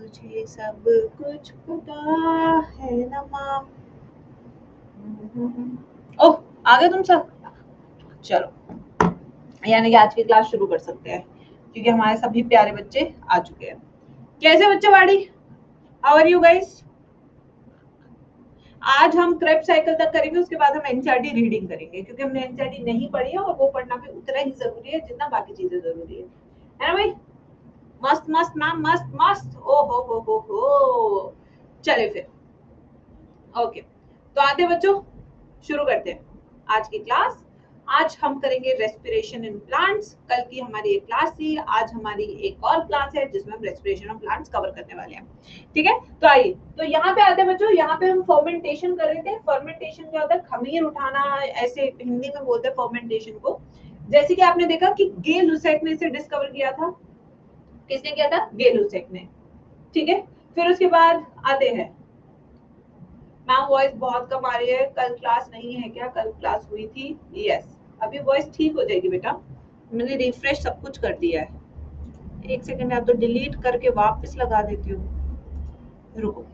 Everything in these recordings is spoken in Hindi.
तुझे सब कुछ पता है ना माँ। ओह, आ गए तुम सब? चलो, यानी कि आज की क्लास शुरू कर सकते हैं क्योंकि हमारे सभी प्यारे बच्चे आ चुके हैं। कैसे बच्चे वाड़ी, हाउ आर यू गाइस? आज हम क्रेप साइकिल तक करेंगे, उसके बाद हम एनसीईआरटी रीडिंग करेंगे क्योंकि हमने एनसीईआरटी नहीं पढ़ी है और वो पढ़ना भी उतना ही जरूरी है जितना बाकी चीजें जरूरी है ना भाई? मस्त मस्त मैम, मस्त मस्त। ओ हो, चले फिर। ओके, तो आते बच्चों, शुरू करते हैं आज की क्लास। आज हम करेंगे रेस्पिरेशन इन प्लांट्स। कल की हमारी एक क्लास थी, आज हमारी एक और क्लास है जिसमें हम रेस्पिरेशन ऑफ प्लांट्स कवर करने वाले हैं। ठीक है, तो आइए, तो यहाँ पे आते हैं बच्चों। यहाँ पे हम फर्मेंटेशन कर रहे थे। फर्मेंटेशन क्या होता है? खमीर उठाना, ऐसे हिंदी में बोलते हैं फर्मेंटेशन को। जैसे कि आपने देखा कि गे लुसेक ने इसे डिस्कवर किया था। किसने किया था? गे लुसेक ने। ठीक है, फिर उसके बाद आते हैं, मैम वॉइस बहुत कम आ रही है, कल क्लास नहीं है क्या? कल क्लास हुई थी। यस, अभी वॉइस ठीक हो जाएगी बेटा, मैंने रिफ्रेश सब कुछ कर दिया है। एक सेकंड, आप तो डिलीट करके वापस लगा देती हूँ, रुको।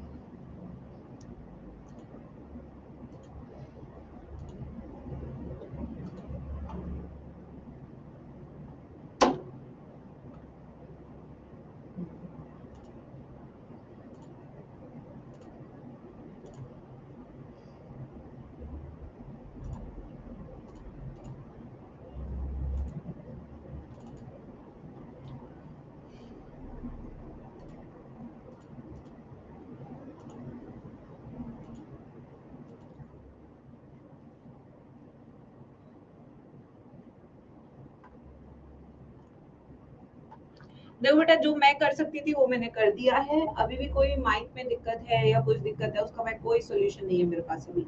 देखो बेटा, जो मैं कर सकती थी वो मैंने कर दिया है। अभी भी कोई माइक में दिक्कत है या कुछ दिक्कत है, उसका मैं कोई सोल्यूशन नहीं है मेरे पास अभी।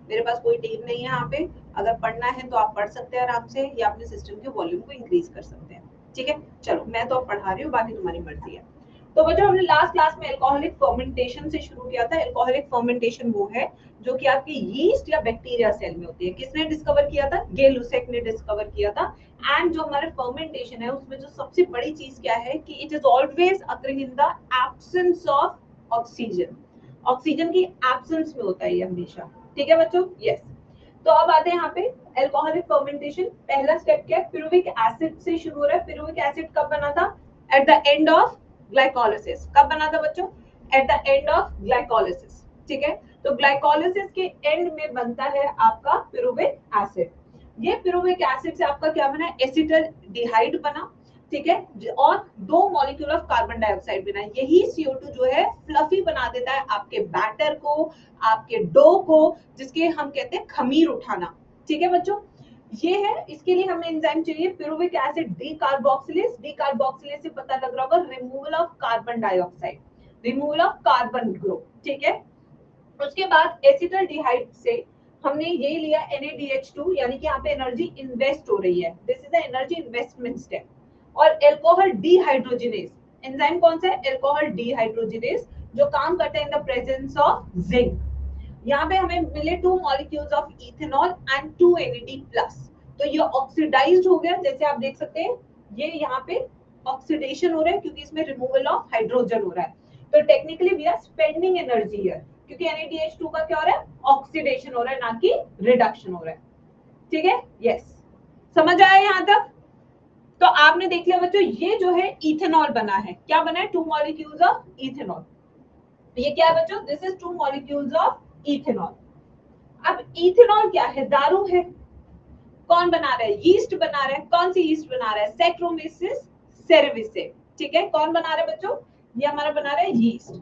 मेरे पास कोई टीम नहीं है यहाँ पे। अगर पढ़ना है तो आप पढ़ सकते हैं आराम से, या अपने सिस्टम के वॉल्यूम को इंक्रीज कर सकते हैं। ठीक है, चलो, मैं तो अब पढ़ा रही हूँ, बाकी तुम्हारी मर्जी है। तो बच्चों, हमने लास्ट क्लास में अल्कोहलिक फर्मेंटेशन से शुरू किया था। अल्कोहलिक फर्मेंटेशन वो है जो कि आपकी यीस्ट या बैक्टीरिया सेल में होती है। किसने डिस्कवर किया था? गे लुसेक ने डिस्कवर किया था। एंड जो हमारा फर्मेंटेशन है उसमें जो सबसे बड़ी चीज क्या है कि it is always occurring in the absence of oxygen. Oxygen की एब्सेंस में होता है ये हमेशा। ठीक है बच्चों? यस। तो अब आते हैं यहाँ पे अल्कोहलिक फर्मेंटेशन। पहला स्टेप क्या है? पिरुविक एसिड से शुरू हो रहा है। पिरुविक एसिड कब बना था? At the end of glycolysis. कब बना था बच्चों? At the end of glycolysis. ठीक है, तो ग्लाइकोलिसिस के एंड में बनता है आपका पिरुविक एसिड। ये पिरुविक एसिड से आपका क्या बना? एसिटल्डिहाइड बना। ठीक है, और 2 मॉलिक्यूल ऑफ कार्बन डाइऑक्साइड बना। यही CO2 जो है फ्लफी बना देता है आपके बैटर को, आपके डो को, जिसके हम कहते हैं खमीर उठाना। ठीक है बच्चों, ये है। इसके लिए हमें एंजाइम चाहिए पिरुविक एसिड डीकार्बोक्सिलेज। डीकार्बोक्सिलेज से पता लग रहा होगा removal of carbon dioxide, removal of carbon group. ठीक है, उसके बाद एसिटल्डिहाइड से हमने ये लिया NaDH2, यानी कि यहाँ पे एनर्जी इन्वेस्ट हो रही है। This is the energy investment step. और अल्कोहल डीहाइड्रोजिनेज, एंजाइम कौन सा है? अल्कोहल डीहाइड्रोजिनेज, जो काम करता है in the presence of zinc. यहाँ पे हमें मिले 2 molecules of ethanol and 2 NAD+। तो ये ऑक्सीडाइज्ड हो गया, जैसे आप देख सकते हैं ये यहाँ पे ऑक्सीडेशन हो रहा है क्योंकि इसमें रिमूवल ऑफ हाइड्रोजन हो रहा है। तो technically we are spending energy here, क्योंकि NADH2 का क्या हो रहा है? ऑक्सीडेशन हो रहा है, ना कि रिडक्शन हो रहा है। ठीक है, यस। समझ आया यहाँ तक? तो आपने देख लिया बच्चों, ये जो है इथेनॉल बना है। क्या बना है? 2 मॉलिक्यूल्स ऑफ इथेनॉल। ये क्या है बच्चों? This is 2 molecules of ethanol. अब इथेनॉल क्या है? दारू है। कौन बना रहा है? यीस्ट बना रहा है। कौन सी यीस्ट बना रहा है? सैक्रोमेसिस सेरेविसे। ठीक है, कौन बना रहा है बच्चों? ये हमारा बना रहा है यीस्ट।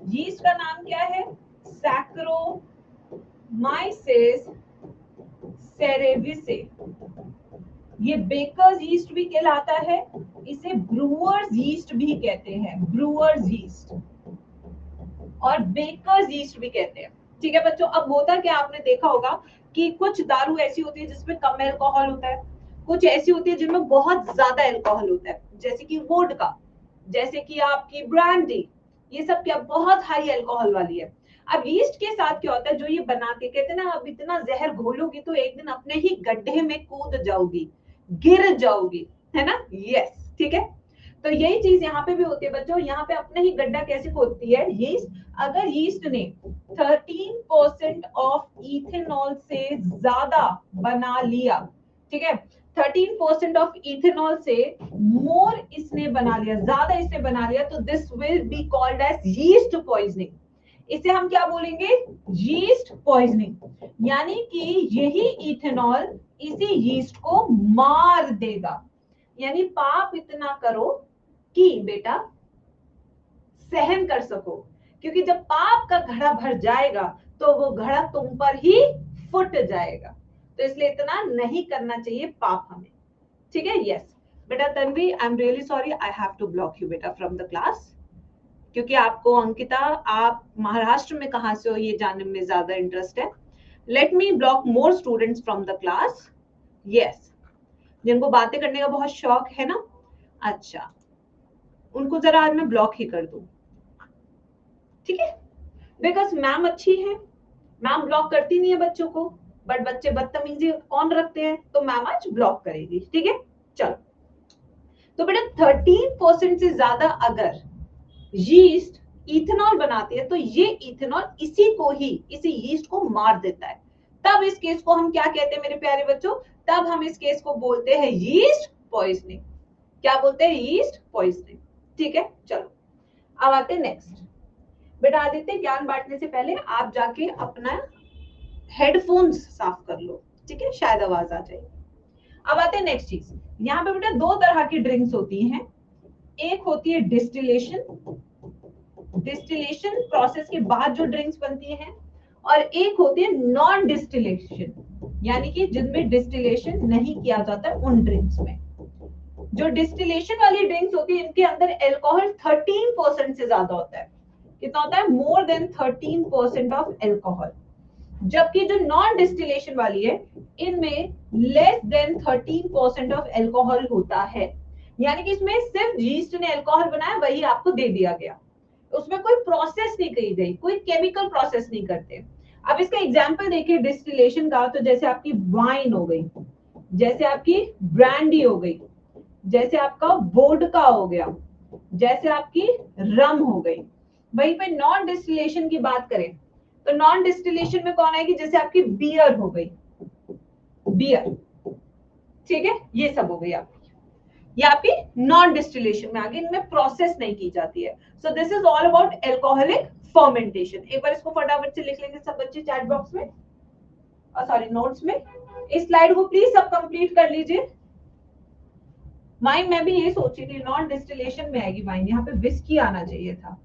यीस्ट का नाम क्या है? सैक्रोमाइसिस सेरेविसे। ये बेकर्स यीस्ट भी कहलाता है, इसे ब्रूअर्स यीस्ट भी कहते हैं। ब्रूअर्स यीस्ट और बेकर्स यीस्ट भी कहते हैं। ठीक है बच्चों, अब होता क्या, आपने देखा होगा कि कुछ दारू ऐसी होती है जिसमें कम अल्कोहल होता है, कुछ ऐसी होती है जिनमें बहुत ज्यादा अल्कोहल होता है, जैसे कि वोडका, जैसे कि आपकी ब्रांडी। ये सब क्या बहुत हाई अल्कोहल वाली है। अब यीस्ट के साथ क्या होता है, जो ये बनाते, कहते हैं ना, अब इतना जहर घोलोगी तो एक दिन अपने ही गड्ढे में कूद जाओगी, गिर जाओगी, है ना? यस, ठीक है। तो यही चीज यहाँ पे भी होती है बच्चों, यहाँ पे अपने ही गड्ढा कैसे खोदती है यीस्ट। अगर यीस्ट ने 13% ऑफ इथेनॉल से ज्यादा बना लिया, ठीक है, 13% ऑफ इथेनॉल से मोर इसने बना लिया, ज्यादा इसने बना लिया, तो this will be called as yeast poisoning. इसे हम क्या बोलेंगे, यीस्ट पॉइजनिंग। यानी कि यही इथेनॉल इसी यीस्ट को मार देगा। यानी पाप इतना करो कि बेटा सहन कर सको, क्योंकि जब पाप का घड़ा भर जाएगा तो वो घड़ा तुम पर ही फुट जाएगा। तो इसलिए इतना नहीं करना चाहिए पाप हमें, ठीक है। यस बेटा Tanvi, I am really sorry, I have to block you बेटा फ्रॉम द क्लास, क्योंकि आपको अंकिता आप महाराष्ट्र में कहां से हो ये जानने में ज्यादा इंटरेस्ट है। Let me block more students from the class. Yes, जिनको बातें करने का बहुत शौक है ना, अच्छा उनको जरा आज मैं ब्लॉक ही कर दूं, ठीक है। बिकॉज मैम अच्छी है, मैम ब्लॉक करती नहीं है बच्चों को, बट बच्चे बदतमीजी कौन रखते हैं, तो मैम आज ब्लॉक करेगी, ठीक है। चलो, तो बेटा 13% से ज्यादा अगर यीस्ट इथेनॉल बनाती है तो ये इथेनॉल इसी को ही, इसी यीस्ट को मार देता है। तब इस केस को हम क्या कहते हैं मेरे प्यारे बच्चों, तब हम इस केस को बोलते हैं यीस्ट पॉइजनिंग। क्या बोलते हैं, यीस्ट पॉइजनिंग, ठीक है। चलो अब आते हैं नेक्स्ट। बेटा आदित्य ज्ञान बांटने से पहले आप जाके अपना हेडफोन्स साफ कर लो, ठीक है, शायद आवाज आ जाए। अब आते हैं नेक्स्ट चीज। यहाँ पे बेटा दो तरह की ड्रिंक्स होती हैं, एक होती है डिस्टिलेशन, डिस्टिलेशन प्रोसेस के बाद जो ड्रिंक्स बनती हैं, और एक होती है नॉन डिस्टिलेशन, यानी कि जिनमें डिस्टिलेशन नहीं किया जाता उन ड्रिंक्स में। जो डिस्टिलेशन वाली ड्रिंक्स होती है इनके अंदर अल्कोहल 13% से ज्यादा होता है। कितना होता है, मोर देन 13% ऑफ अल्कोहल। जबकि जो नॉन डिस्टिलेशन वाली है इनमें लेस देन 13% ऑफ अल्कोहल होता है। यानी कि इसमें सिर्फ यीस्ट ने अल्कोहल बनाया, वही आपको दे दिया गया, उसमें कोई प्रोसेस नहीं करी गई, कोई केमिकल प्रोसेस नहीं करते। अब इसका एग्जांपल देखिए डिस्टिलेशन का, तो जैसे आपकी वाइन हो गई, जैसे आपकी ब्रांडी हो गई, जैसे आपका वोडका हो गया, जैसे आपकी रम हो गई। वहीं पे नॉन डिस्टिलेशन की बात करें तो नॉन डिस्टिलेशन में कौन आएगी, जैसे आपकी बियर हो गई, बियर, ठीक है, ये सब हो गई आपकी, ये आपकी नॉन डिस्टिलेशन में आ गई, इनमें प्रोसेस नहीं की जाती है। So this is all about alcoholic fermentation. एक बार इसको फटाफट से लिख लेंगे सब बच्चे चैट बॉक्स में, सॉरी नोट्स में। इस स्लाइड को प्लीज सब कंप्लीट कर लीजिए। वाइन मैं भी ये सोची थी नॉन डिस्टिलेशन में आएगी वाइन, यहाँ पे विस्की आना चाहिए था।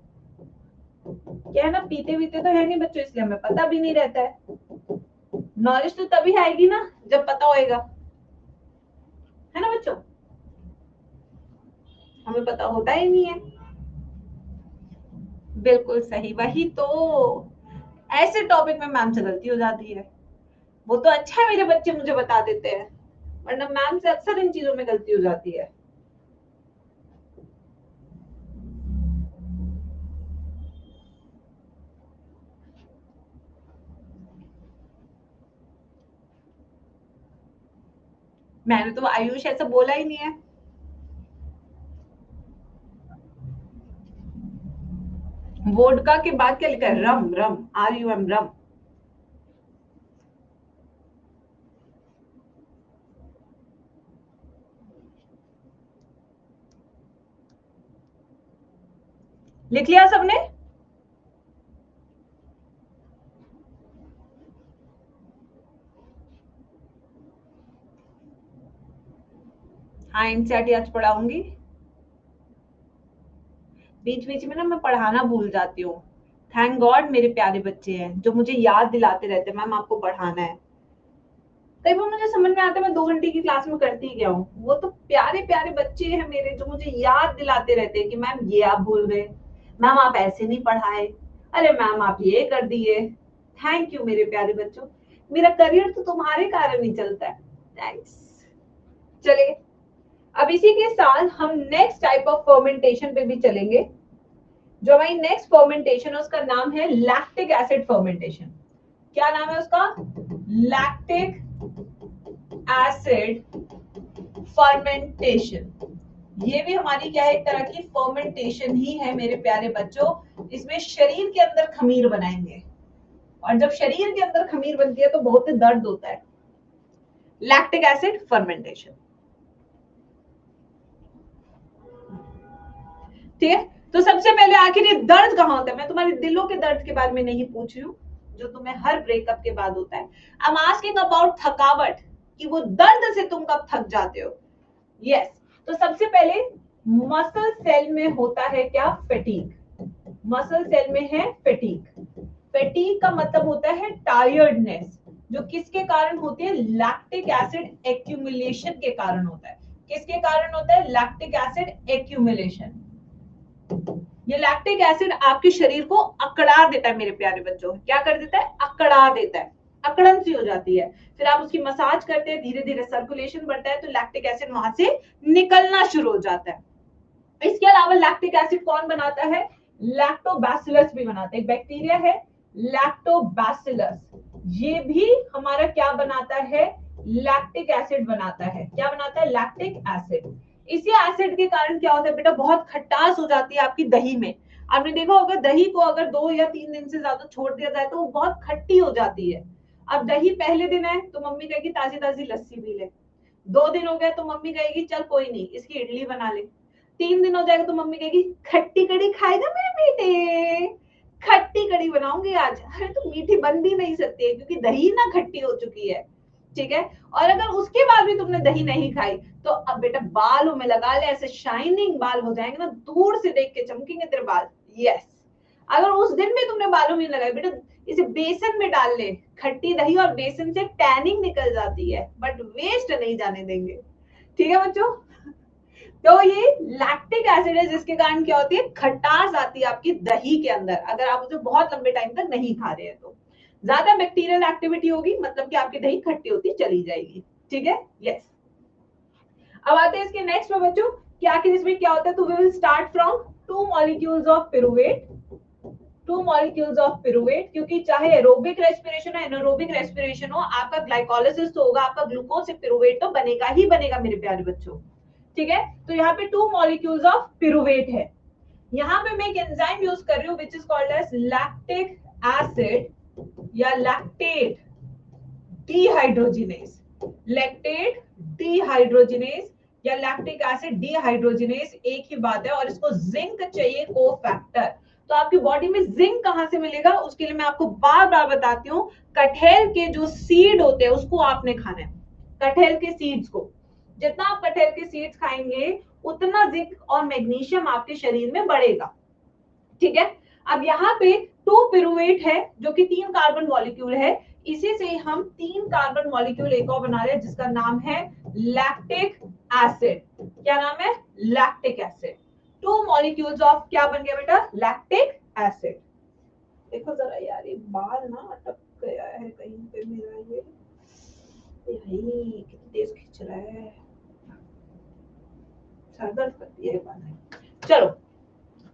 क्या है ना, पीते वीते तो है नहीं बच्चों, इसलिए हमें पता भी नहीं रहता है। नॉलेज तो तभी आएगी ना जब पता होएगा, है ना बच्चों, हमें पता होता ही नहीं है। बिल्कुल सही, वही तो, ऐसे टॉपिक में मैम से गलती हो जाती है। वो तो अच्छा है मेरे बच्चे मुझे बता देते हैं, वरना मैम से अक्सर इन चीजों में गलती हो जाती है। मैंने तो आयुष ऐसा बोला ही नहीं है। वोडका के बाद क्या लिखा है, रम, रम, RUM, रम। लिख लिया सबने, हाँ एनसीईआरटी आज पढ़ाऊंगी। बीच बीच में ना मैं पढ़ाना भूल जाती हूँ। थैंक गॉड मेरे प्यारे बच्चे हैं जो मुझे याद दिलाते रहते हैं मैम आपको पढ़ाना है। कई बार मुझे समझ में आता है मैं 2 घंटे की क्लास में करती ही क्या हूँ, वो तो प्यारे प्यारे बच्चे हैं मेरे जो मुझे याद दिलाते रहते हैं कि मैम ये आप भूल गए, मैम आप ऐसे नहीं पढ़ाए, अरे मैम आप ये कर दिए। थैंक यू मेरे प्यारे बच्चों, मेरा करियर तो तुम्हारे कारण ही चलता है। थैंक्स। चलिए अब इसी के साथ हम नेक्स्ट टाइप ऑफ फर्मेंटेशन पे भी चलेंगे। जो हमारी नेक्स्ट फर्मेंटेशन है उसका नाम है लैक्टिक एसिड फर्मेंटेशन। क्या नाम है उसका, लैक्टिक एसिड फर्मेंटेशन। ये भी हमारी क्या है, एक तरह की फर्मेंटेशन ही है मेरे प्यारे बच्चों। इसमें शरीर के अंदर खमीर बनाएंगे, और जब शरीर के अंदर खमीर बनती है तो बहुत ही दर्द होता है। लैक्टिक एसिड फर्मेंटेशन, ठीक है। तो सबसे पहले आखिर ये दर्द कहाँ होता है, मैं तुम्हारे दिलों के दर्द के बारे में नहीं पूछ रही हूँ जो तुम्हें हर ब्रेकअप के बाद होता है। आई एम आस्किंग अबाउट थकावट, कि वो दर्द से तुम कब थक जाते हो। यस, तो सबसे पहले मसल सेल में होता है क्या, फैटीग। मसल सेल में है फैटीग। फैटीग का मतलब होता है टायर्डनेस, जो किसके कारण होती है, लैक्टिक एसिड एक्यूमुलेशन के कारण होता है। किसके कारण होता है, लैक्टिक एसिड एक्यूमुलेशन। ये लैक्टिक एसिड आपके शरीर को अकड़ा देता है मेरे प्यारे बच्चों। क्या कर देता है, अकड़ा देता है, अकड़न सी हो जाती है। फिर आप उसकी मसाज करते हैं, धीरे धीरे सर्कुलेशन बढ़ता है, तो लैक्टिक एसिड वहां से निकलना शुरू हो जाता है। इसके अलावा लैक्टिक एसिड कौन बनाता है, लैक्टोबैसिलस भी बनाता है। एक बैक्टीरिया है लैक्टोबैसिलस, ये भी हमारा क्या बनाता है, लैक्टिक एसिड बनाता है। क्या बनाता है, लैक्टिक एसिड। इसी एसिड के कारण क्या होता है बेटा, बहुत खटास हो जाती है आपकी दही में। आपने देखा होगा दही को अगर 2 या 3 दिन से ज्यादा छोड़ दिया जाए तो वो बहुत खट्टी हो जाती है। अब दही पहले दिन है तो मम्मी कहेगी ताजी ताजी लस्सी पी ले, 2 दिन हो गए तो मम्मी कहेगी चल कोई नहीं इसकी इडली बना ले, 3 दिन हो जाएगा तो मम्मी कहेगी खट्टी कड़ी खाएगा मेरे बेटे, खट्टी कड़ी बनाऊंगी आज। अरे तो मीठी बन भी नहीं सकती है क्योंकि दही ना खट्टी हो चुकी है, ठीक है। और अगर उसके बाद भी तुमने दही नहीं खाई तो अब बेटा बालों में लगा ले, ऐसे शाइनिंग बाल हो जाएंगे ना, दूर से देख के चमकेंगे तेरे बाल। यस, अगर उस दिन भी तुमने बालों में लगाई बेटा, इसे बेसन में डाल ले, खट्टी दही और बेसन से टैनिंग निकल जाती है, बट वेस्ट नहीं जाने देंगे, ठीक है बच्चों। तो ये लैक्टिक एसिड है जिसके कारण क्या होती है, खटास आती है आपकी दही के अंदर, अगर आप उसे बहुत लंबे टाइम तक नहीं खा रहे हैं तो। ज्यादा बैक्टीरियल एक्टिविटी होगी मतलब कि आपकी दही खट्टी होती चली जाएगी, ठीक है। यस, अब आते हैं इसके नेक्स्ट में बच्चों कि आखिर इसमें क्या होता है। तो we will start from 2 molecules of pyruvate. 2 molecules of pyruvate, क्योंकि चाहे एरोबिक रेस्पिरेशन हो एनारोबिक रेस्पिरेशन हो, आपका ग्लाइकोलाइसिस तो होगा, आपका ग्लूकोज से पिरुवेट तो बनेगा ही बनेगा मेरे प्यारे बच्चों, ठीक है। तो यहाँ पे 2 मॉलिक्यूल्स ऑफ पिरुवेट है। यहाँ पे मैं एक एंजाइम यूज कर रही हूँ which is called as lactic acid या लैक्टेट डिहाइड्रोजिनेज। लैक्टेट डिहाइड्रोजिनेज या लैक्टिक एसिड डिहाइड्रोजिनेज एक ही बात है, और इसको जिंक चाहिए कोफैक्टर। तो आपकी बॉडी में जिंक कहां से मिलेगा, उसके लिए मैं आपको बार बार बताती हूँ, कटहल के जो सीड होते हैं उसको आपने खाना है। कटहल के सीड्स को, जितना आप कटहल के सीड्स खाएंगे उतना जिंक और मैग्नीशियम आपके शरीर में बढ़ेगा, ठीक है। अब यहाँ पे 2 पिरुवेट है जो कि 3 कार्बन मॉलिक्यूल है, इसी से हम 3 कार्बन मॉलिक्यूल एक और बना रहे हैं जिसका नाम है लैक्टिक एसिड। क्या नाम है, लैक्टिक एसिड। 2 मॉलिक्यूल्स ऑफ क्या बन गया बेटा, लैक्टिक एसिड। देखो जरा यार ये बाल ना अटक गया है कहीं पे मेरा, ये कितनी तेज खींच रहा है, सर दर्द करती है बाल। चलो,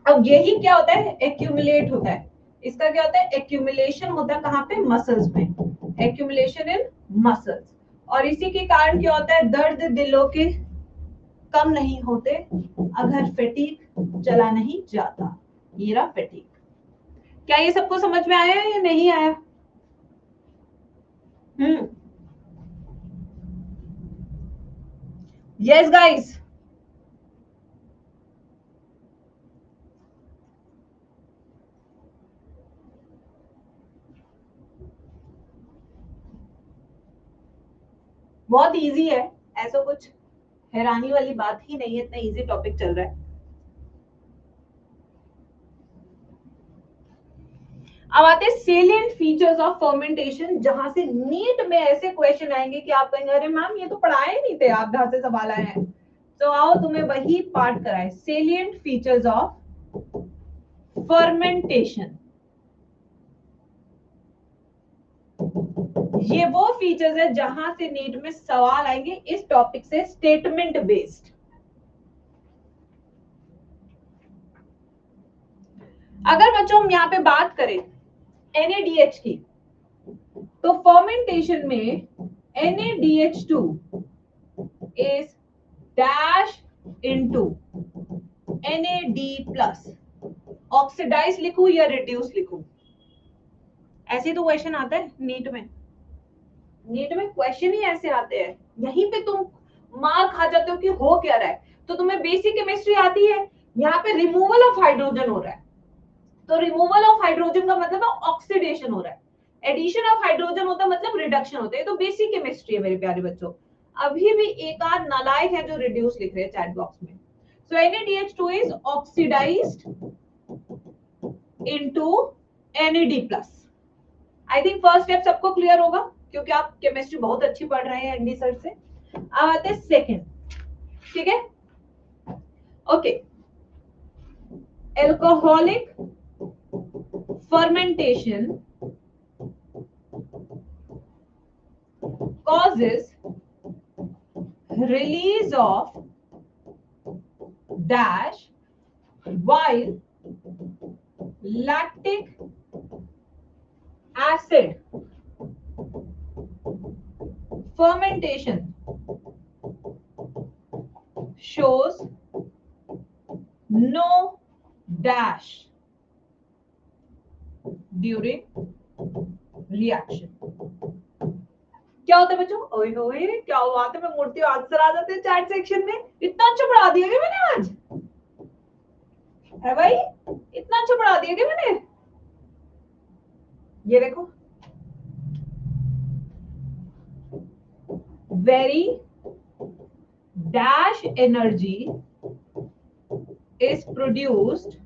अब यही क्या होता है, एक्यूमुलेट होता है। इसका क्या होता है, एक्यूमुलेशन होता है कहाँ पे, मसल्स में, एक्यूमुलेशन इन मसल्स। और इसी के कारण क्या होता है, दर्द दिलों के कम नहीं होते अगर फैटीग चला नहीं जाता। ये रहा फैटीग। क्या ये सबको समझ में आया या नहीं आया? यस गाइस, बहुत इजी है, ऐसा कुछ हैरानी वाली बात ही नहीं है, इतना इजी टॉपिक चल रहा है। अब आते हैं सेलिएंट फीचर्स ऑफ फर्मेंटेशन, जहां से नीट में ऐसे क्वेश्चन आएंगे कि आप कहेंगे अरे मैम ये तो पढ़ाए नहीं थे आप, जहां से सवाल आए हैं। तो आओ तुम्हें वही पार्ट कराए, सेलिएंट फीचर्स ऑफ फर्मेंटेशन। ये वो फीचर्स है जहां से नीट में सवाल आएंगे इस टॉपिक से, स्टेटमेंट बेस्ड। अगर बच्चों हम यहाँ पे बात करें NADH की, तो फर्मेंटेशन में NADH2 is dash into NAD+। Oxidise लिखूं या रिड्यूस लिखूं? ऐसे तो क्वेश्चन आता है नीट में। नीट में क्वेश्चन ही ऐसे आते हैं, यहीं पे तुम मार खा जाते हो कि हो क्या रहा है। तो तुम्हें बेसिक केमिस्ट्री आती है, यहाँ पे रिमूवल ऑफ हाइड्रोजन हो रहा है, तो रिमूवल ऑफ हाइड्रोजन का मतलब ऑक्सीडेशन हो रहा है, एडिशन ऑफ हाइड्रोजन होता है मतलब रिडक्शन होता है। तो बेसिक केमिस्ट्री है मेरे प्यारे बच्चों। अभी भी एक आध नालायक है जो रिड्यूस लिख रहे हैं चैट बॉक्स में। So NaDH2 is oxidised into NAD+। I think first step सबको क्लियर होगा क्योंकि आप केमिस्ट्री बहुत अच्छी पढ़ रहे हैं एनडी सर से। अब आते हैं सेकंड, ठीक है। Okay, alcoholic fermentation causes release of dash while lactic acid fermentation shows no dash during reaction। क्या होता है बच्चों? ओए होए क्या बात है, मैं मूर्ति आंसर आ जाते हैं चैट सेक्शन में। इतना अच्छा पढ़ा दिया क्या मैंने आज? है भाई, इतना अच्छा पढ़ा दिया क्या मैंने? ये देखो, very dash energy is produced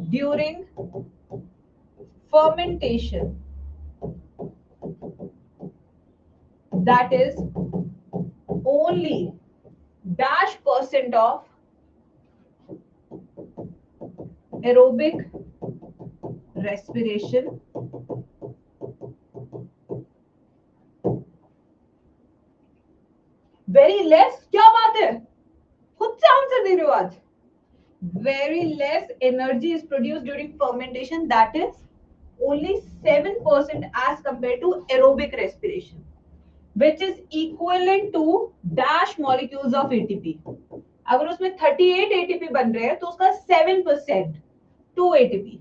during fermentation, that is only dash % of aerobic respiration very less। क्या बात है, खुद से आंसर दे रहे हो आज। very less energy is produced during fermentation, that is only 7% as compared to aerobic respiration, which is equivalent to dash molecules of ATP। अगर उसमें 38 ATP बन रहे हैं तो उसका 7% 2 ATP।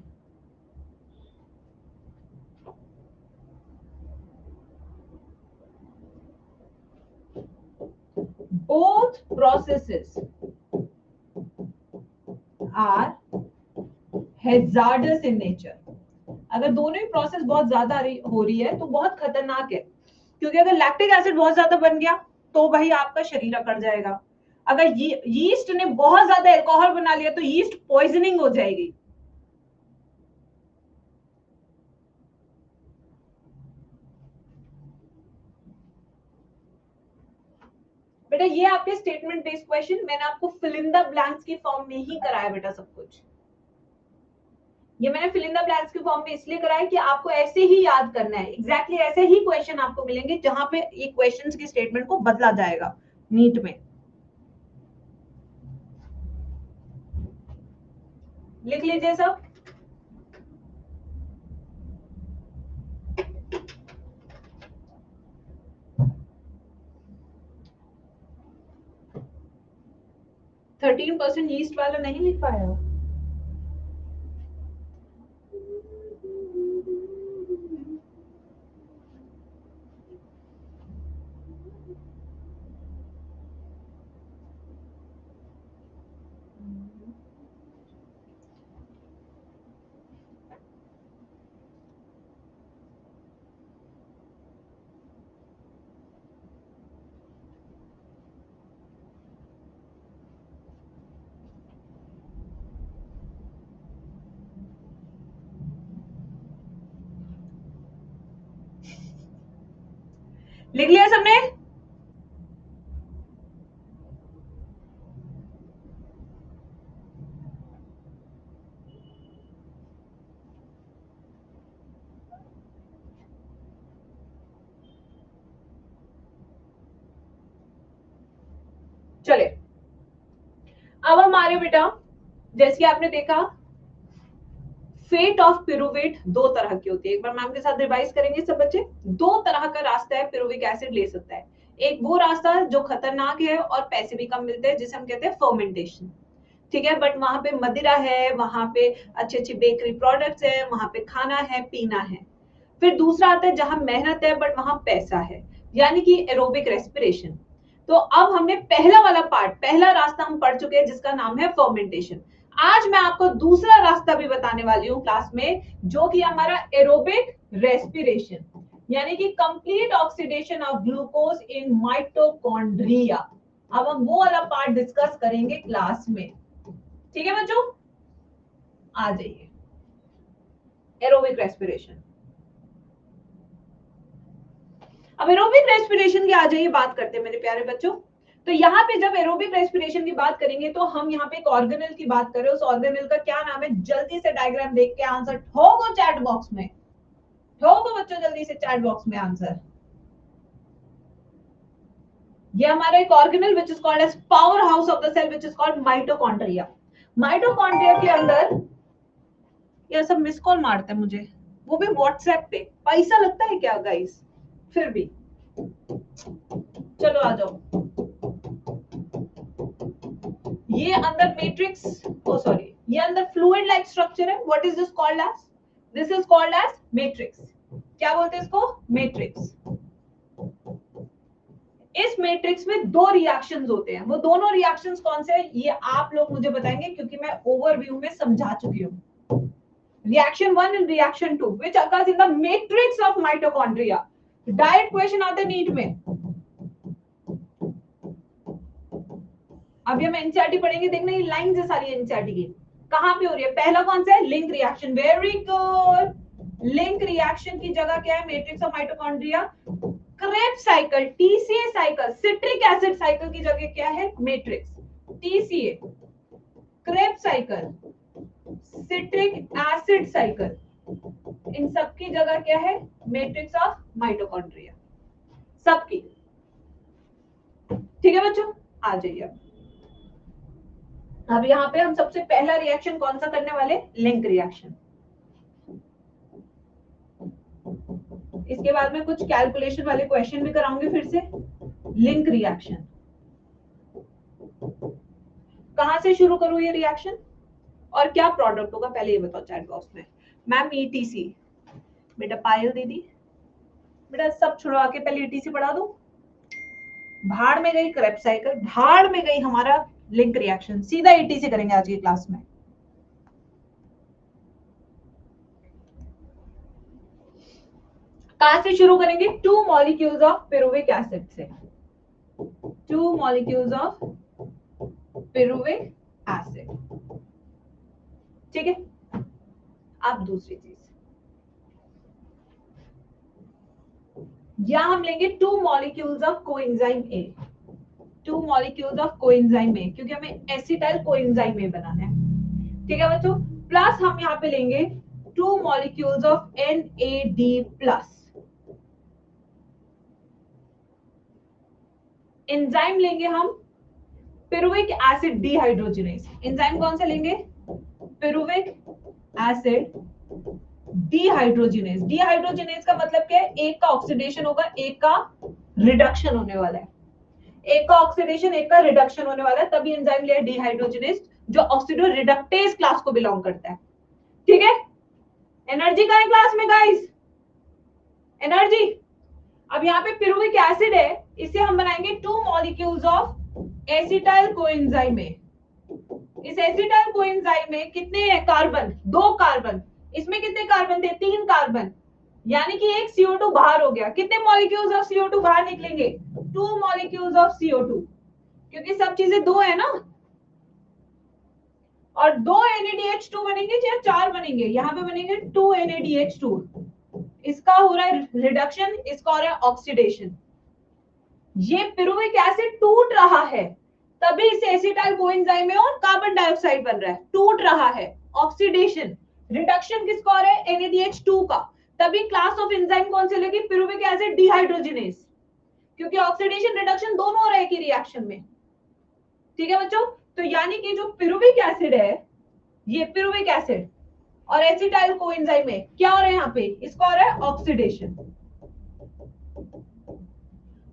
both processes are hazardous in nature। अगर दोनों ही प्रोसेस बहुत ज्यादा हो रही है तो बहुत खतरनाक है, क्योंकि अगर लैक्टिक एसिड बहुत ज्यादा बन गया तो भाई आपका शरीर अकड़ जाएगा। अगर यीस्ट ने बहुत ज्यादा अल्कोहल बना लिया तो यीस्ट पॉइजनिंग हो जाएगी। बेटा ये आपके स्टेटमेंट बेस्ड क्वेश्चन, मैंने आपको फिल इन द ब्लैंक्स की फॉर्म में ही कराया बेटा सब कुछ। ये मैंने फिल इन द ब्लैंक्स की फॉर्म में इसलिए कराया कि आपको ऐसे ही याद करना है, एग्जैक्टली ऐसे ही क्वेश्चन आपको मिलेंगे जहां पे ये क्वेश्चंस की स्टेटमेंट को बदला जाएगा नीट में। लिख लीजिए सब। %13 यीस्ट वाला नहीं लिख पाया। लिख लिया सबने? चले अब हमारे बेटा, जैसे आपने देखा फेट ऑफ पिरुवेट दो तरह की होती है। एक बार मैम के साथ रिवाइज करेंगे सब बच्चे। दो तरह का रास्ता है पिरुविक एसिड ले सकता है, एक वो रास्ता जो खतरनाक है और पैसे भी कम मिलते हैं, जिसे हम कहते हैं फर्मेंटेशन, ठीक है। बट वहां पे मदिरा है, वहां पे अच्छी अच्छी बेकरी प्रोडक्ट्स है, वहां पे खाना है, पीना है। फिर दूसरा आता है जहां मेहनत है बट वहां पैसा है, यानी कि एरोबिक रेस्पिरेशन। तो अब हमने पहला वाला पार्ट, पहला रास्ता हम पढ़ चुके हैं जिसका नाम है फर्मेंटेशन। आज मैं आपको दूसरा रास्ता भी बताने वाली हूँ क्लास में, जो कि हमारा एरोबिक रेस्पिरेशन, यानी कि complete oxidation of glucose in mitochondria. अब हम वो वाला पार्ट डिस्कस करेंगे क्लास में, ठीक है बच्चों। आ जाइए एरोबिक रेस्पिरेशन। अब एरोबिक रेस्पिरेशन की आ जाइए बात करते हैं मेरे प्यारे बच्चों। तो यहाँ पे जब एरोबिक रेस्पिरेशन की बात करेंगे तो हम यहाँ पे एक ऑर्गेनल की बात करें, उस ऑर्गेनल का क्या नाम है, जल्दी से डायग्राम देख के आंसर ठोको चैट बॉक्स में, ठोको बच्चों जल्दी से चैट बॉक्स में आंसर। ये हमारा एक organelle which is called as power house of the cell which is called mitochondria. Mitochondria के अंदर ये सब मिस कॉल मारते हैं मुझे, वो भी व्हाट्सएप पे, पैसा लगता है क्या गाइस, फिर भी चलो आ जाओ। ये अंदर मैट्रिक्स, ओ सॉरी, ये अंदर फ्लूइड लाइक स्ट्रक्चर है। What is this called as, this is called as matrix. क्या बोलते हैं इसको, मैट्रिक्स। इस मैट्रिक्स में दो रिएक्शंस होते हैं, वो दोनों रिएक्शंस कौन से हैं ये आप लोग मुझे बताएंगे, क्योंकि मैं ओवरव्यू में समझा चुकी हूं। Reaction 1 and reaction 2 which occurs in the matrix of mitochondria. Direct question आते हैं नीट में। अभी हम एनसीईआरटी पढ़ेंगे, देखना ये लाइन है सारी एनसीईआरटी की, कहां पे हो रही है। पहला कौन सा है, link reaction, very good. Link reaction की जगह क्या है, matrix of mitochondria. Krebs cycle, TCA cycle, citric acid cycle की जगह क्या है, matrix, TCA, Krebs cycle, citric acid cycle, इन सब की जगह क्या है, मैट्रिक्स ऑफ माइटोकॉन्ड्रिया, सबकी। ठीक है बच्चों, आ जाइए। अब यहाँ पे हम सबसे पहला रिएक्शन कौन सा करने वाले, लिंक रिएक्शन। इसके बाद में कुछ कैलकुलेशन वाले क्वेश्चन भी कराऊंगी फिर से। लिंक रिएक्शन कहां से शुरू करूं ये रिएक्शन, और क्या प्रोडक्ट होगा, पहले ये बताओ चैट बॉक्स में। मैम ईटीसी, बेटा पायल दीदी, बेटा सब छुड़वा के पहले ईटीसी पढ़ा दो। भाड़ में गई क्रेब्स साइकिल, भाड़ में गई हमारा लिंक रिएक्शन, सीधा ईटीसी करेंगे आज की क्लास में। कहां से शुरू करेंगे, 2 मॉलिक्यूल्स ऑफ पिरुविक एसिड से, 2 मॉलिक्यूल्स ऑफ पिरुविक एसिड, ठीक है। अब दूसरी चीज, यहां हम लेंगे 2 molecules of coenzyme A, 2 molecules of coenzyme A, क्योंकि हमें एसिटाइल कोएंजाइम ए बनाना है, ठीक है बच्चों। प्लस हम यहां पे लेंगे 2 molecules of NAD plus. Enzyme लेंगे हम पिरुविक एसिड डिहाइड्रोजिनेज। एंजाइम कौन सा लेंगे, पिरुविक एसिड डिहाइड्रोजिनेज। डिहाइड्रोजिनेज का मतलब क्या है, एक का ऑक्सीडेशन होगा, एक का रिडक्शन होने वाला है, एक का ऑक्सीडेशन एक का रिडक्शन होने वाला है, तभी एंजाइम लिया डिहाइड्रोजिनेज, जो ऑक्सीडो रिडक्टेज क्लास को बिलोंग करता है, ठीक है। एनर्जी का है क्लास में गाइस, एनर्जी। अब यहाँ पे पिरुविक एसिड है, इसे हम बनाएंगे 2 मॉलिक्यूल्स ऑफ एसिटाइल कोएंजाइम ए। इस एसिटाइल कोएंजाइम में कितने हैं कार्बन, 2 कार्बन, इसमें कितने कार्बन थे, 3 कार्बन, यानी कि एक CO2 बाहर हो गया। कितने मॉलिक्यूल्स ऑफ CO2 बाहर निकलेंगे, 2 मॉलिक्यूल्स ऑफ CO2, क्योंकि सब चीजें 2 है ना, और 2 NADH2 बनेंगे या 4 बनेंगे, यहाँ पे बनेंगे 2 NADH2। इसका हो रहा है रिडक्शन, इसका हो रहा है ऑक्सीडेशन। ये पिरुविक एसिड टूट रहा है, तभी इसे एसिटाइल कोएंजाइम में और कार्बन डाइऑक्साइड बन रहा है, टूट रहा है, ऑक्सीडेशन। रिडक्शन किसका हो रहा है, NADH2 का, तभी क्लास ऑफ एंजाइम कौन से लेगी, पिरुविक एसिड डिहाइड्रोजिनेज, क्योंकि ऑक्सीडेशन रिडक्शन दोनों हो रहे हैं की रिएक्शन में, ठीक है बच्चों। तो यानी कि जो पिरुविक एसिड है, ये पिरुविक एसिड और एसिटाइल कोएंजाइम में क्या हो रहा है, यहाँ पे इसका हो रहा है ऑक्सीडेशन।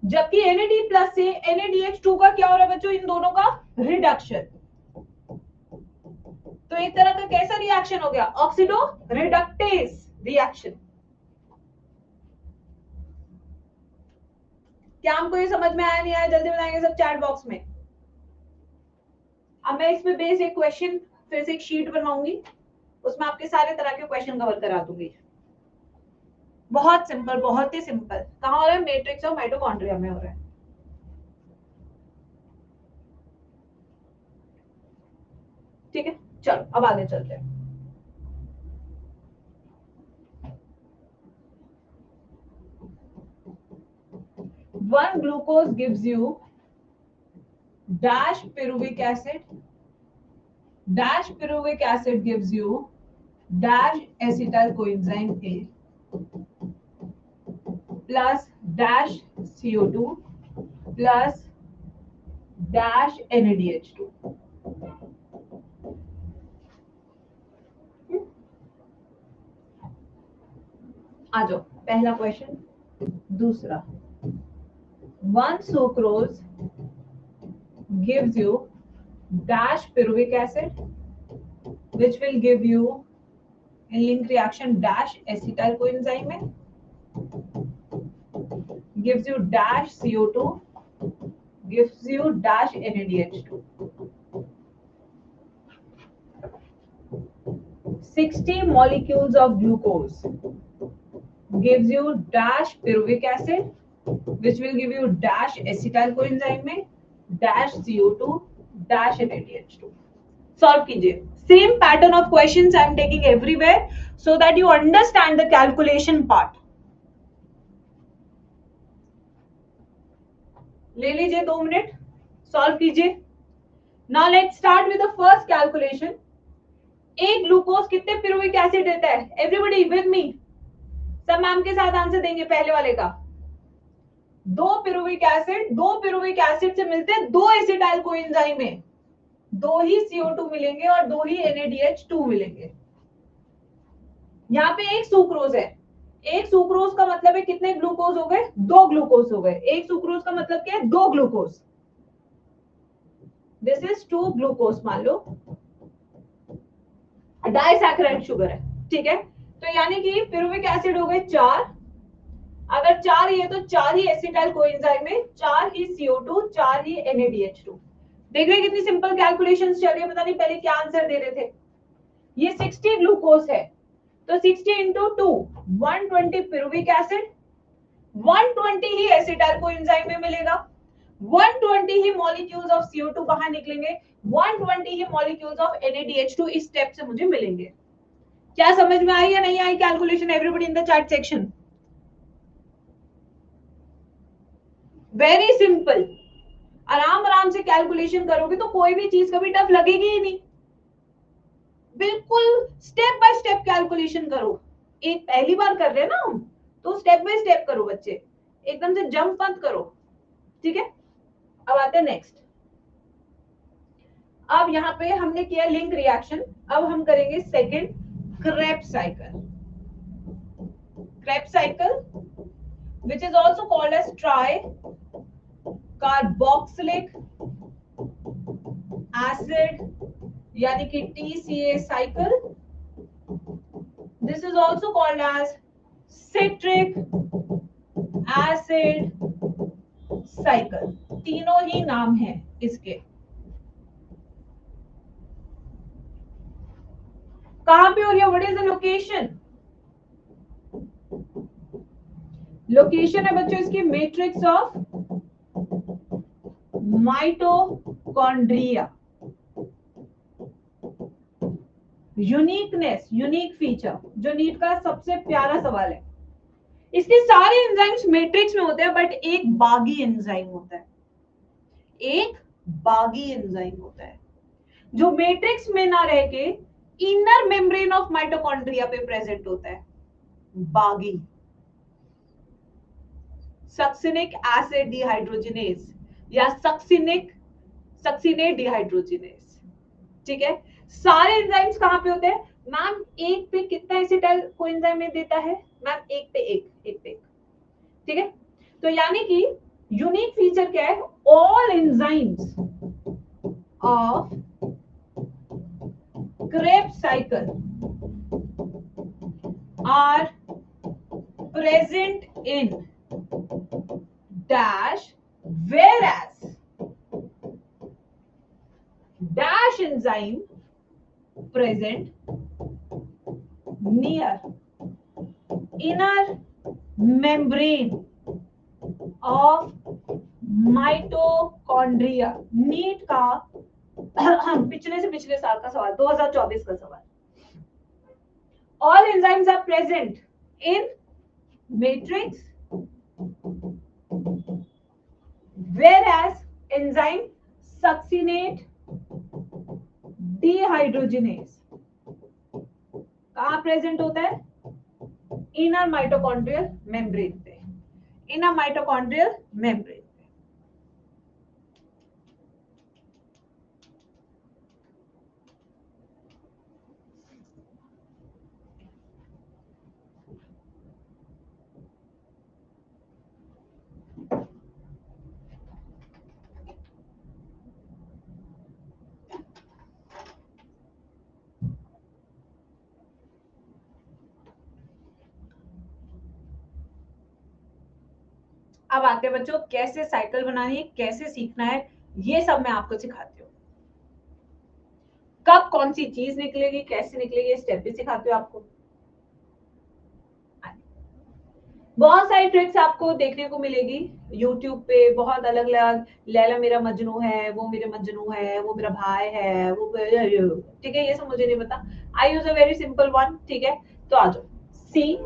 जबकि NAD प्लस से NADH2 का क्या हो रहा है बच्चों, इन दोनों का रिडक्शन। तो एक तरह का कैसा रिएक्शन हो गया, ऑक्सीडो रिडक्टेज रिएक्शन। क्या हमको ये समझ में आया नहीं आया, जल्दी बताएंगे सब चैट बॉक्स में। अब मैं इसमें बेस एक क्वेश्चन फिर से एक शीट बनवाऊंगी, उसमें आपके सारे तरह के क्वेश्चन कवर करा दूंगी। बहुत सिंपल, बहुत ही सिंपल। कहाँ हो रहा है, मैट्रिक्स और माइटोकॉन्ड्रिया में हो रहा है। ठीक है, चलो अब आगे चलते हैं। One glucose gives you dash pyruvic acid. Dash pyruvic acid gives you dash acetyl coenzyme A plus dash CO2 plus dash NADH2. आ जाओ, पहला क्वेश्चन। दूसरा, one sucrose gives you dash pyruvic acid which will give you in link reaction dash acetyl coenzyme gives you dash CO2 gives you dash NADH2. 60 molecules of glucose gives you dash pyruvic acid which will give you dash acetyl coenzyme dash CO2 dash NADH2. Solve कीजिए। Same pattern of questions I am taking everywhere so that you understand the calculation part. ले लीजिए 2 मिनट, सॉल्व कीजिए। Now let's start with the first calculation. एक ग्लूकोज कितने पिरुविक एसिड देता है, एवरीबॉडी विद मी, सब मैम के साथ आंसर देंगे पहले वाले का। 2 पिरुविक एसिड से मिलते हैं 2 एसिटाइल कोएंजाइम में, 2 ही CO2 मिलेंगे और 2 ही NADH2 मिलेंगे। यहाँ पे एक सुक्रोज है, एक सुक्रोज का मतलब है कितने ग्लूकोज हो गए, 2 ग्लूकोज हो गए। एक सुक्रोज का मतलब क्या है, 2 ग्लूकोज। दिस इज 2 ग्लूकोज मान लो, डाइसैकेराइड शुगर है, ठीक है। तो यानी कि पिरुविक एसिड हो गए 4, अगर 4 ही है तो 4 ही एसिटाइल कोएंजाइम में, 4 ही CO2, 4 ही NADH2। देख रहे कितनी सिंपल कैलकुलेशंस चल रही है, पता नहीं पहले क्या आंसर दे रहे थे। ये 60 ग्लूकोज है तो 60 इंटू 2 120 पिरुविक एसिड, 120 ही एसिटाइल कोएंजाइम में मिलेगा, 120 ही मॉलिक्यूल्स ऑफ CO2 बाहर निकलेंगे, 120 ही मॉलिक्यूल्स ऑफ NADH2 इस स्टेप से मुझे मिलेंगे। क्या समझ में आई या नहीं आई calculation, everybody in the chat section. Very simple, आराम आराम से कैलकुलेशन करोगे तो कोई भी चीज कभी टफ लगेगी ही नहीं। बिल्कुल स्टेप बाय स्टेप कैलकुलेशन करो। एक पहली बार कर रहे हैं ना हम, तो स्टेप बाय स्टेप करो बच्चे, एकदम से जंप मत करो, ठीक है। अब आते हैं नेक्स्ट। अब यहाँ पे हमने किया लिंक रिएक्शन, अब हम करेंगे second Krebs cycle. Krebs cycle, which is also called as tricarboxylic acid, यानी कि TCA cycle. This is also called as citric acid cycle. तीनों ही नाम हैं इसके। कहां पे हो रही है, what is the location? Location है बच्चों इसकी matrix of mitochondria. Uniqueness, unique feature, जो नीट का सबसे प्यारा सवाल है। इसके सारे एंजाइम्स मैट्रिक्स में होते हैं बट एक बागी एंजाइम होता है, एक बागी एंजाइम होता है जो मैट्रिक्स में ना रह के इनर मेम्ब्रेन ऑफ माइटोकॉन्ड्रिया पे प्रेजेंट होता है, बागी। सक्सिनिक एसिड डिहाइड्रोजिनेज या सक्सिनेट डिहाइड्रोजिनेज, ठीक है। सारे एंजाइम्स कहां पे होते हैं मैम, एक पे कितना एसिटाइल कोएंजाइम में देता है मैम, एक पे एक, ठीक है। तो यानी कि यूनिक फीचर क्या है? All enzymes of Krebs cycle are present in dash, whereas dash enzyme present near inner membrane of mitochondria. NEET का पिछले से पिछले साल का सवाल, 2024 का सवाल. All enzymes are present in matrix, whereas enzyme succinate dehydrogenase कहाँ प्रेजेंट होता है? इनर माइटोकॉन्ड्रियल मेम्ब्रेन पे. Inner mitochondrial membrane. अब आते हैं बच्चों, कैसे साइकिल बनानी है, कैसे सीखना है, ये सब मैं आपको सिखाती हूँ. कब कौन सी चीज निकलेगी, कैसे निकलेगी, स्टेप भी सिखाती हूँ आपको. बहुत सारी ट्रिक्स आपको देखने को मिलेगी YouTube पे, बहुत अलग अलग. लैला मेरा मजनू है, वो मेरे मजनू है, वो मेरा भाई है, वो ठीक है, ये सब मुझे नहीं पता. I use a very simple one. ठीक है, तो आ जाओ. See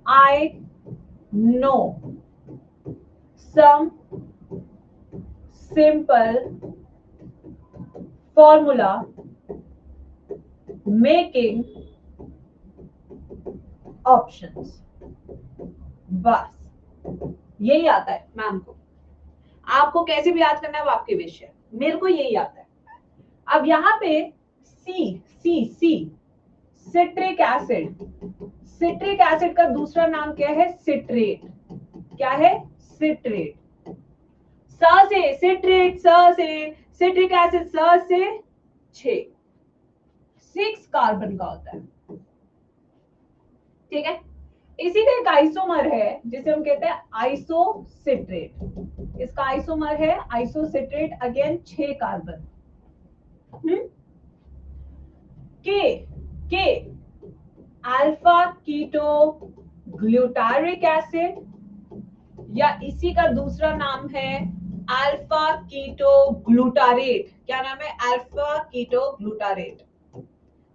I know some simple formula making options. बस यही आता है मैम को. आपको कैसे भी याद करना है वो आपके विषय है, मेरे को यही आता है. अब यहाँ पे सी सी सी सिट्रिक एसिड. सिट्रिक एसिड का दूसरा नाम क्या है? सिट्रेट. क्या है? सिट्रेट. स से सिट्रेट, स से सिट्रिक एसिड, स से 6 कार्बन का होता है. ठीक है, इसी का एक आइसोमर है जिसे हम कहते हैं आइसोसिट्रेट. इसका आइसोमर है आइसोसिट्रेट, अगेन 6 कार्बन. के अल्फा कीटो ग्लूटारिक एसिड, या इसी का दूसरा नाम है अल्फा कीटो ग्लूटारेट. क्या नाम है? Alpha keto glutarate.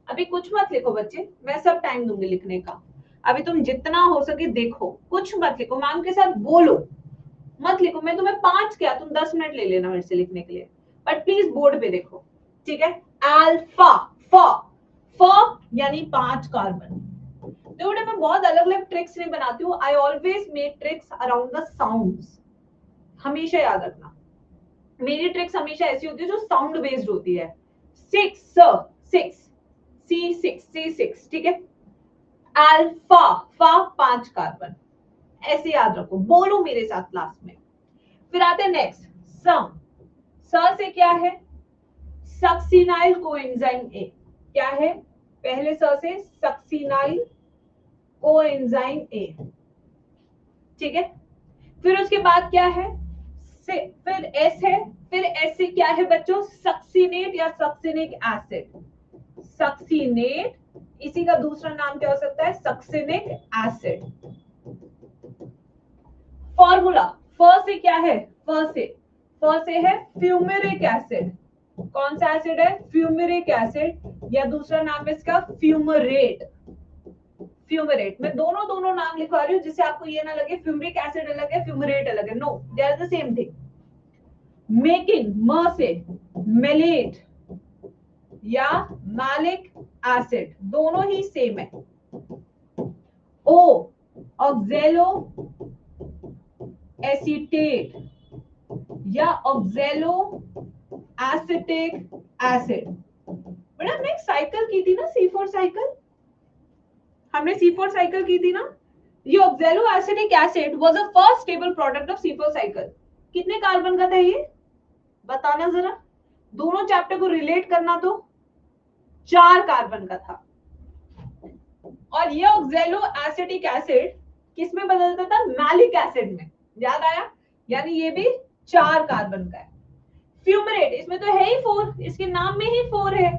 अभी कुछ मत लिखो बच्चे, मैं सब टाइम दूंगी लिखने का. अभी तुम जितना हो सके देखो, कुछ मत लिखो, मैम के साथ बोलो, मत लिखो. मैं तुम्हें 5 क्या, तुम 10 मिनट ले लेना मेरे से लिखने के लिए, बट प्लीज बोर्ड पे देखो. ठीक है, अल्फा फ यानी 5 कार्बन. देखो मैं बहुत अलग अलग ट्रिक्स नहीं बनाती हूँ. I always make tricks around the sounds. हमेशा याद रखना, मेरी ट्रिक्स हमेशा ऐसी होती है जो साउंड बेस्ड होती है. 6 C6. ठीक है, अल्फा 5 कार्बन. ऐसे याद रखो, बोलो मेरे साथ लास्ट में. फिर आते हैं नेक्स्ट, सम. स से क्या है? सक्सिनाइल कोएंजाइम ए. क्या है? पहले स से सक्सिनाइल कोएंजाइम ए. ठीक है, फिर उसके बाद क्या है? फिर एस है. फिर एस से क्या है बच्चों? सक्सिनेट या सक्सिनिक एसिड. सक्सिनेट, इसी का दूसरा नाम क्या हो सकता है? Succinic acid. फॉर्मूला फ से क्या है? फ से है फ्यूमेरिक एसिड. कौन सा एसिड है? फ्यूमेरिक एसिड, या दूसरा नाम है इसका फ्यूमरेट. फ्यूमरेट. मैं दोनों नाम लिखवा रही हूँ जिससे आपको ये ना लगे फ्यूमरिक एसिड अलग है, फ्यूमरेट अलग है. No, they are the same thing. Making म से मेलेट या मैलिक एसिड, दोनों ही सेम है. ओ ऑक्सैलो एसीटेट या ऑक्सैलो एसिटिक एसिड. बेटा हमने एक साइकिल की थी ना, C4 साइकिल. हमने C4 साइकिल की थी ना, ये oxaloacetic acid was the first stable product of C4 cycle. कितने कार्बन का था ये बताना जरा, दोनों चैप्टर को रिलेट करना। तो 4 कार्बन का था। और ये oxaloacetic acid किस में बदलता था? मैलिक एसिड में। याद आया? यानी ये भी 4 कार्बन का है। फ्यूमरेट इसमें तो है ही 4, इसके नाम में ही 4 है।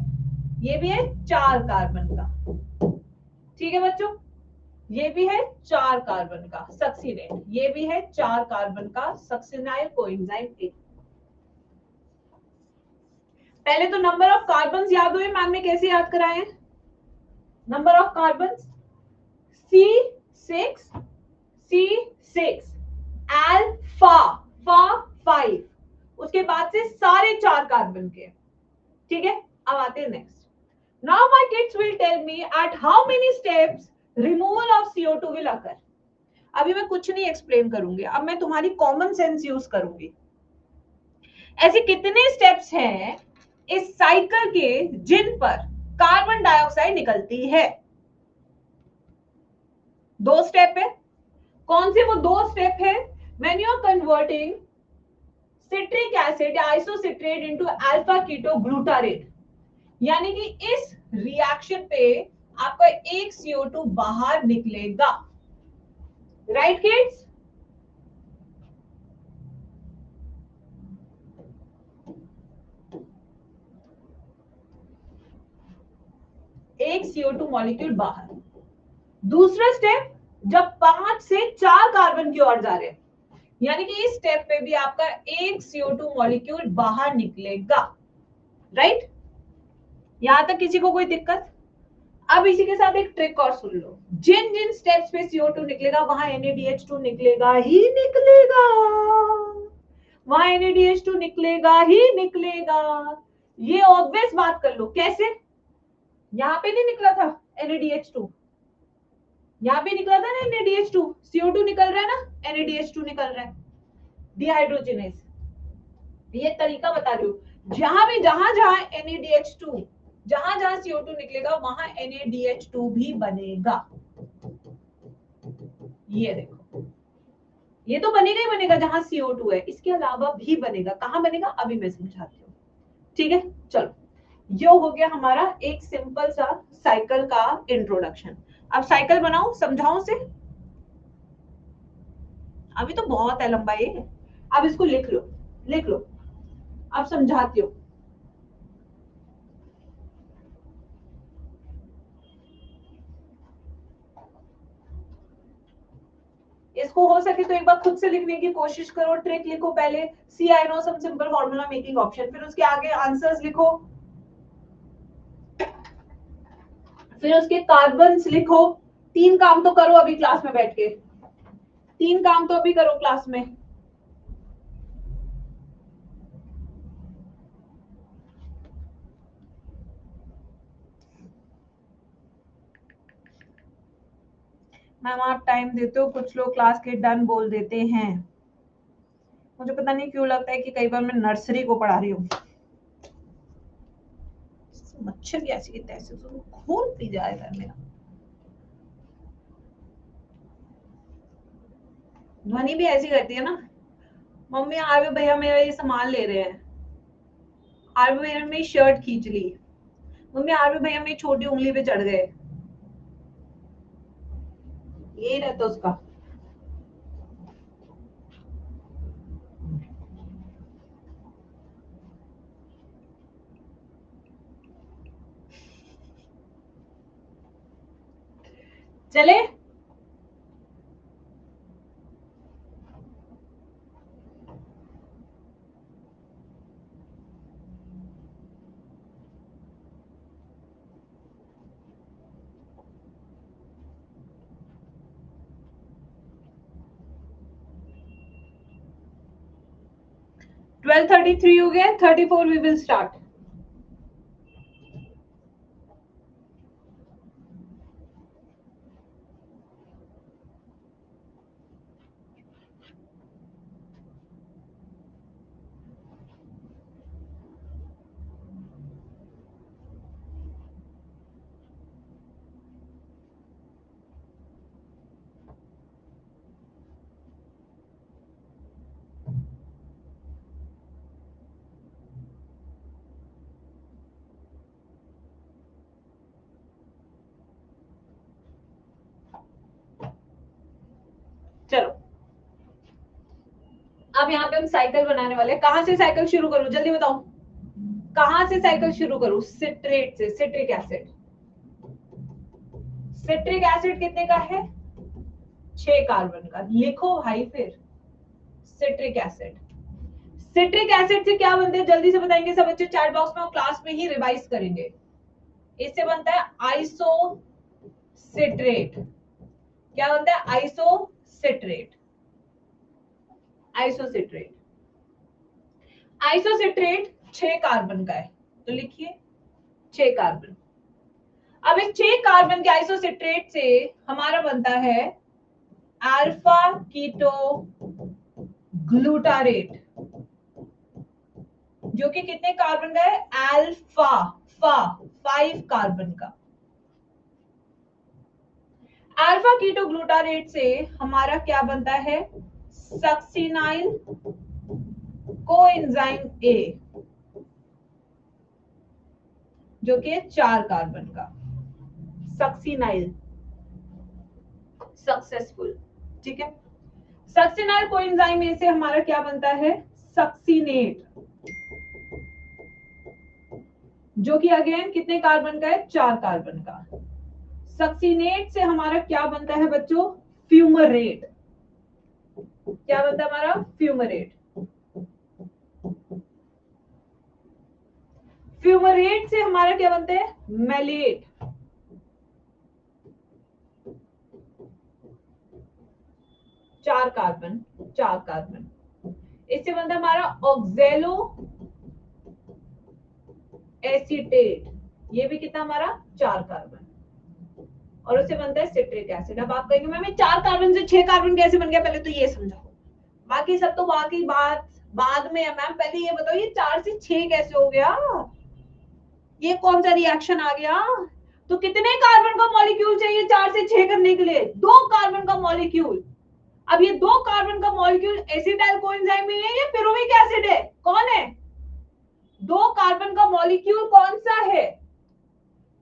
ये भी है 4 कार्बन का। ठीक है बच्चों, ये भी है 4 कार्बन का सक्सिनेट, ये भी है 4 कार्बन का सक्सिनाइल कोएंजाइम A। पहले तो नंबर ऑफ कार्बन याद हुए, मैम ने कैसे याद कराए? Number of carbon C6 C6 alpha फा 5, उसके बाद से सारे 4 कार्बन के। ठीक है, अब आते हैं next. Now my kids will tell me at how many steps removal of CO2 will occur. अभी मैं कुछ नहीं एक्सप्लेन करूंगी, अब मैं तुम्हारी कॉमन सेंस यूज करूंगी। ऐसे कितने स्टेप्स हैं इस साइकिल के जिन पर कार्बन डाइऑक्साइड निकलती है? 2 स्टेप है। कौन से वो 2 स्टेप है? When you are converting citric acid isocitrate into alpha keto glutarate, यानी कि इस रिएक्शन पे आपका एक CO2 बाहर निकलेगा। Right kids? एक CO2 मॉलिक्यूल बाहर। दूसरा स्टेप, जब 5 से 4 कार्बन की ओर जा रहे हैं, यानी कि इस स्टेप पे भी आपका एक CO2 मॉलिक्यूल बाहर निकलेगा। राइट? यहां तक किसी को कोई दिक्कत? अब इसी के साथ एक ट्रिक और सुन लो। जिन जिन स्टेप्स पे CO2 निकलेगा वहां NaDH2 निकलेगा ही निकलेगा, वहां NaDH2 निकलेगा ही निकलेगा। ये ऑब्वियस बात कर लो। कैसे? यहां पे नहीं निकला था NaDH2, यहां पे निकला था ना NaDH2, CO2 निकल रहा है ना, NaDH2 निकल रहा है, डिहाइड्रोजिनेज। ये तरीका बता रही हूँ। जहां भी जहां जहां NaDH2, जहां जहां CO2 निकलेगा वहां NaDH2 भी बनेगा। ये देखो, ये तो बनेगा ही बनेगा जहां CO2 है, इसके अलावा भी बनेगा। कहां बनेगा अभी मैं समझाती हूँ। ठीक है, चलो, ये हो गया हमारा एक सिंपल सा साइकिल का इंट्रोडक्शन। अब साइकिल बनाओ, समझाओ से। अभी तो बहुत है लंबा ये, अब इसको लिख लो, लिख लो। अब समझाती हूँ। इसको हो सके तो एक बार खुद से लिखने की कोशिश करो। ट्रिक लिखो पहले, see I know some simple formula making option, फिर उसके आगे आंसर्स लिखो, फिर उसके कार्बन्स लिखो। 3 काम तो करो अभी क्लास में बैठ के, 3 काम तो अभी करो क्लास में। मैम आप टाइम देते हो, कुछ लोग क्लास के डन बोल देते हैं। मुझे पता नहीं क्यों लगता है कि कई बार मैं नर्सरी को पढ़ा रही हूँ। मच्छर की ऐसी की तैसे तो खून पी जाएगा मेरा। ध्वनि भी ऐसी करती है ना, मम्मी आरवी भैया मेरा ये सामान ले रहे हैं, आरवी भैया मेरी शर्ट खींच ली, मम्मी आरवी भैया मेरी छोटी उंगली पे चढ़ गए। यही रहता उसका। चले, ट्वेल्व 33 हो गया, 34 वी विल स्टार्ट। अब यहाँ पे हम साइकिल बनाने वाले हैं। कहां से साइकिल शुरू करूं, जल्दी बताओ, कहां से साइकिल शुरू करूं? सिट्रेट से, सिट्रिक एसिड। सिट्रिक एसिड कितने का है? 6 कार्बन का। लिखो भाई फिर सिट्रिक एसिड। सिट्रिक एसिड से क्या बनते हैं जल्दी से बताएंगे सब बच्चे चैट बॉक्स में और क्लास में ही रिवाइज करेंगे। इससे बनता है आइसो सिट्रेट। क्या बनता है? आइसोसिट्रेट। आइसोसिट्रेट। आइसोसिट्रेट 6 कार्बन का है, तो लिखिए 6 कार्बन। अब इस 6 कार्बन के आइसोसिट्रेट से हमारा बनता है अल्फा कीटो ग्लूटारेट, जो कि कितने कार्बन का है? अल्फा 5 कार्बन का। अल्फा कीटो ग्लूटारेट से हमारा क्या बनता है? सक्सिनाइल कोएंजाइम ए, जो कि 4 कार्बन का। सक्सिनाइल, सक्सेसफुल, ठीक है। सक्सिनाइल कोएंजाइम ए से हमारा क्या बनता है? सक्सिनेट, जो कि अगेन कितने कार्बन का है? 4 कार्बन का। सक्सिनेट से हमारा क्या बनता है बच्चों? फ्यूमरेट। क्या बनता है हमारा? फ्यूमरेट। फ्यूमरेट से हमारा क्या बनता है? मैलेट। चार कार्बन, 4 कार्बन। इससे बनता है हमारा ऑक्जेलो एसीटेट, ये भी कितना हमारा? 4 कार्बन। और उससे बनता है सिट्रिक एसिड। अब आप कहेंगे मैम 4 कार्बन से 6 कार्बन कैसे बन गया? पहले तो ये समझाओ, बाकी सब तो बाकी बात बाद में है मैम। पहले ये बताओ ये 4 से 6 कैसे हो गया? ये कौन सा रिएक्शन आ गया? तो कितने कार्बन का मॉलिक्यूल चाहिए 4 से 6 करने के लिए? 2 कार्बन का मॉलिक्यूल। अब ये 2 कार्बन का मॉलिक्यूल एसिटाइल कोएंजाइम में है या पिरुविक एसिड है? कौन है? 2 कार्बन का मॉलिक्यूल कौन सा है?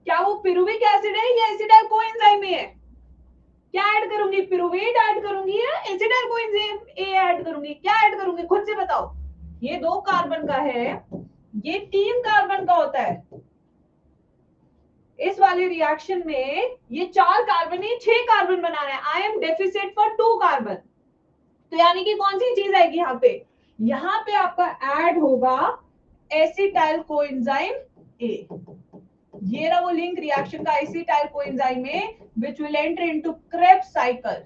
क्या वो पिरुविक एसिड है या एसिटाइल कोएंजाइम में है? क्या ऐड करूंगी? पिरुवेट ऐड करूंगी या एसिटाइल कोएंजाइम ए ऐड करूंगी? क्या ऐड करूंगी खुद से बताओ। ये 2 कार्बन का है, ये 3 कार्बन का होता है। इस वाले रिएक्शन में ये 4 कार्बन, ये 6 कार्बन बना रहे हैं। I am deficit for 2 carbon. तो यानी कि कौन सी चीज आएगी यहाँ पे? यहाँ पे आपका ऐड होगा एसिटाइल कोएंजाइम ए। ये रहा वो लिंक रिएक्शन का, acetyl coenzyme A which will enter into Krebs cycle.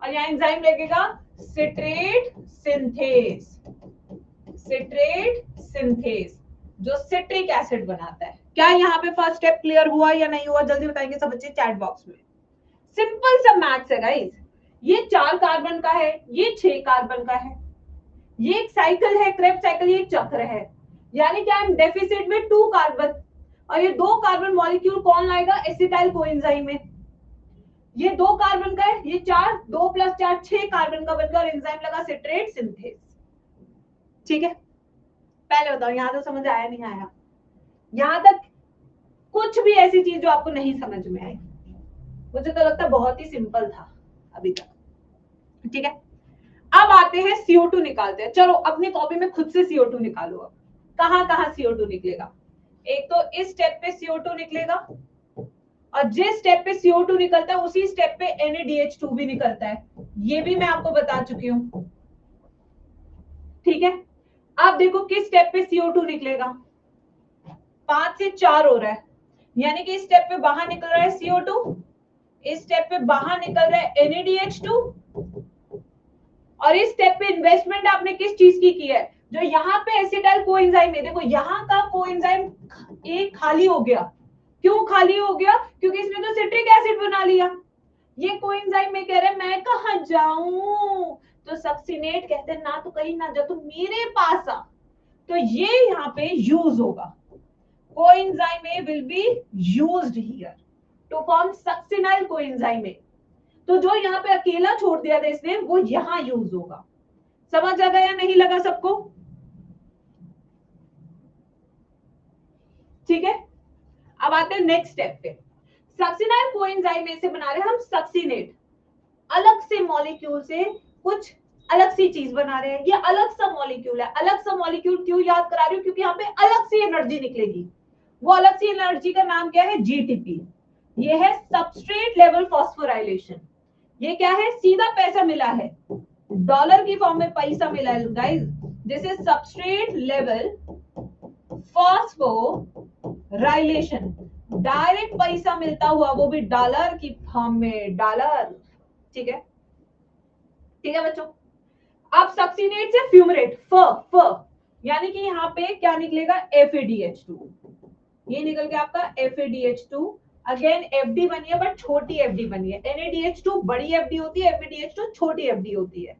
और यहाँ एंजाइम लगेगा सिट्रेट सिंथेस। सिट्रेट सिंथेस जो सिट्रिक एसिड बनाता है। क्या यहाँ पे फर्स्ट स्टेप क्लियर हुआ या नहीं हुआ? जल्दी बताएंगे सब बच्चे चैट बॉक्स में। सिंपल सा मैथ्स है गाइस। ये 4 कार्बन का है, ये 6 कार्बन का है, ये एक साइकिल है, क्रेब्स साइकिल, ये एक चक्र है। यानी कि आई एम डेफिसिट में 2 कार्बन। और ये 2 कार्बन मॉलिक्यूल कौन लाएगा? एसिटाइल कोएंजाइम में। ये 2 कार्बन का है, ये 4, 2 + 4 6 कार्बन का बनकर एंजाइम लगा सिट्रेट सिंथेस। ठीक है, पहले बताओ यहां तो समझ आया नहीं आया? यहां तक कुछ भी ऐसी चीज जो आपको नहीं समझ में आई? मुझे तो लगता है बहुत ही सिंपल था अभी तक। ठीक है, अब आते हैं CO2 निकालते हैं। चलो अपनी कॉपी में खुद से CO2 निकालो। अब कहां कहां CO2 निकलेगा? एक तो इस स्टेप पे CO2 निकलेगा, और जिस स्टेप पे CO2 निकलता है उसी स्टेप पे NaDH2 भी निकलता है। ये भी मैं आपको बता चुकी हूं। ठीक है, अब देखो किस स्टेप पे CO2 निकलेगा। 5 से 4 हो रहा है, यानी कि इस स्टेप पे बाहर निकल रहा है CO2, इस स्टेप पे बाहर निकल रहा है NaDH2, और इस स्टेप पे इन्वेस्टमेंट आपने किस चीज की है? जो यहाँ पे एसिटाइल कोएंजाइम है, देखो यहाँ का कोएंजाइम एक खाली हो गया। क्यों खाली हो गया? क्योंकि इसने तो सिट्रिक एसिड बना लिया। ये कोएंजाइम में कह रहे मैं कहां जाऊं? तो सक्सिनेट कहते हैं ना तो कहीं ना जा, तो मेरे पास आ। तो ये यहाँ पे यूज होगा। Coenzyme A will be used here to form succinyl coenzyme A. तो जो यहाँ पे अकेला छोड़ दिया था इसने, वो यहां यूज होगा। समझ आ गया या नहीं लगा सबको? ठीक है, अब आते हैं नेक्स्ट स्टेप पे। सक्सिनाइल कोएंजाइम में से बना रहे हम सक्सिनेट, अलग से मॉलिक्यूल से कुछ अलग सी चीज बना रहे हैं, ये अलग सा मॉलिक्यूल है। अलग सा मॉलिक्यूल क्यों याद करा रही हूँ, क्योंकि यहाँ पे अलग सी एनर्जी निकलेगी। वो अलग सी एनर्जी का नाम क्या है, जीटीपी। ये है सबस्ट्रेट लेवल फॉस्फोराइलेशन। ये क्या है, सीधा पैसा मिला है, डॉलर की फॉर्म में पैसा मिला है guys. This is substrate level phosphorylation. Direct पैसा मिलता हुआ, वो भी डॉलर की फॉर्म में, डॉलर। ठीक है, ठीक है बच्चों। अब सक्सीनेट से फ्यूमरेट, फ फ यानी कि यहाँ पे क्या निकलेगा, FADH2। ये निकल के आपका FADH2। अगेन FD बनी है, बट छोटी FD बनी है। NADH2 बड़ी FD होती है, FADH2 छोटी FD होती है।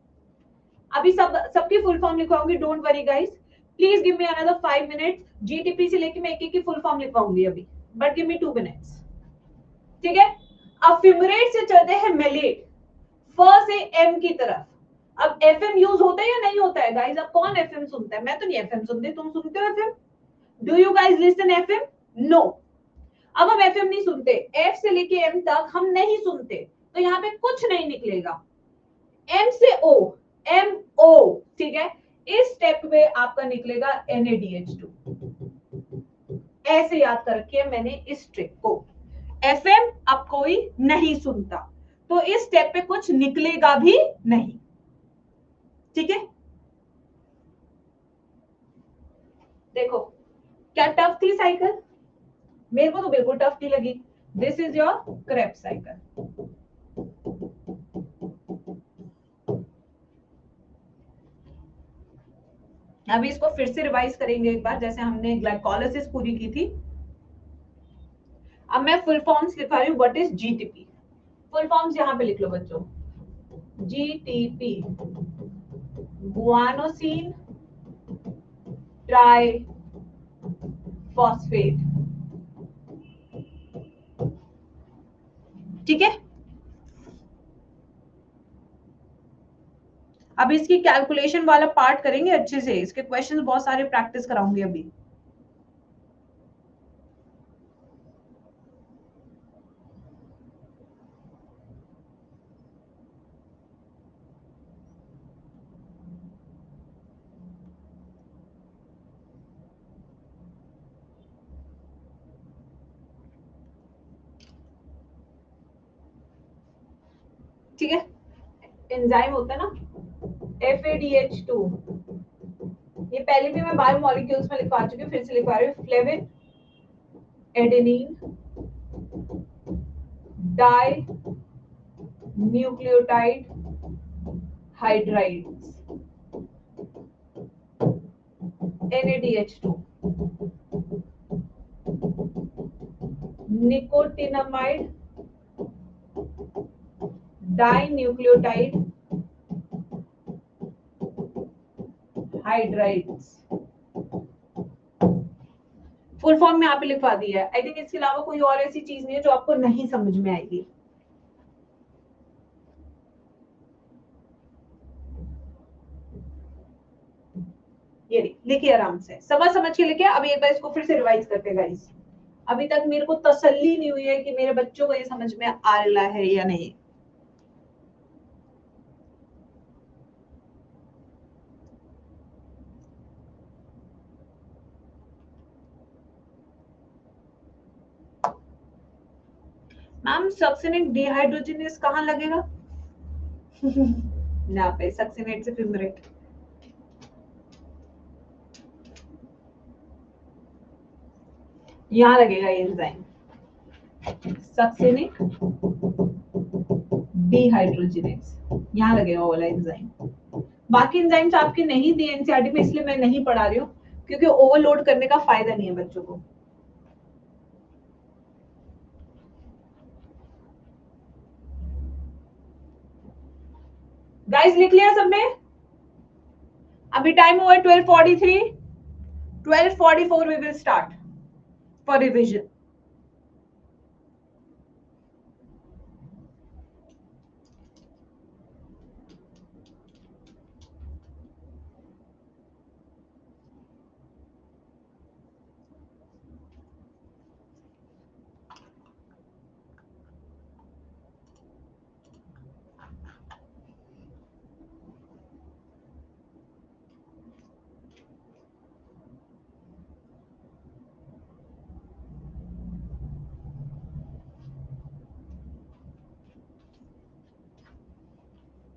अभी सबकी फुल फॉर्म लिखवाऊंगी, don't worry guys, please give me another 5 minutes. GTP से लेके मैं एक एक की फुल फॉर्म लिखवाऊंगी अभी, बट गिव मी 2 मिनट्स। ठीक है, अब फ्यूमरेट से चलते हैं मेलेट, फ से एम की तरफ। अब एफएम यूज होता है या नहीं होता है गाइस? अब कौन एफएम सुनता है? मैं तो नहीं एफएम सुनती, तुम सुनते हो FM? Do you guys listen FM? No. अब हम एफएम नहीं सुनते, एफ से लेके एम तक हम नहीं सुनते, तो यहाँ पे कुछ नहीं निकलेगा। एम से ओ, एम ओ, ठीक है। इस स्टेप में आपका निकलेगा NaDH2। ऐसे याद कर रखिए मैंने इस ट्रिक को। एफएम अब कोई नहीं सुनता, तो इस स्टेप पे कुछ निकलेगा भी नहीं। ठीक है, देखो क्या टफ थी साइकिल? मेरे को तो बिल्कुल टफ नहीं लगी। This is your Krebs cycle. अभी इसको फिर से रिवाइज करेंगे एक बार, जैसे हमने ग्लाइकोलाइसिस पूरी की थी। अब मैं फुल फॉर्म्स लिखा रही हूँ। What is GTP? Full forms यहाँ पे लिख लो बच्चों। GTP, guanosine try phosphate. ठीक है, अब इसकी कैलकुलेशन वाला पार्ट करेंगे अच्छे से। इसके क्वेश्चंस बहुत सारे प्रैक्टिस कराऊंगी अभी। ठीक है, एंजाइम होता है ना, FADH2। ये पहले भी मैं बायो मॉलिक्यूल्स में लिखवा चुकी हूँ, फिर से लिखवा रही हूँ। Flavin, adenine, dinucleotide hydrides, NaDH2, nicotinamide dinucleotide hydrides. Full form में यहाँ पे लिखवा दिया है। आई थिंक इसके अलावा कोई और ऐसी चीज नहीं है जो आपको नहीं समझ में आएगी। ये लिखिए आराम से, समझ के लिखिए। अभी एक बार इसको फिर से रिवाइज करते हैं गाइस। अभी तक मेरे को तसल्ली नहीं हुई है कि मेरे बच्चों को ये समझ में आ रहा है या नहीं। मैम सक्सिनिक डिहाइड्रोजनेस कहाँ लगेगा? यहाँ पे सक्सिनेट से फ्यूमरेट। यहाँ लगेगा ये एंजाइम, सक्सिनिक डिहाइड्रोजनेस। यहाँ लगेगा वो वाला एंजाइम। बाकी एंजाइम्स आपके नहीं दिए एनसीईआरटी में, इसलिए मैं नहीं पढ़ा रही हूँ, क्योंकि ओवरलोड करने का फायदा नहीं है बच्चों को। गाइस लिख लिया सबने? अभी टाइम हुआ 12:43। 12:44 we will start for revision.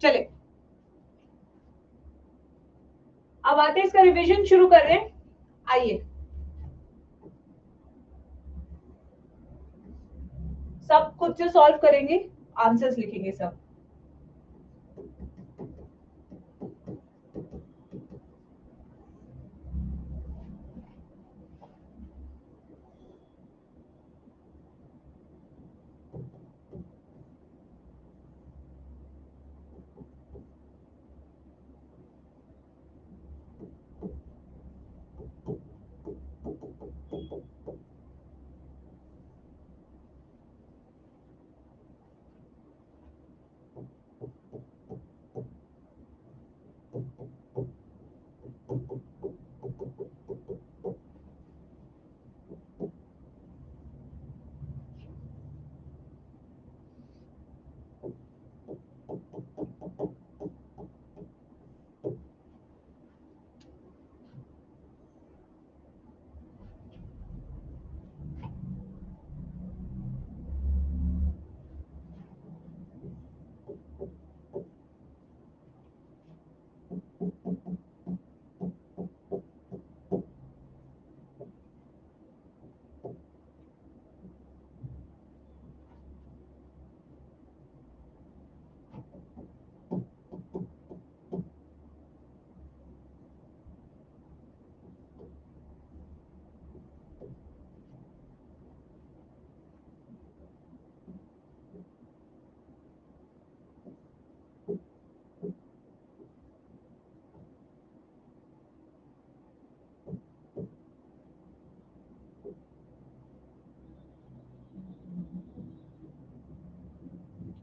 चले अब आते हैं इसका रिवीजन शुरू कर रहे हैं। आइए सब खुद से सॉल्व करेंगे, आंसर्स लिखेंगे सब।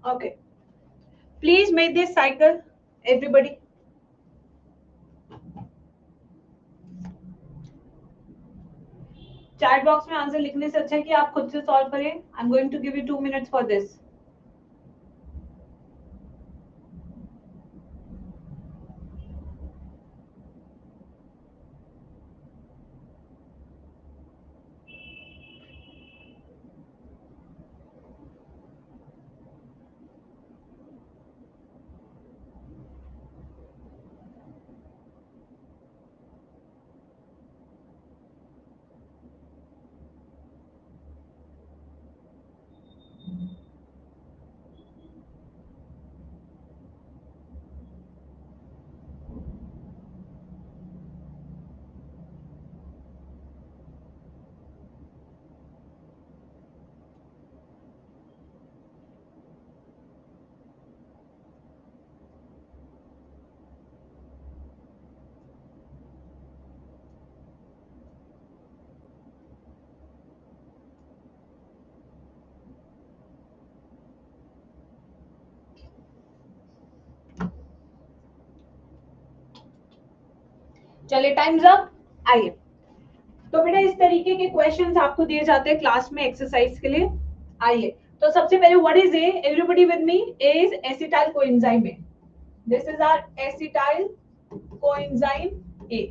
Okay, please make this cycle, everybody. Chat box में आंसर लिखने से अच्छा है कि आप खुद से सॉल्व करें। I am going to give you 2 minutes for this. चलिए टाइम्स अप। आइए तो बेटा इस तरीके के क्वेश्चंस आपको दिए जाते हैं क्लास में एक्सरसाइज के लिए। आइए तो सबसे पहले what is A, everybody with me, A is acetyl coenzyme A. This is our acetyl coenzyme A.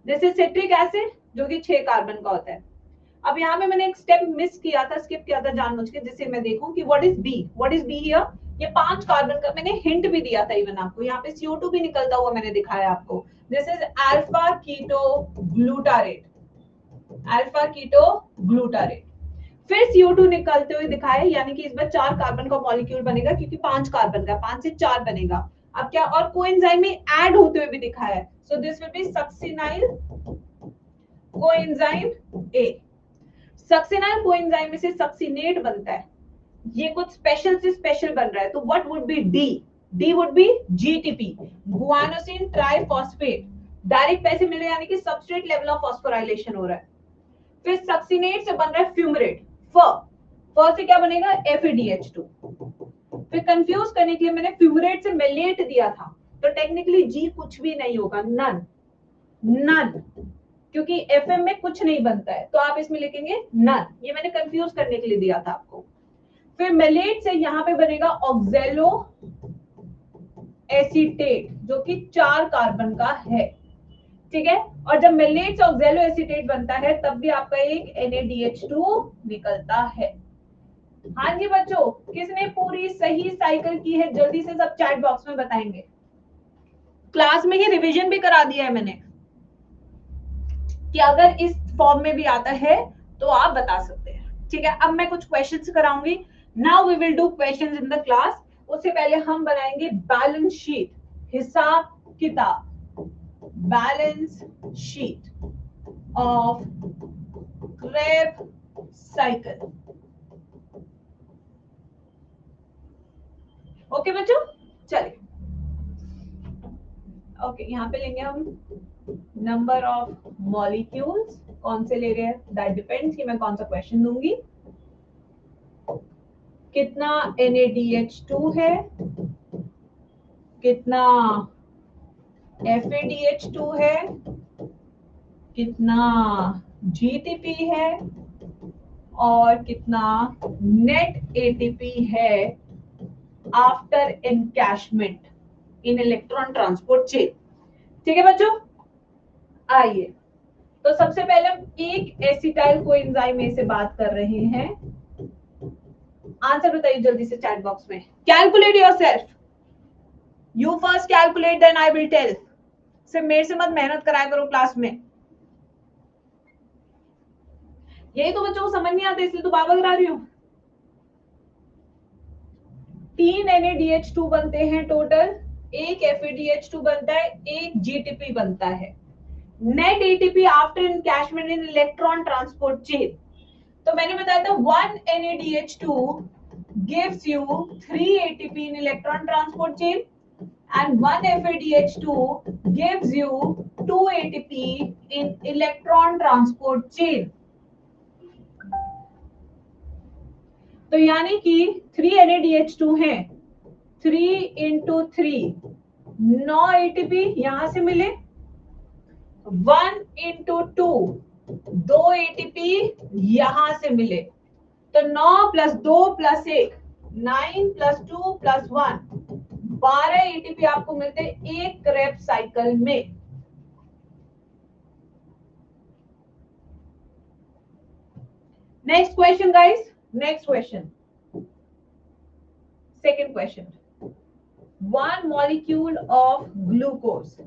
This is citric acid जो कि 6 कार्बन का होता है। अब यहाँ पे मैंने एक स्टेप मिस किया था, स्किप किया था जानबूझ के, जिससे मैं देखूं कि what is B. What is B here? ये 5 कार्बन का मैंने हिंट भी दिया था इवन आपको। यहाँ पे CO2 भी निकलता हुआ मैंने दिखाया आपको। This is alpha keto glutarate, alpha keto glutarate. फिर CO2 निकलते हुए दिखाया, यानी कि इस बार 4 कार्बन का मॉलिक्यूल बनेगा क्योंकि 5 कार्बन का, 5 से 4 बनेगा। अब क्या और कोएंजाइम में ऐड होते हुए भी दिखाया है। So this will B succinyl coenzyme A. Succinyl coenzyme में से सक्सिनेट बनता है, ये कुछ स्पेशल से स्पेशल बन रहा है। तो what would be D? D would be GTP, guanosine triphosphate. Direct पैसे मिल रहे हैं, यानी कि सबस्ट्रेट लेवल ऑफ फॉस्फोराइलेशन हो रहा है। फिर सक्सिनेट से बन रहा है फ्यूमरेट, फ से क्या बनेगा? FeDH2। फिर कंफ्यूज करने के लिए मैंने फ्यूमरेट से मेलेट दिया था, तो टेक्निकली जी कुछ भी नहीं होगा, नन नन, क्योंकि FM में कुछ नहीं बनता है, तो आप इसमें लिखेंगे नन। ये मैंने कंफ्यूज करने के लिए दिया था आपको। फिर मेलेट से यहाँ पे बनेगा ऑक्जेलो एसीटेट जो कि 4 कार्बन का है, ठीक है। और जब मेलेट से ऑक्जेलो एसीटेट बनता है तब भी आपका एक NaDH2 निकलता है। हाँ जी बच्चों, किसने पूरी सही साइकिल की है जल्दी से सब चैट बॉक्स में बताएंगे। क्लास में ही रिवीजन भी करा दिया है मैंने कि अगर इस फॉर्म में भी आता है तो आप बता सकते हैं। ठीक है, अब मैं कुछ क्वेश्चंस कराऊंगी। Now we will do questions in the class. उससे पहले हम बनाएंगे बैलेंस शीट, हिसाब किताब, balance sheet of Kreb cycle. Okay बच्चों, चलिए। ओके, यहाँ पे लेंगे हम नंबर ऑफ मॉलिक्यूल्स। कौन से ले रहे हैं दैट डिपेंड्स कि मैं कौन सा क्वेश्चन दूंगी। कितना NaDH2 है, कितना FADH2 है, कितना GTP है, और कितना नेट ATP है आफ्टर एनकैशमेंट इन इलेक्ट्रॉन ट्रांसपोर्ट चेन। ठीक है बच्चों, आइए। तो सबसे पहले हम एक एसिटाइल कोएंजाइम में से बात कर रहे हैं। आंसर बताइए जल्दी से चैट बॉक्स में। Calculate yourself, you first calculate then I will tell. सिर्फ मेरे से मत मेहनत कराया करो क्लास में। यही तो बच्चों को समझ नहीं आता, इसलिए तो बाबा करा रही हूँ। 3 NaDH2 बनते हैं टोटल, एक FADH2 बनता है, एक GTP बनता है। नेट ATP आफ्टर एनकैशमेंट इन इलेक्ट्रॉन ट्रांसपोर्ट चेन। तो मैंने बताया था 1 NaDH2 gives you 3 ATP in electron transport chain and 1 FADH2 gives you 2 ATP in electron transport chain। तो यानी कि 3 NaDH2 है, 3 into 3 9 ATP यहां से मिले, 1 into 2 2 ATP यहां से मिले। तो 9 + 2 + 1 9 + 2 + 1 12 ATP आपको मिलते हैं एक क्रेब साइकिल में। Next question guys, next question, second question. 1 molecule of glucose,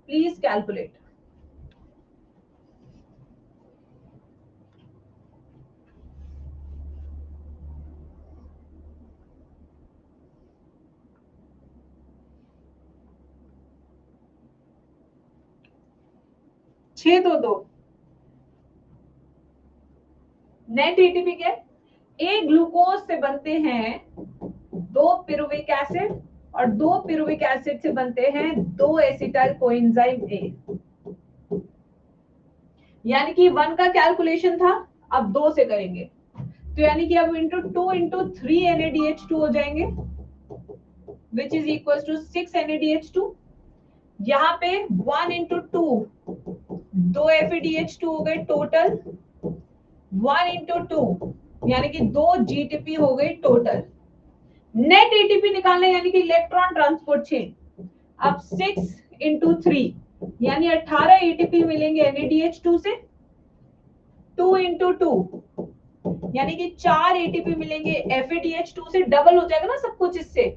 please calculate। छह दो नेट एटीपी क्या है? एक ग्लूकोज से बनते हैं 2 पिरुविक एसिड और 2 पिरुविक एसिड से बनते हैं 2 एसिटाइल कोएंजाइम ए। यानी कि 1 का कैलकुलेशन था, अब 2 से करेंगे। तो यानी कि अब इंटू 2 इंटू 3 NaDH2 हो जाएंगे, which is equal to 6 NaDH2। यहाँ पे 1 इंटू 2 2 FADH2 हो गए टोटल, 1 इंटू 2 यानी कि 2 GTP हो गई टोटल। नेट ATP निकालना यानी कि इलेक्ट्रॉन ट्रांसपोर्ट चेन। अब 6 इंटू 3 यानी 18 ATP मिलेंगे NaDH2 से। 2 इंटू 2 यानी कि 4 ATP मिलेंगे FADH2 से। डबल हो जाएगा ना सब कुछ इससे।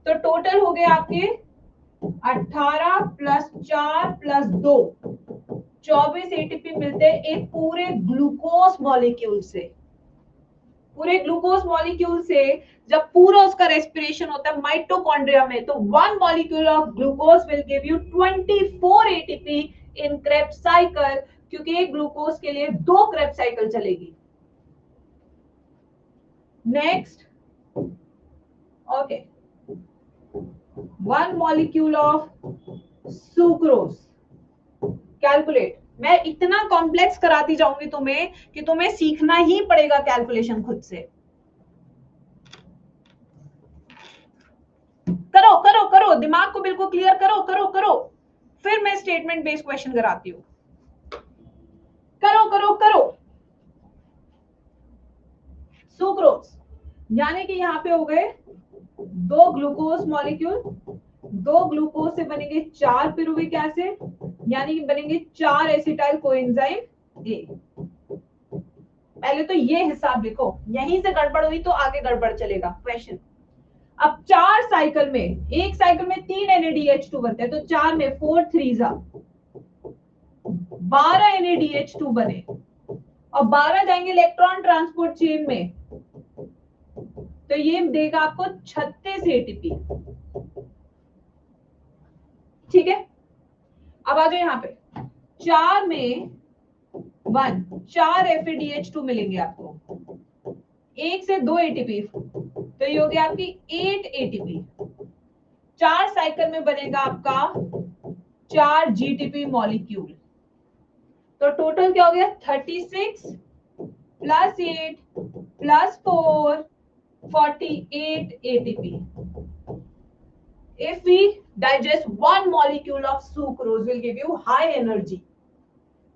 तो टोटल हो गए आपके 18 + 4 + 2 24 ATP मिलते हैं एक पूरे ग्लूकोज मॉलिक्यूल से। पूरे ग्लूकोज मॉलिक्यूल से जब पूरा उसका रेस्पिरेशन होता है माइटोकॉन्ड्रिया में, तो 1 molecule of glucose will give you 24 ATP in Krebs cycle, क्योंकि एक ग्लूकोज के लिए 2 क्रेब साइकिल चलेगी। Next, okay, 1 molecule of sucrose, calculate. मैं इतना कॉम्प्लेक्स कराती जाऊंगी तुम्हें कि तुम्हें सीखना ही पड़ेगा कैलकुलेशन खुद से। करो करो करो, दिमाग को बिल्कुल क्लियर करो करो करो, फिर मैं स्टेटमेंट बेस्ड क्वेश्चन कराती हूँ। करो करो करो। सुक्रोज यानी कि यहाँ पे हो गए 2 ग्लूकोज मॉलिक्यूल, 2 ग्लूकोज से बनेंगे 4 पिरुविक एसिड, यानी कि बनेंगे 4 एसिटाइल कोएंजाइम ए। पहले तो ये हिसाब लिखो, यहीं से गड़बड़ हुई तो आगे गड़बड़ चलेगा क्वेश्चन। अब 4 साइकिल में, एक साइकिल में 3 NaDH2 बनते हैं, तो 4 में 4 3 12 NaDH2 बने, और 12 जाएंगे इलेक्ट्रॉन ट्रांसपोर्ट चेन में, तो ये देगा आपको 36 ATP। ठीक है, अब आ जाओ यहाँ पे, 4 में 4 FADH2 मिलेंगे आपको, 1 से 2 ATP, तो ये हो गया आपकी 8 ATP। 4 साइकिल में बनेगा आपका 4 GTP मॉलिक्यूल, तो टोटल क्या हो गया 36 plus 8 plus 4 48 ATP. If we digest one molecule of sucrose, will give you high energy.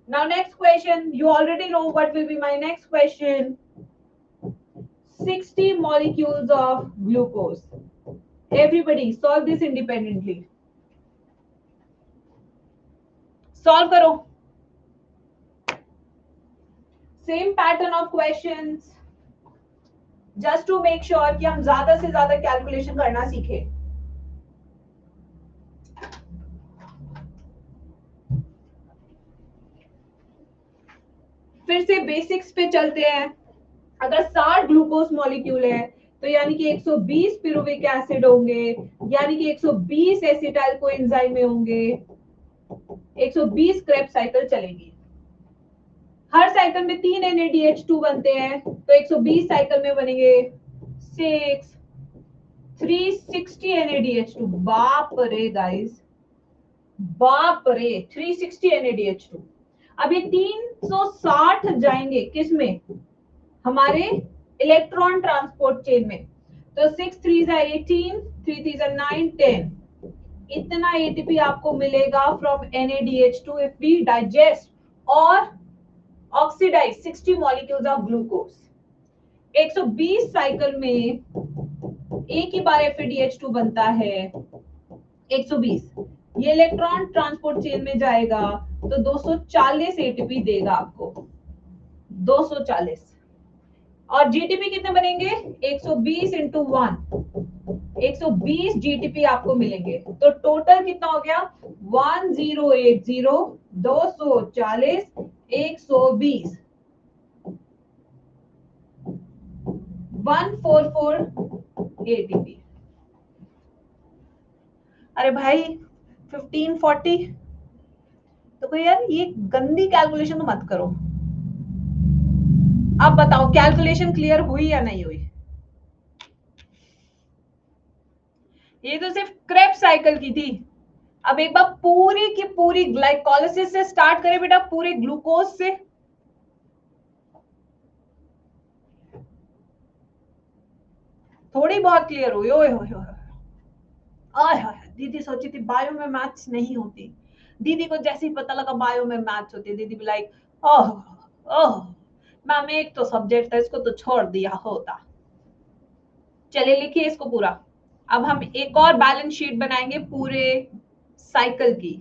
Now next question, you already know what will be my next question. 60 molecules of glucose. Everybody solve this independently. Solve करो. Same pattern of questions. Just to make sure कि हम ज्यादा से ज्यादा कैलकुलेशन करना सीखें. फिर से बेसिक्स पे चलते हैं। अगर 60 ग्लूकोज मॉलिक्यूल है तो यानी कि 120 पिरुविक एसिड होंगे, यानी कि 120 एसिटाइल कोएंजाइम में होंगे, 120 क्रेब्स साइकिल चलेगी। हर साइकिल में 3 NaDH2 बनते हैं, तो 120 साइकिल में बनेंगे 6 360 NaDH2। बाप रे गाइस, बाप रे, 360 NaDH2। अब ये 360 जाएंगे किस में, हमारे इलेक्ट्रॉन ट्रांसपोर्ट चेन में, तो 6 3 18 3 3 9 10, इतना ATP आपको मिलेगा from NaDH2 if we digest और oxidise 60 molecules of glucose. 120 cycle में एक ही बार FADH2 बनता है, 120, ये इलेक्ट्रॉन ट्रांसपोर्ट चेन में जाएगा तो 240 ATP देगा आपको, 240। और GTP कितने बनेंगे, 120 इंटू 1, 120 GTP आपको मिलेंगे, तो टोटल कितना हो गया 1080 240 120 144 ATP। अरे भाई 1540, तो कोई यार ये गंदी कैलकुलेशन तो मत करो। अब बताओ कैलकुलेशन क्लियर हुई या नहीं हुई। ये तो सिर्फ क्रेब्स साइकिल की थी, अब एक बार पूरी की पूरी ग्लाइकोलिसिस से स्टार्ट करें बेटा, पूरे ग्लूकोज से। थोड़ी बहुत क्लियर हुई। ओए होए दीदी सोची थी बायो में मैथ्स नहीं होती, दीदी को जैसे ही पता लगा बायो में मैथ्स होती, दीदी भी लाइक ओह ओह मैम एक तो सब्जेक्ट था इसको तो छोड़ दिया होता। चलिए लिखिए इसको पूरा। अब हम एक और बैलेंस शीट बनाएंगे पूरे साइकिल की,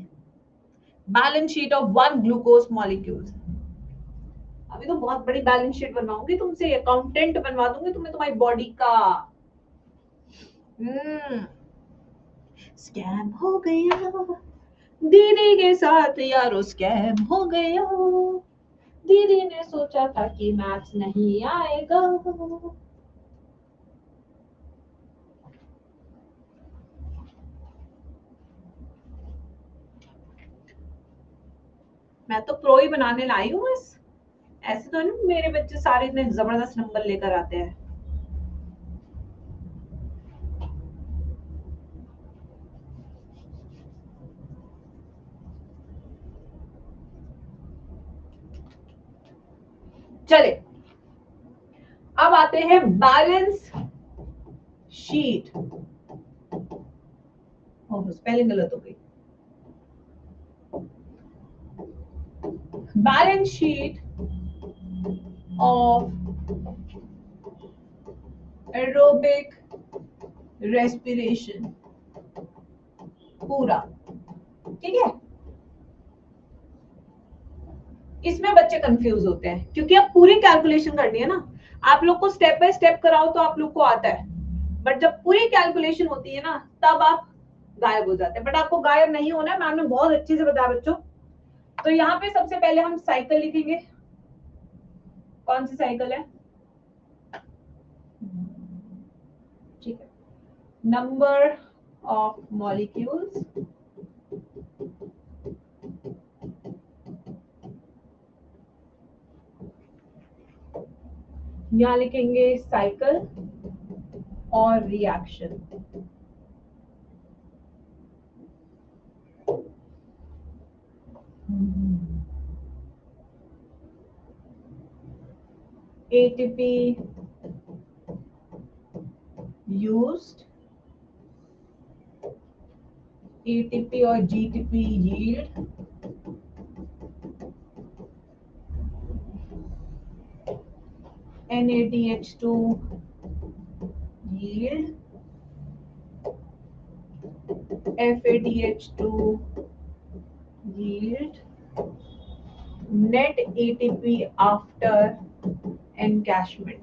balance sheet of 1 glucose molecule. अभी तो बहुत बड़ी बैलेंस शीट बनवाऊंगी तुमसे, अकाउंटेंट बनवा दूंगी तुम्हें तुम्हारी बॉडी का। स्कैम हो गया दीदी के साथ यारो, स्कैम हो गया, दीदी ने सोचा था कि मैथ्स नहीं आएगा। मैं तो प्रो ही बनाने लाई हूँ बस, ऐसे तो नहीं मेरे बच्चे सारे इतने जबरदस्त नंबर लेकर आते हैं। चले अब आते हैं बैलेंस शीट। स्पेलिंग गलत हो गई। Balance sheet of aerobic respiration पूरा, ठीक है। इसमें बच्चे कंफ्यूज होते हैं, क्योंकि अब पूरी कैलकुलेशन करनी है ना। आप लोग को स्टेप बाय स्टेप कराओ तो आप लोग को आता है, बट जब पूरी कैलकुलेशन होती है ना तब आप गायब हो जाते हैं। बट आपको गायब नहीं होना है, मैम ने बहुत अच्छे से बताया बच्चों। तो यहाँ पे सबसे पहले हम साइकिल लिखेंगे। कौन सी साइकिल है? ठीक है, नंबर ऑफ मॉलिक्यूल्स यहाँ लिखेंगे साइकिल और रिएक्शन। ATP used, ATP और GTP yield, NADH2 yield, FADH2 yield, net ATP after encashment।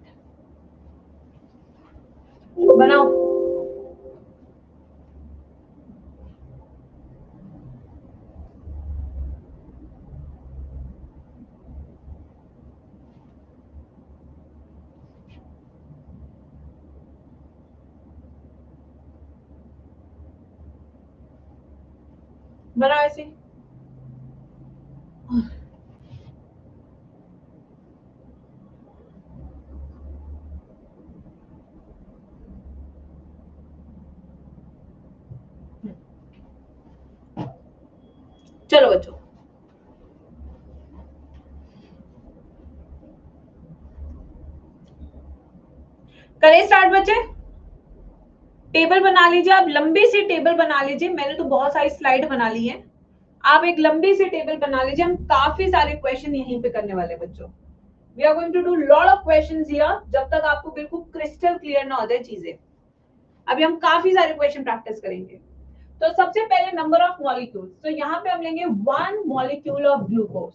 बनाओ। बनाओ ऐसे। चलो बच्चों, करें स्टार्ट बच्चे। टेबल बना लीजिए, आप लंबी सी टेबल बना लीजिए। मैंने तो बहुत सारी स्लाइड बना ली है, आप एक लंबी सी टेबल बना लीजिए। हम काफी सारे क्वेश्चन यहीं पे करने वाले बच्चों। We are going to do lot of questions here, जब तक आपको बिल्कुल क्रिस्टल क्लियर ना हो जाए चीजें। अभी हम काफी सारे क्वेश्चन प्रैक्टिस करेंगे। तो सबसे पहले नंबर ऑफ मॉलिक्यूल्स, तो यहाँ पे हम लेंगे 1 मॉलिक्यूल ऑफ ग्लूकोज।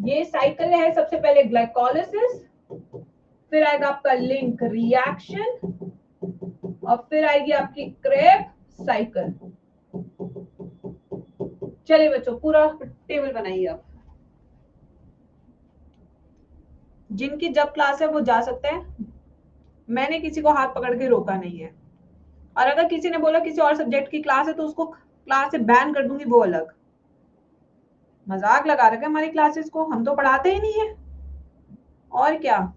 ये साइकिल है, सबसे पहले ग्लाइकोलिसिस, फिर आएगा आपका लिंक रिएक्शन, और फिर आएगी आपकी क्रेब साइकिल। चलिए बच्चों, पूरा टेबल बनाइए आप। जिनकी जब क्लास है वो जा सकते हैं, मैंने किसी को हाथ पकड़ के रोका नहीं है। और अगर किसी ने बोला किसी और सब्जेक्ट की क्लास है तो उसको क्लास से बैन कर दूंगी, वो अलग। मजाक लगा रखा है हमारी क्लासेस को, हम तो पढ़ाते ही नहीं है। और क्या,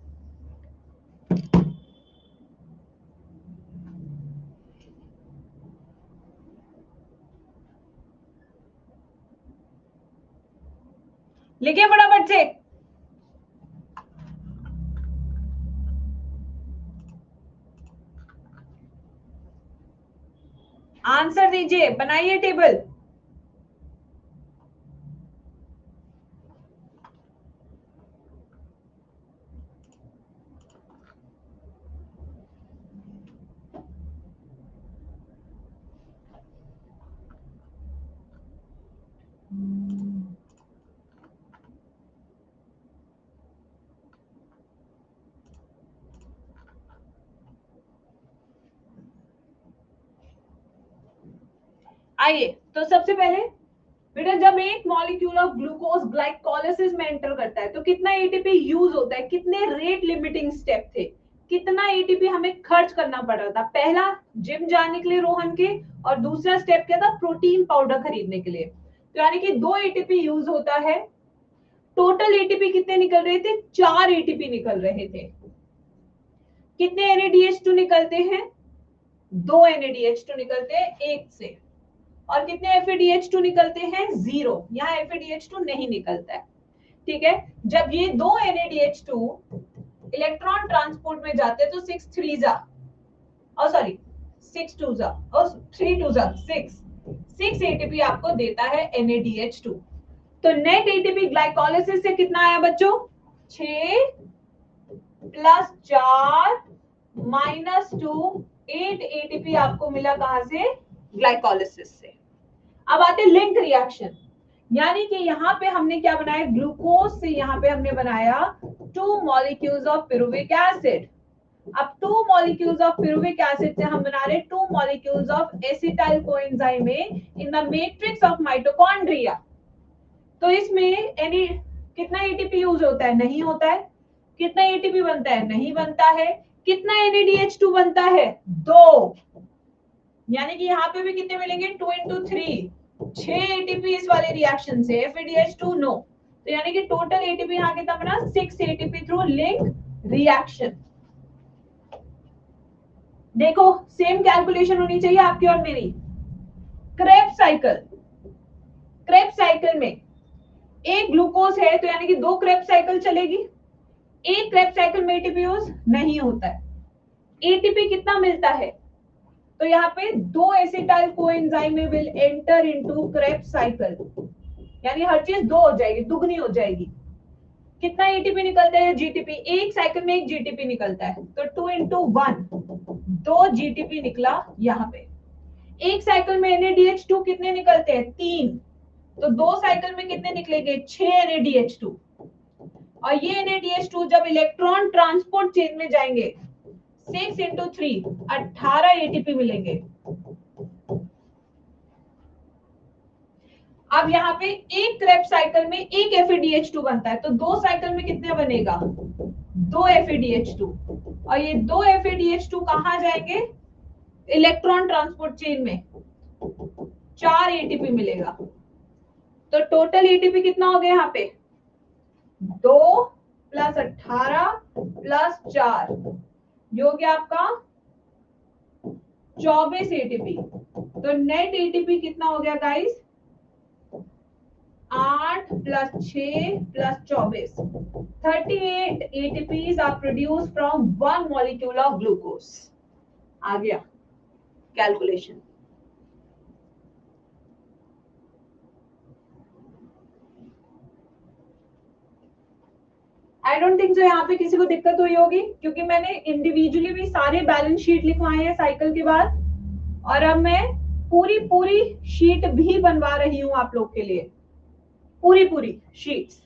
लिखिए फटाफट से। आंसर दीजिए, बनाइए टेबल। आइए, तो सबसे पहले बेटा, जब एक मॉलिक्यूल ऑफ ग्लूकोज ग्लाइकोलिसिस में एंटर करता है तो कितना एटीपी यूज होता है, कितने रेट लिमिटिंग स्टेप थे, कितना एटीपी हमें खर्च करना पड़ रहा था। पहला जिम जाने के लिए रोहन के, और दूसरा स्टेप क्या था, प्रोटीन पाउडर खरीदने के लिए। तो यानी कि 2 एटीपी यूज होता है। टोटल एटीपी कितने निकल रहे थे, 4 एटीपी निकल रहे थे। कितने NADH2 निकलते हैं, 2 NADH2 निकलते हैं एक से। और कितने FADH2 निकलते हैं, 0। यहाँ FADH2 नहीं निकलता है। ठीक है, जब ये 2 NADH2 इलेक्ट्रॉन ट्रांसपोर्ट में जाते हैं तो 6 3 जा, और सॉरी 6 2 जा, और 3 2 जा 6 एटीपी आपको देता है NADH2। तो नेट एटीपी ग्लाइकोलिसिस से कितना आया बच्चों, 6 प्लस 4 माइनस 2, 8 एटीपी आपको मिला कहां से, ग्लाइकोलिसिस से। अब आते लिंक रिएक्शन। यानी कि यहाँ पे हमने क्या बनाया, ग्लूकोज से यहाँ पे हमने बनाया 2 मॉलिक्यूल्स ऑफ पिरुविक एसिड। अब 2 मॉलिक्यूल्स ऑफ पिरुविक एसिड से हम बना रहे 2 molecules of acetyl coenzyme in the matrix of mitochondria. तो इसमें कितना एटीपी यूज होता है, नहीं होता है। कितना एटीपी बनता है, नहीं बनता है। कितना NADH2 बनता है, 2। यानी कि यहाँ पे भी कितने मिलेंगे, 2 into 3, 6 एटीपी इस वाले रिएक्शन से। FADH2 नो, तो यानी कि टोटल एटीपी यहाँ कितना बना, 6 एटीपी थ्रू लिंक रिएक्शन। देखो सेम कैलकुलेशन होनी चाहिए आपकी और मेरी। क्रेब्स साइकिल में एक ग्लूकोज है तो यानी कि 2 क्रेब्स साइकिल चलेगी। एक क्रेब्स साइकिल में एटीपी यूज नहीं होता है। एटीपी कितना मिलता है, तो यहाँ पे 2 acetyl coenzyme will enter into Krebs cycle, यानी हर चीज 2 हो जाएगी, दुगनी हो जाएगी। कितना एटीपी निकलता है, जीटीपी। एक साइकिल में एक जीटीपी निकलता है, तो 2 into 1, 2 जीटीपी निकला यहाँ पे। एक साइकिल में NADH2 कितने निकलते हैं, 3, तो 2 साइकिल में कितने निकलेंगे, 6 NADH2। और ये NADH2 जब इलेक्ट्रॉन ट्रांसपोर्ट चेन में जाएंगे 6 into 3, 18 एटीपी मिलेंगे। अब यहाँ पे एक क्रेब्स साइकिल में एक FADH2 बनता है, तो 2 साइकिल में कितने बनेगा, 2 FADH2। और ये 2 FADH2 कहाँ जाएंगे, इलेक्ट्रॉन ट्रांसपोर्ट चेन में, 4 एटीपी मिलेगा। तो टोटल एटीपी कितना हो गया यहाँ पे, 2 + 18 + 4, ये हो गया आपका 24 एटीपी। तो नेट एटीपी कितना हो गया guys, 8 + 6 + 24, 38 ATPs are produced from 1 molecule of glucose। आ गया calculation. I don't think so यहाँ पे किसी को दिक्कत हुई होगी, क्योंकि मैंने इंडिविजुअली भी सारे बैलेंस शीट लिखवाए हैं साइकिल के बाद, और अब मैं पूरी शीट भी बनवा रही हूँ आप लोग के लिए, पूरी शीट्स।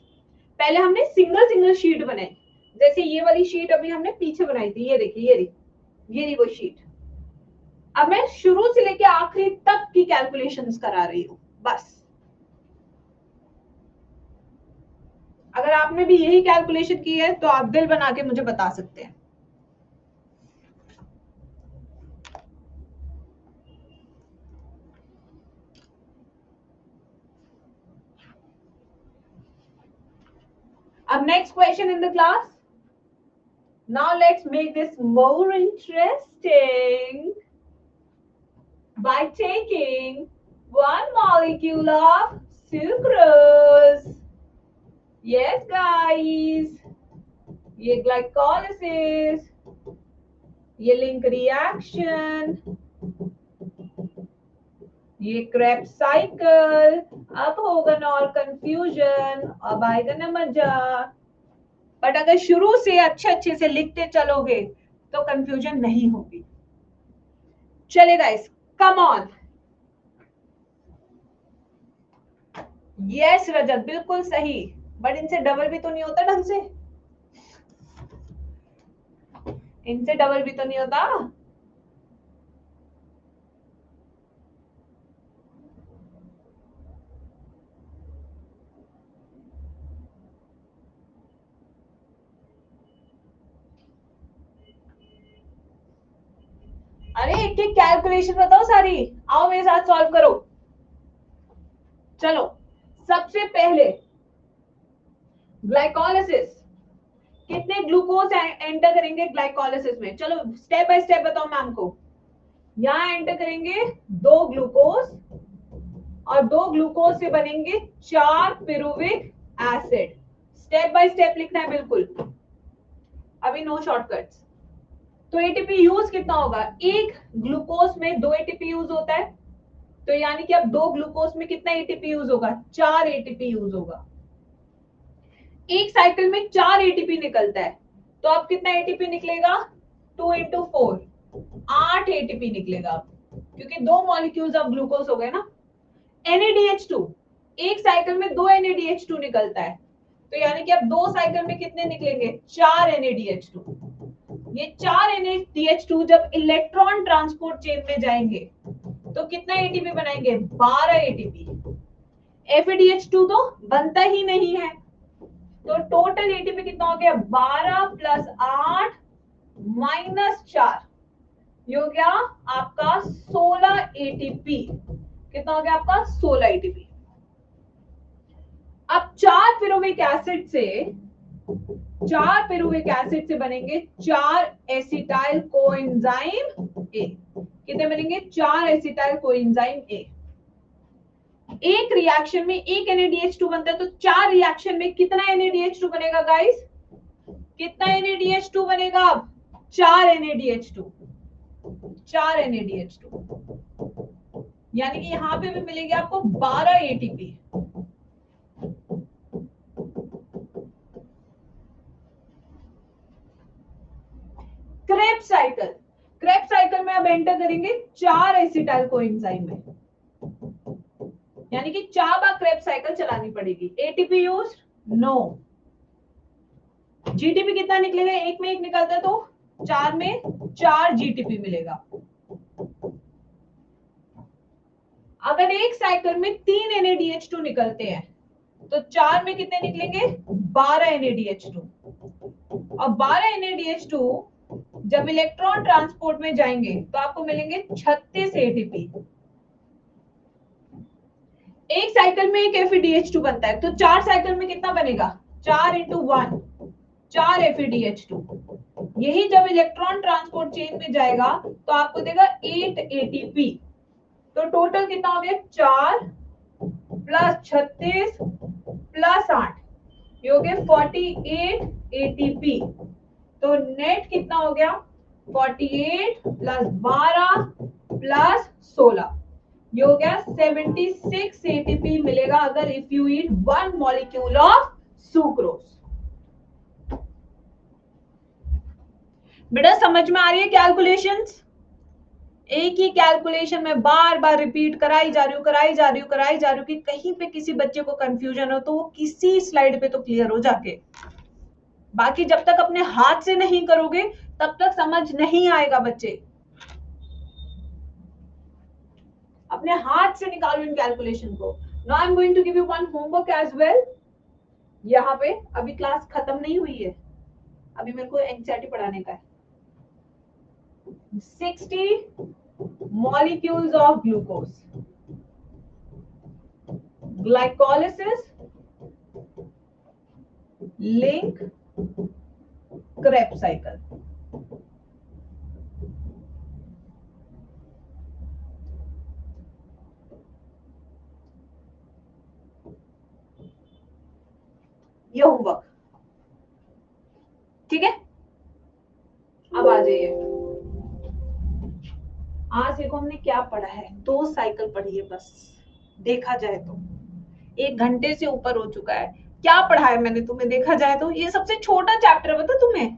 पहले हमने सिंगल शीट बनाई, जैसे ये वाली शीट अभी हमने पीछे बनाई थी, ये देखिए, ये रही वो शीट। अब मैं शुरू से लेके आखिरी तक की कैलकुलेशंस करा रही हूँ बस। अगर आपने भी यही कैलकुलेशन की है तो आप बिल बना के मुझे बता सकते हैं। अब next question in the class. Now let's make this more interesting by taking 1 molecule of sucrose. Yes guys, ये glycolysis, ये link reaction, ये Krebs cycle। अब होगा ना और कंफ्यूजन, अब आएगा ना मजा। बट अगर शुरू से अच्छे से लिखते चलोगे तो कंफ्यूजन नहीं होगी। चले गाइस, कम ऑन। यस रजत, बिल्कुल सही, बट इनसे डबल भी तो नहीं होता ढंग से, इनसे डबल भी तो नहीं होता। अरे एक एक कैलकुलेशन बताओ सारी, आओ मेरे साथ सॉल्व करो। चलो सबसे पहले ग्लाइकोलाइसिस, कितने ग्लूकोज एंटर करेंगे ग्लाइकोलाइसिस में, चलो स्टेप बाय स्टेप बताओ मैम को। यहाँ एंटर करेंगे 2 ग्लूकोज, और 2 ग्लूकोज से बनेंगे 4 पिरुविक एसिड। स्टेप बाय स्टेप लिखना है बिल्कुल, अभी नो शॉर्टकट्स। तो एटीपी यूज कितना होगा, एक ग्लूकोज में 2 एटीपी यूज होता है, तो यानी कि अब 2 ग्लूकोज में कितना एटीपी यूज होगा, 4 एटीपी यूज होगा। एक साइकिल में 4 एटीपी निकलता है, तो अब कितना एटीपी निकलेगा, 2 into 4, 8 एटीपी निकलेगा, क्योंकि 2 मॉलिक्यूल्स ऑफ ग्लूकोज हो गए ना। NADH2, एक साइकिल में 2 NADH2 निकलता है, तो यानी कि अब 2 साइकिल में कितने निकलेंगे? 4 NADH2। ये 4 NADH2 जब इलेक्ट्रॉन ट्रांसपोर्ट चेन में जाएंगे तो कितना एटीपी बनाएंगे? 12 एटीपी। FADH2 तो बनता ही नहीं है, तो टोटल एटीपी कितना हो गया? 12 प्लस 8 माइनस 4, ये हो गया आपका 16 एटीपी। कितना हो गया आपका? 16 एटीपी। अब 4 पिरुविक एसिड से बनेंगे 4 एसिटाइल कोएंजाइम ए। कितने बनेंगे? 4 एसिटाइल कोएंजाइम ए। एक रिएक्शन में एक NADH2 बनता है, तो 4 रिएक्शन में कितना NADH2 बनेगा गाइस? कितना NADH2 बनेगा? अब 4 NADH2, 4 NADH2, यानी कि यहां पे भी मिलेगी आपको 12 एटीपी। क्रेब्स साइकिल में अब एंटर करेंगे 4 एसिटाइल कोएंजाइम में, यानी कि 4 बार क्रेब्स साइकिल चलानी पड़ेगी। ATP use? नो। जीटीपी कितना निकलेगा? एक में एक निकलता है, तो 4 में 4 जीटीपी मिलेगा। अगर एक साइकिल में 3 NADH2 निकलते हैं तो 4 में कितने निकलेंगे? 12 NADH2। और 12 NADH2 जब इलेक्ट्रॉन ट्रांसपोर्ट में जाएंगे तो आपको मिलेंगे 36 एटीपी। एक साइकिल में एक FADH2 बनता है, तो 4 साइकिल में कितना बनेगा? 4 × 1, 4 FADH2। यही जब इलेक्ट्रॉन ट्रांसपोर्ट चेन में जाएगा तो आपको देगा 8 एटीपी। तो टोटल कितना हो गया? 4 प्लस 36 प्लस 8, ये हो गया 48 एटीपी। तो नेट कितना हो गया? 48 प्लस 12 प्लस 16, ये हो गया 76 एटीपी मिलेगा अगर if you eat 1 molecule of sucrose. बेटा समझ में आ रही है कैलकुलेशंस? एक ही कैलकुलेशन में बार बार रिपीट कराई जा रही हूं कि कहीं पे किसी बच्चे को कंफ्यूजन हो तो वो किसी स्लाइड पे तो क्लियर हो जाके। बाकी जब तक अपने हाथ से नहीं करोगे तब तक समझ नहीं आएगा बच्चे। अपने हाथ से निकालो इन कैलकुलेशन को। Now I am going to give you one homework as well. यहाँ पे अभी क्लास खत्म नहीं हुई है, अभी मेरे को एनसीईआरटी पढ़ाने का है। 60 molecules of glucose, glycolysis, link, Krebs cycle. ये होमवर्क ठीक है। अब आ जाइए, आज देखो हमने क्या पढ़ा है। 2 साइकिल पढ़ी है बस, देखा जाए तो 1 घंटे से ऊपर हो चुका है। क्या पढ़ा है मैंने तुम्हें? देखा जाए तो ये सबसे छोटा चैप्टर है, बता तुम्हें,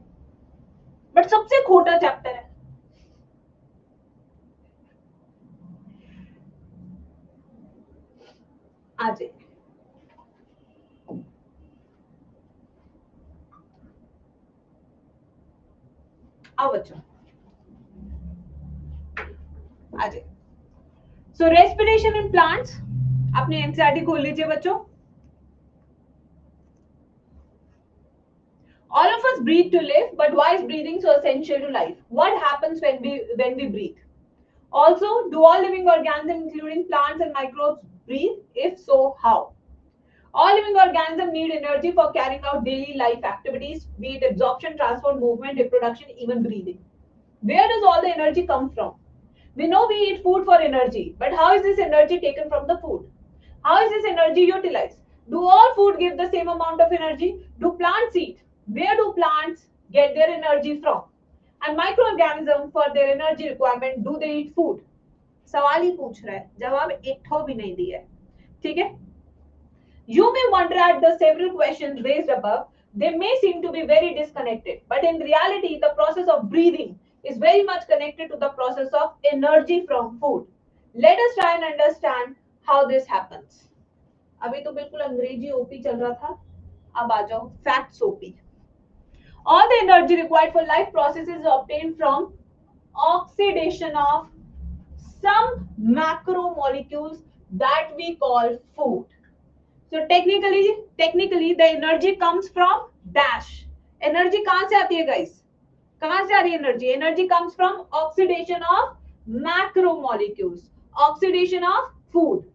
बट सबसे छोटा चैप्टर है। आ जाइए, आओ बच्चों आ जाइए। सो रेस्पिरेशन इन प्लांट्स, अपने एनसीईआरटी खोल लीजिए बच्चों। All of us breathe to live, but why is breathing so essential to life? What happens when we breathe? Also, do all living organisms, including plants and microbes, breathe? If so, how? All living organisms need energy for carrying out daily life activities, be it absorption, transport, movement, reproduction, even breathing. Where does all the energy come from? We know we eat food for energy, but how is this energy taken from the food? How is this energy utilized? Do all food give the same amount of energy? Do plants eat? Where do plants get their energy from? And microorganisms, for their energy requirement, do they eat food? सवाल ही पूछ रहा है, जवाब एक ठो भी नहीं दिया है। ठीक है? You may wonder at the several questions raised above. They may seem to be very disconnected, but in reality, the process of breathing is very much connected to the process of energy from food. Let us try and understand how this happens. अभी तो बिल्कुल अंग्रेजी ओपी चल रहा था, अब आ जाओ facts OP. All the energy required for life processes is obtained from oxidation of some macromolecules that we call food. So technically the energy comes from dash. Energy कहाँ से आती है guys? कहाँ से आ रही है energy? Energy comes from oxidation of macromolecules, oxidation of food.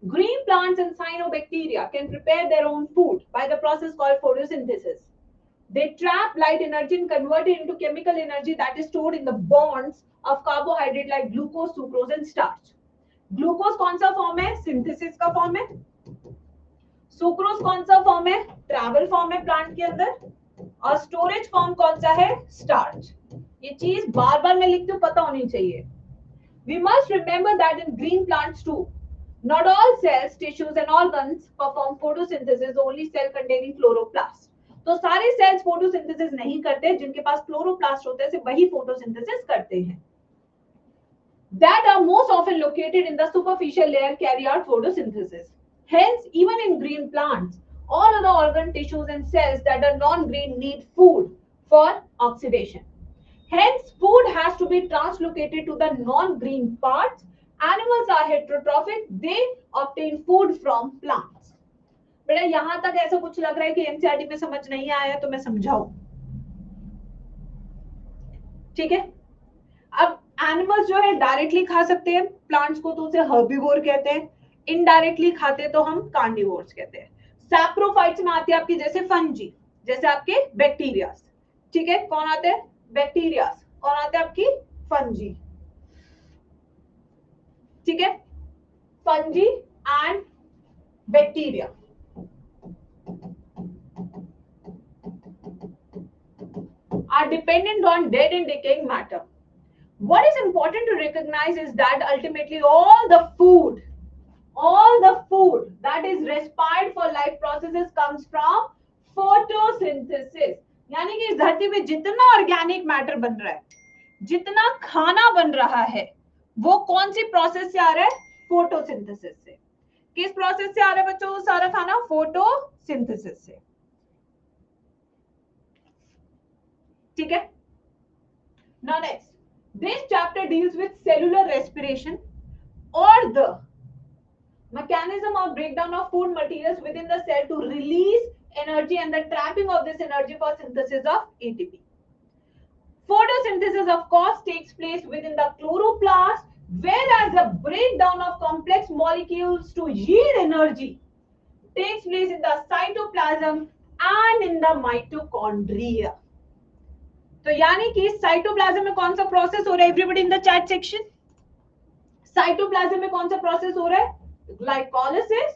Green plants and cyanobacteria can prepare their own food by the process called photosynthesis. They trap light energy and convert it into chemical energy that is stored in the bonds of carbohydrate like glucose, sucrose and starch. Glucose कौन सा फॉर्म है? सिंथेसिस का फॉर्म है। सुक्रोज कौन सा फॉर्म है? ट्रैवल फॉर्म है प्लांट के अंदर। और स्टोरेज फॉर्म कौन सा है? स्टार्च। ये चीज बार बार मैं लिखती हूँ, पता होनी चाहिए। We must remember that in green plants too, not all cells, tissues and organs perform photosynthesis, only cell containing chloroplast. तो सारे सेल्स फोटोसिंथेसिस नहीं करते, जिनके पास क्लोरोप्लास्ट होते हैं सिर्फ वही फोटोसिंथेसिस करते हैं। That are most often located in the superficial layer carry out photosynthesis. Hence, even in green plants, all other organ tissues and cells that are non-green need food for oxidation. Hence, food has to be translocated to the non-green parts. Animals are heterotrophic; they obtain food from plants. बेटा यहां तक ऐसा कुछ लग रहा है कि एनसीईआरटी में समझ नहीं आया तो मैं समझाऊं, ठीक है? अब एनिमल्स जो है डायरेक्टली खा सकते हैं प्लांट्स को, तो उसे हर्बिवोर कहते हैं। इनडायरेक्टली खाते तो हम कार्निवोर्स कहते हैं। सैप्रोफाइट्स में आती है आपकी जैसे फंजी, जैसे आपके बैक्टीरियास, ठीक है? कौन आते हैं? बैक्टीरियास। और आते हैं आपकी फंजी, ठीक है? Fungi and bacteria. Are dependent on dead and decaying matter. What is important to recognize is that ultimately all the food that is required for life processes comes from photosynthesis. यानी कि इस धरती पे जितना ऑर्गेनिक मैटर बन रहा है, जितना खाना बन रहा है, वो कौन सी प्रोसेस से आ रहा है? फोटोसिंथेसिस से। किस प्रोसेस से आ रहा है बच्चों सारा खाना? फोटोसिंथेसिस से, ठीक है? Now next, this chapter deals with cellular respiration or the mechanism of breakdown of food materials within the cell to release energy and the trapping of this energy for synthesis of ATP. Photosynthesis, of course, takes place within the chloroplast, whereas the breakdown of complex molecules to yield energy takes place in the cytoplasm and in the mitochondria. तो यानी कि साइटोप्लाज्म में कौन सा प्रोसेस हो रहा है? Everybody in the chat section, cytoplasm में कौन सा प्रोसेस हो रहा है? ग्लाइकोलिसिस।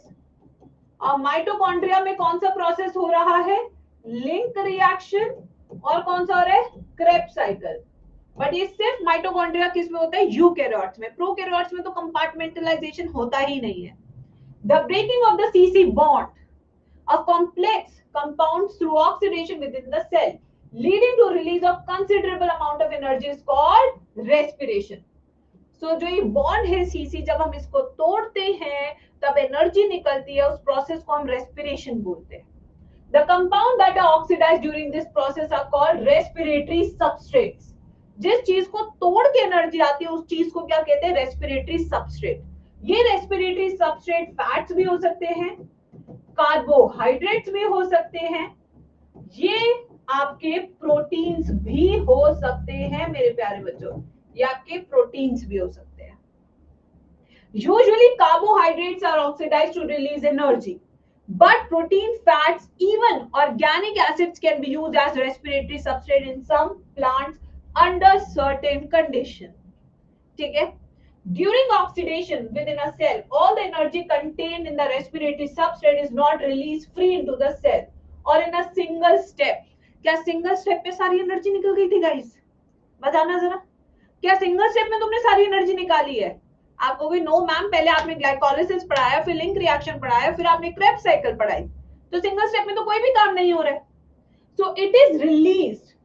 और माइटोकॉन्ड्रिया में कौन सा प्रोसेस हो रहा है? Link reaction. और कौन सा हो रहा है? Krebs cycle. बट ये सिर्फ माइटोकॉन्ड्रिया किस में होता है? यूकैरियोट्स में। प्रोकैरियोट्स में तो कंपार्टमेंटलाइजेशन होता ही नहीं है। The breaking of the CC bond of complex compounds through oxidation within the cell leading to release of considerable amount of energy is called respiration. So जो ये बॉन्ड है सीसी, जब हम इसको तोड़ते हैं तब एनर्जी निकलती है, उस प्रोसेस को हम रेस्पिरेशन बोलते हैं। The compound that are oxidized during this process are called respiratory substrates. जिस चीज को तोड़ के एनर्जी आती है उस चीज को क्या कहते हैं? Respiratory substrate. ये रेस्पिरेटरी सबस्ट्रेट फैट्स भी हो सकते हैं, कार्बोहाइड्रेट्स भी हो सकते हैं, ये आपके प्रोटीन्स भी हो सकते हैं मेरे प्यारे बच्चों, ये आपके प्रोटीन्स भी हो सकते हैं। Usually carbohydrates are oxidized to release energy, but protein, fats, even organic acids can be used as respiratory substrate in some plants under certain conditions. ठीक है? During oxidation within a cell, all the energy contained in the respiratory substrate is not released free into the cell or in a single step. क्या सिंगल स्टेप पे सारी एनर्जी निकल गई थी गाइस? बताना जरा, क्या सिंगल स्टेप में तुमने सारी एनर्जी निकाली है? आप कहोगे नो मैम, पहले आपने ग्लाइकोलिसिस पढ़ाया, फिर लिंक रिएक्शन पढ़ाया, फिर आपने क्रेब्स साइकिल पढ़ाई, तो सिंगल स्टेप में तो कोई भी काम नहीं हो रहा है। So it is released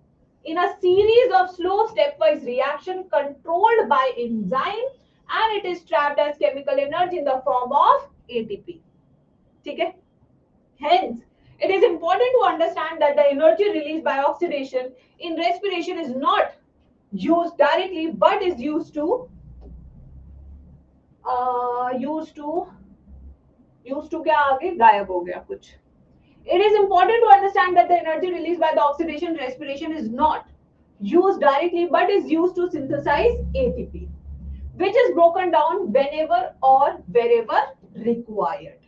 in a series of slow stepwise reaction controlled by enzyme and it is trapped as chemical energy in the form of ATP. ठीक है. Hence, it is important to understand that the energy released by oxidation in respiration is not used directly, but is used to क्या आगे गायब हो गया कुछ. It is important to understand that the energy released by the oxidation respiration is not used directly, but is used to synthesize ATP, which is broken down whenever or wherever required.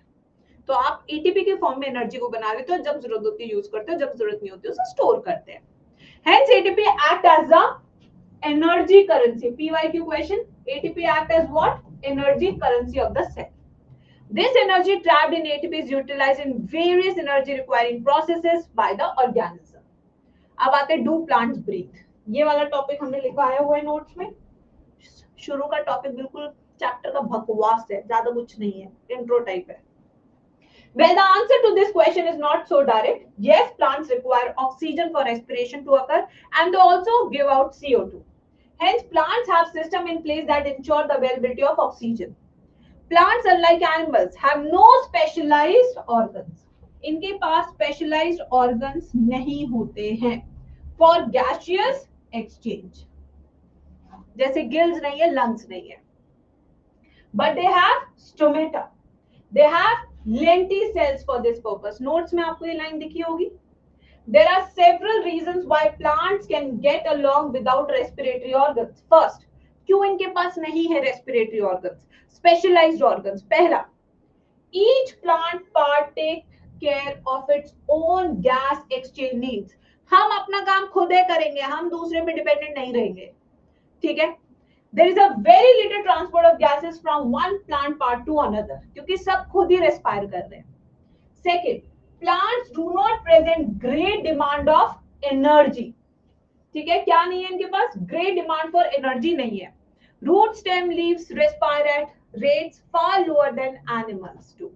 तो आप एटीपी के फॉर्म में एनर्जी को बना लेते हो, जब जरूरत होती है यूज करते हो, जब जरूरत नहीं होती है उसे स्टोर करते हैं. Hence ATP act as the energy currency. PYQ question. ATP act as what? Energy currency of the cell. This energy trapped in ATP is utilized in various energy requiring processes by the organism. अब आते हैं do plants breathe. ये वाला टॉपिक हमने लिखवाया हुआ है नोट्स में. शुरू का टॉपिक बिल्कुल चैप्टर का बकवास है, ज्यादा कुछ नहीं है, इंट्रो टाइप है. Well, the answer to this question is not so direct. Yes, plants require oxygen for respiration to occur, and they also give out CO2. Hence, plants have systems in place that ensure the availability of oxygen. Plants, unlike animals, have no specialized organs. इनके पास specialized organs नहीं होते हैं for gaseous exchange. जैसे gills नहीं है, lungs नहीं है. But they have stomata. They have lenticels for this purpose. Notes में आपको ये line दिखी होगी. There are several reasons why plants can get along without respiratory organs. First, क्यों इनके पास नहीं है respiratory organs? Specialized organs. पहला, each plant part take care of its own gas exchange needs. हम अपना काम खुद ही करेंगे, हम दूसरे पे डिपेंडेंट नहीं रहेंगे. ठीक है. There is a very little transport of gases from one plant part to another, क्योंकि सब खुद ही रेस्पायर कर रहे हैं. Second, plants do not present great demand of energy. ठीक है, क्या नहीं है इनके पास? Great demand for energy नहीं है. Root, stem, leaves respire at rates far lower than animals do.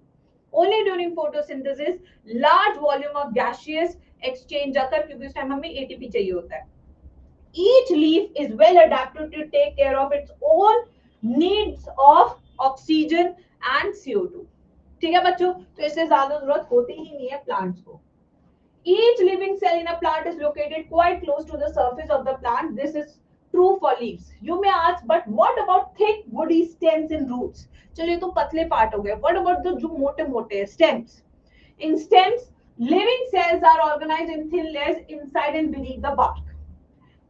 Only during photosynthesis, large volume of gaseous exchange occur, क्योंकि उस टाइम हमें ATP चाहिए होता है. Each leaf is well adapted to take care of its own needs of oxygen and CO2. ठीक है बच्चों, तो इससे ज्यादा जरूरत होती ही नहीं है प्लांट्स को. Each living cell in a plant is located quite close to the surface of the plant. This is true for leaves. You may ask, but what about thick woody stems and roots? चलिए तो पतले पार्ट हो गए. What about the जो मोटे मोटे stems? In stems, living cells are organized in thin layers inside and beneath the bark.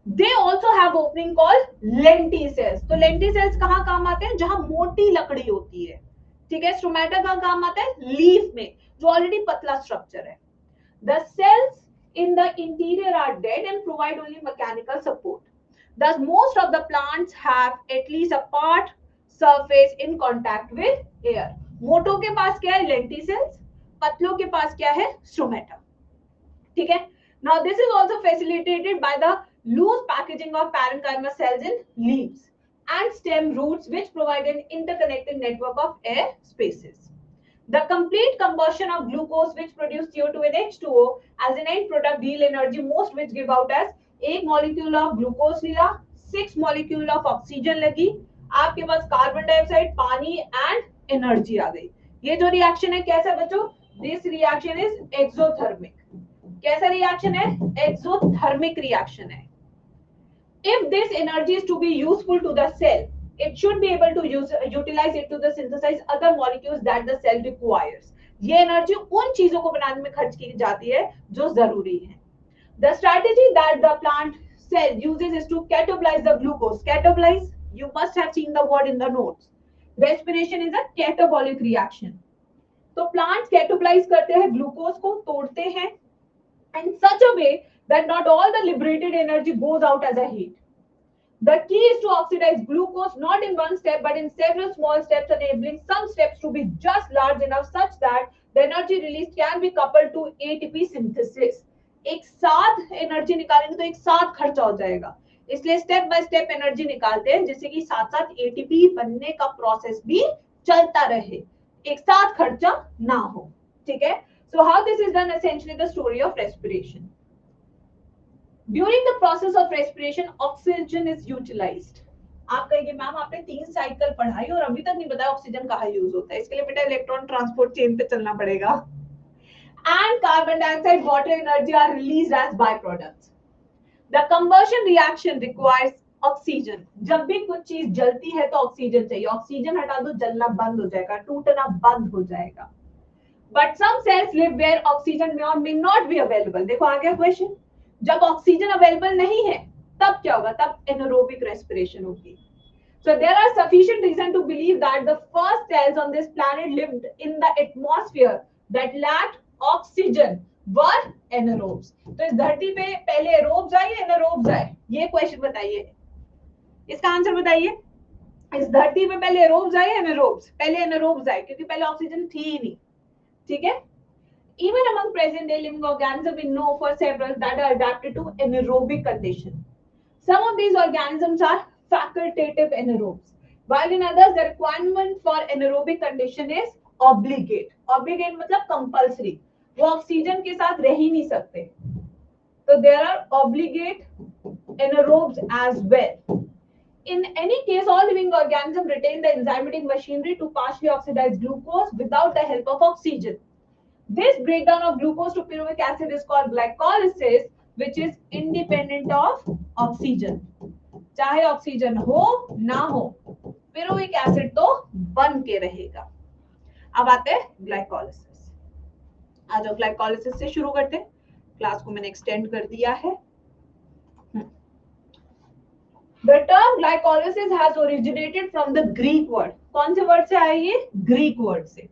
They also have opening called lenticels. तो lenticels कहाँ काम आते हैं? जहां मोटी लकड़ी होती है. ठीक है. स्टोमेटा कहाँ काम आता है? लीफ में, जो ऑलरेडी पतला स्ट्रक्चर है. The cells in the interior are dead and provide only mechanical support. Thus, most of the plants have at least a part surface in contact with air. मोटों के पास क्या है? lenticels. पतलों के पास क्या है? stomata. ठीक है. Now, this is also facilitated by the loose packaging of parenchyma cells in leaves and stem roots, which provide an interconnected network of air spaces. The complete combustion of glucose, which produce CO2 and H2O as an end product, yield energy, most which give out as एक molecule of glucose मिला, 6 molecule of oxygen लगी, आपके पास कार्बन डाइऑक्साइड, पानी and energy आ गई. ये जो रिएक्शन है कैसा बच्चों? This reaction is exothermic. कैसा रिएक्शन है? एक्सोथर्मिक रिएक्शन है. If this energy is to be useful to the cell, it should be able to utilize it to the synthesize other molecules that the cell requires. ये एनर्जी उन चीजों को बनाने में खर्च की जाती है जो जरूरी है. The strategy that the plant cell uses is to catabolize the glucose. Catabolize, you must have seen the word in the notes. Respiration is a catabolic reaction. तो plants catabolize करते हैं, ग्लूकोज को तोड़ते हैं in such a way that not all the liberated energy goes out as a heat. The key is to oxidize glucose not in one step but in several small steps, enabling some steps to be just large enough such that the energy released can be coupled to ATP synthesis. एक साथ एनर्जी निकालेंगे तो एक साथ खर्चा हो जाएगा, इसलिए स्टेप बाय स्टेप एनर्जी निकालते हैं जिससे कि साथ साथ एटीपी बनने का प्रोसेस भी चलता रहे, एक साथ खर्चा ना हो. ठीक है. So how this is done? Essentially the story of respiration. During the process of respiration, oxygen is utilized. आप कहेंगे मैम आपने 3 साइकिल पढ़ाई और अभी तक नहीं बताया ऑक्सीजन कहाँ यूज होता है। इसके लिए बेटा इलेक्ट्रॉन ट्रांसपोर्ट चेन पे चलना पड़ेगा। And carbon dioxide, water, energy are released as by products. The combustion reaction requires oxygen. जब भी कुछ चीज जलती है तो ऑक्सीजन चाहिए, ऑक्सीजन हटा दो जलना बंद हो जाएगा, टूटना बंद हो जाएगा। But some cells live where oxygen may not be available। देखो आ गया क्वेश्चन, जब ऑक्सीजन अवेलेबल नहीं है तब क्या होगा, तब एनारोबिक रेस्पिरेशन होगी। So there are sufficient reason to believe that the first cells on this planet lived in the atmosphere that lacked oxygen were anaerobes। तो इस धरती पे पहले एरोब्स आए या एनारोब्स आए, ये क्वेश्चन बताइए, इसका आंसर बताइए। इस धरती पे पहले एरोब्स आए या एनारोब्स? पहले एनारोब्स आए, क्योंकि पहले ऑक्सीजन थी ही नहीं। ठीक है। Even among present day living organisms, we know for several that are adapted to anaerobic condition. Some of these organisms are facultative anaerobes, while in others the requirement for anaerobic condition is obligate। Obligate मतलब compulsory, वो ऑक्सीजन के साथ रह ही नहीं सकते। तो there are obligate anaerobes as well। In any case, all living organisms retain the enzymatic machinery to partially oxidize glucose without the help of oxygen। This breakdown of glucose to pyruvic acid is called glycolysis, which is independent of oxygen। चाहे ऑक्सीजन हो ना हो, pyruvic acid तो बन के रहेगा। अब आते हैं ग्लाइकोलिसिस। आज ग्लाइकोलिसिस से शुरू करते हैं। क्लास को मैंने एक्सटेंड कर दिया है। The term glycolysis has originated from the Greek word। कौन से वर्ड से आया ये? ग्रीक वर्ड से।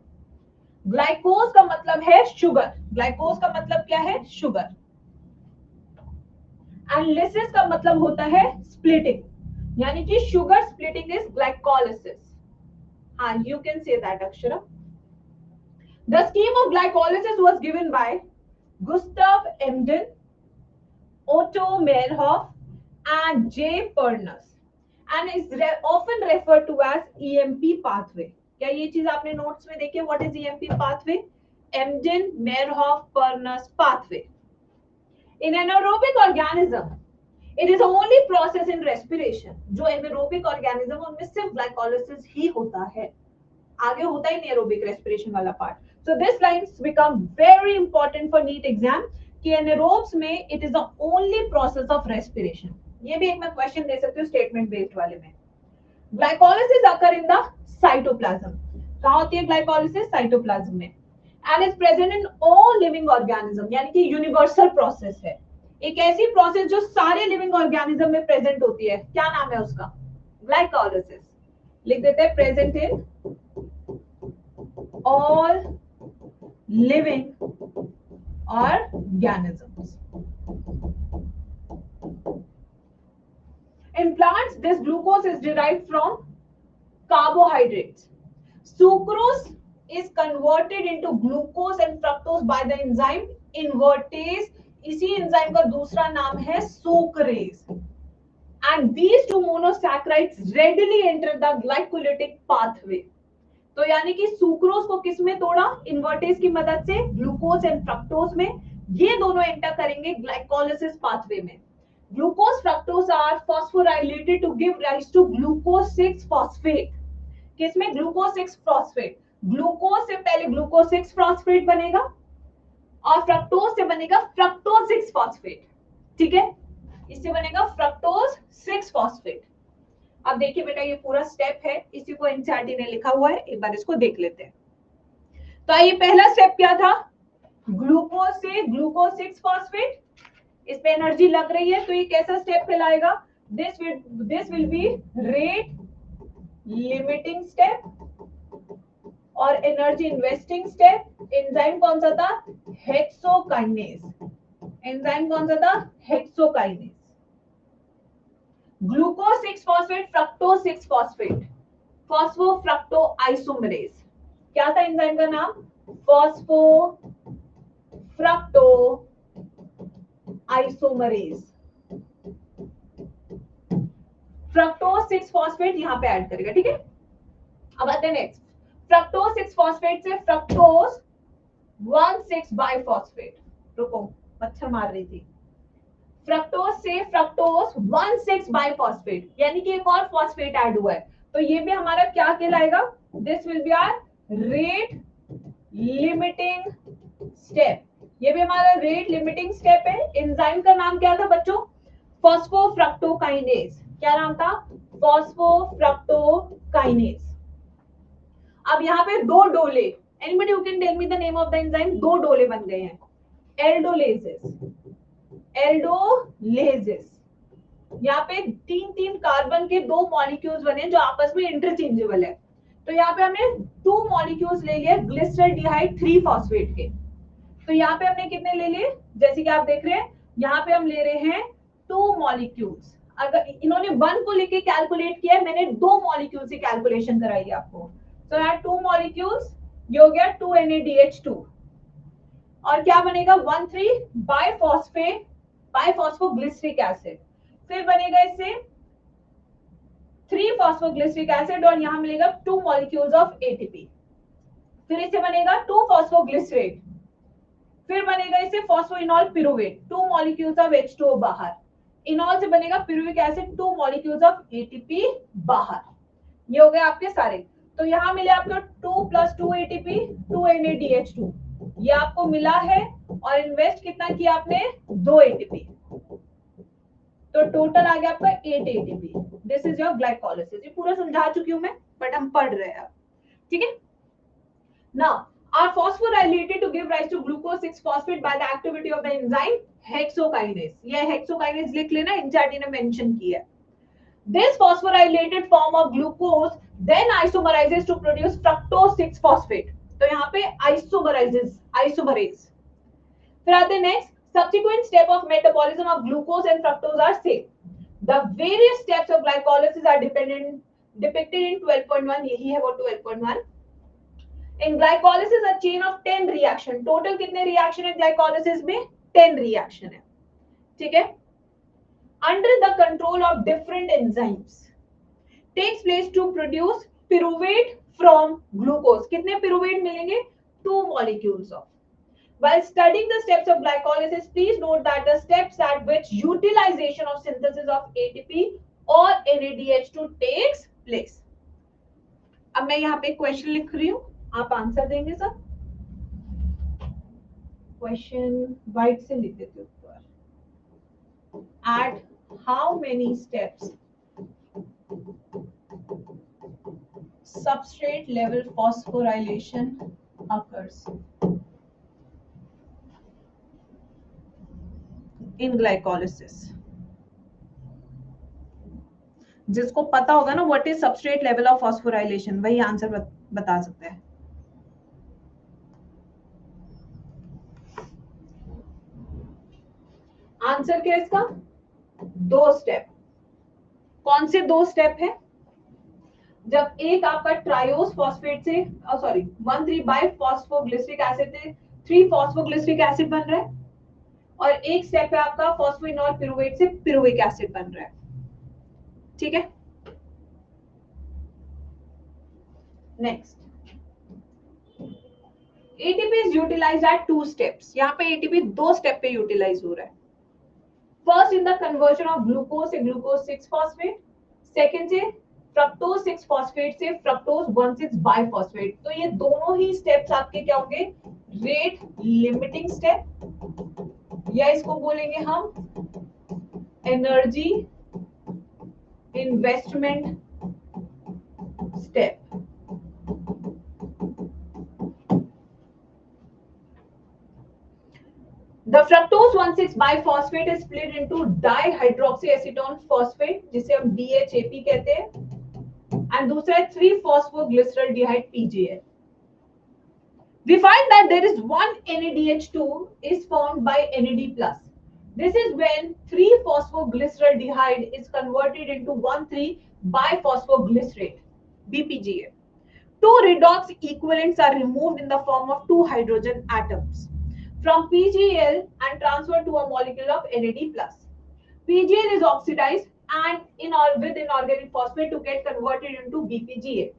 ग्लाइकोज का मतलब है शुगर, ग्लाइकोज का मतलब क्या है? शुगर। एंड लिसिस का मतलब होता है स्प्लिटिंग, यानी कि शुगर स्प्लिटिंग इज ग्लाइकोलिसिस। हाँ, you can say that Akshara. The scheme of glycolysis was given by Gustav Embden, Otto Meyerhof and J. Pernus and is often referred to as EMP pathway। क्या ये चीज आपने नोट्स में देखी? What is EMP pathway? Emden, Meyerhof, Pernus pathway। In anaerobic organism, it is the only process in respiration। जो anaerobic organism उनमें सिर्फ glycolysis ही होता है, आगे होता ही नहीं aerobic respiration वाला part। So this lines become very important for NEET exam कि anaerobes में it is the only process of respiration। ये भी एक मैं क्वेश्चन दे सकती हूँ स्टेटमेंट बेस्ड वाले में। Glycolysis occur in the cytoplasm. कहाँ होती है ग्लाइकोलिसिस? साइटोप्लाज्म में। And is present in all living organism, यानी कि यूनिवर्सल प्रोसेस है। एक ऐसी प्रोसेस जो सारे लिविंग ऑर्गेनिज्म में प्रेजेंट होती है। क्या नाम है उसका? ग्लाइकोलिसिस। लिख देते हैं present in all living organisms. In plants, this glucose is derived from carbohydrates। Sucrose is converted into glucose and fructose by the enzyme invertase। इसी एंजाइम का दूसरा नाम है sucrase। And these two monosaccharides readily enter the glycolytic pathway। तो यानी कि सुक्रोज को किस में तोड़ा? इन्वर्टेज की मदद से, ग्लूकोज एंड फ्रक्टोज में। ये दोनों एंटर करेंगे ग्लाइकोलिसिस पाथवे में। Glucose fructose are phosphorylated to give rise to glucose 6 phosphate। किसमें? glucose 6 phosphate। ग्लूकोज से पहले glucose 6 phosphate बनेगा और फ्रक्टोज से बनेगा fructose 6 phosphate। ठीक है, इससे बनेगा fructose 6 phosphate। अब देखिए बेटा, ये पूरा स्टेप है, इसी को एनसीईआरटी ने लिखा हुआ है, एक बार इसको देख लेते हैं। तो ये पहला स्टेप क्या था? ग्लूकोज से ग्लूकोज 6 phosphate, इस पे एनर्जी लग रही है, तो ये कैसा स्टेप कहलाएगा? This will B rate limiting step और एनर्जी इन्वेस्टिंग स्टेप। एंजाइम कौन सा था? हेक्सोकाइनेज। एंजाइम कौन सा था? Hexokinase. Glucose 6 phosphate, fructose 6 phosphate, phospho fructo isomerase. क्या था एंजाइम का नाम? Phospho fructo isomerase. Fructose 6 phosphate यहां पे ऐड करेगा। ठीक है, अब आते हैं नेक्स्ट। फ्रक्टोज 6 फॉस्फेट से फ्रक्टोज 1,6 बाइफॉस्फेट। रुको, मच्छर मार रही थी। फ्रक्टोज से फ्रक्टोज 1,6 बाइफॉस्फेट, यानी कि एक और फॉस्फेट ऐड हुआ है, तो ये भी हमारा क्या कहलाएगा? This will be are rate limiting step. ये भी हमारा रेट लिमिटिंग स्टेप है। एंजाइम का नाम क्या था बच्चों? फॉस्फोफ्रक्टोकाइनेज। क्या नाम था? फॉस्फोफ्रक्टोकाइनेज। अब यहाँ पे दो डोले, anybody who can tell me the name of the enzyme? दो डोले बन गए हैं, एल्डोलेजेस, एल्डोलेजेस। यहाँ पे तीन तीन कार्बन के दो मॉलिक्यूल्स बने जो आपस में इंटरचेंजेबल है। तो यहाँ पे हमने 2 मॉलिक्यूल्स ले लिए ग्लिसरॉल्डिहाइड 3 फॉस्फेट के। तो यहाँ पे हमने कितने ले लिए? जैसे कि आप देख रहे हैं यहाँ पे हम ले रहे हैं 2 मॉलिक्यूल्स। अगर इन्होंने 1 को लेके कैलकुलेट किया है, मैंने 2 मॉलिक्यूल से कैलकुलेशन कराई है आपको। तो यहाँ 2 मॉलिक्यूल्स, ये हो गया 2NaDH2 और क्या बनेगा? 1,3 बाइफॉस्फेट, बाइफॉस्फोग्लिसरिक एसिड। फिर बनेगा इससे 3 फॉस्फोग्लिसरिक एसिड और यहाँ मिलेगा 2 मॉलिक्यूल्स ऑफ ATP। फिर इससे बनेगा 2 फॉस्फोग्लिसरेट, फिर बनेगा इससे फॉस्फोइनॉल पिरुवेट, 2 मॉलिक्यूल्स ऑफ H2O बाहर। इनॉल से बनेगा पिरुविक एसिड, 2 मॉलिक्यूल्स ऑफ ATP बाहर। ये हो गए आपके सारे। तो यहाँ मिले आपको 2 + 2 ATP, 2 NaDH2, ये आपको मिला है। और इन्वेस्ट कितना किया आपने? 2 ATP। तो टोटल आ गया आपका 8 ATP। This is your glycolysis. ये पूरा समझा चुकी हूं मैं, बट हम पढ़ रहे हैं, ठीक है। Now are phosphorylated to give rise to glucose 6 phosphate by the activity of the enzyme hexokinase। ये hexokinase लिख लेना, एनसीईआरटी ने मेंशन किया है। This phosphorylated form of glucose then isomerizes to produce fructose 6 phosphate। तो यहाँ पे isomerizes, isomerase। फिर आते हैं next, subsequent step of metabolism of glucose and fructose are same। The various steps of glycolysis are depicted in 12.1। यही है वो 12.1। In glycolysis a chain of 10 reaction, total कितने reaction है glycolysis में? 10 reaction है, ठीक है। Under the control of different enzymes takes place to produce pyruvate from glucose। कितने pyruvate मिलेंगे? 2 molecules of। While studying the steps of glycolysis, please note that the steps at which utilization of synthesis of ATP or NADH2 takes place। अब मैं यहाँ पे क्वेश्चन लिख रही हूँ, आप आंसर देंगे सर। क्वेश्चन वाइट से लिख देते ऊपर। At how many steps substrate level phosphorylation occurs in glycolysis? जिसको पता होगा ना what is substrate level of phosphorylation, वही आंसर बता सकते हैं। आंसर क्या है इसका? 2 स्टेप। कौन से 2 स्टेप है? जब एक आपका ट्रायोस फॉस्फेट से, सॉरी 1,3 बाइफॉस्फोग्लिसरिक एसिड से 3 फॉस्फोग्लिसरिक एसिड बन रहा है, और एक स्टेप है आपका फॉस्फोइनॉल पिरुवेट से पिरुविक एसिड बन रहा है, ठीक है। Next, ATP is utilized at 2 steps। यहाँ पे ATP 2 स्टेप पे यूटिलाइज हो रहा है। First in the conversion of glucose से ग्लूकोज 6 फॉस्फेट, सेकंड से फ्रक्टोज 6 फॉस्फेट से फ्रक्टोज 1,6 बाइफॉस्फेट। तो ये दोनों ही स्टेप्स आपके क्या होंगे? रेट लिमिटिंग स्टेप, या इसको बोलेंगे हम energy investment step. The fructose 1,6 biphosphate is split into dihydroxyacetone phosphate, जिसे हम DHAP कहते हैं, and दूसरा है 3-phosphoglyceraldehyde PGL। We find that there is one NaDH2 is formed by NAD+. This is when 3-phosphoglyceraldehyde is converted into 1,3 biphosphoglycerate BPGA। 2 redox equivalents are removed in the form of 2 hydrogen atoms from PGL and transferred to a molecule of NAD+. PGL is oxidized and with inorganic phosphate to get converted into BPGA.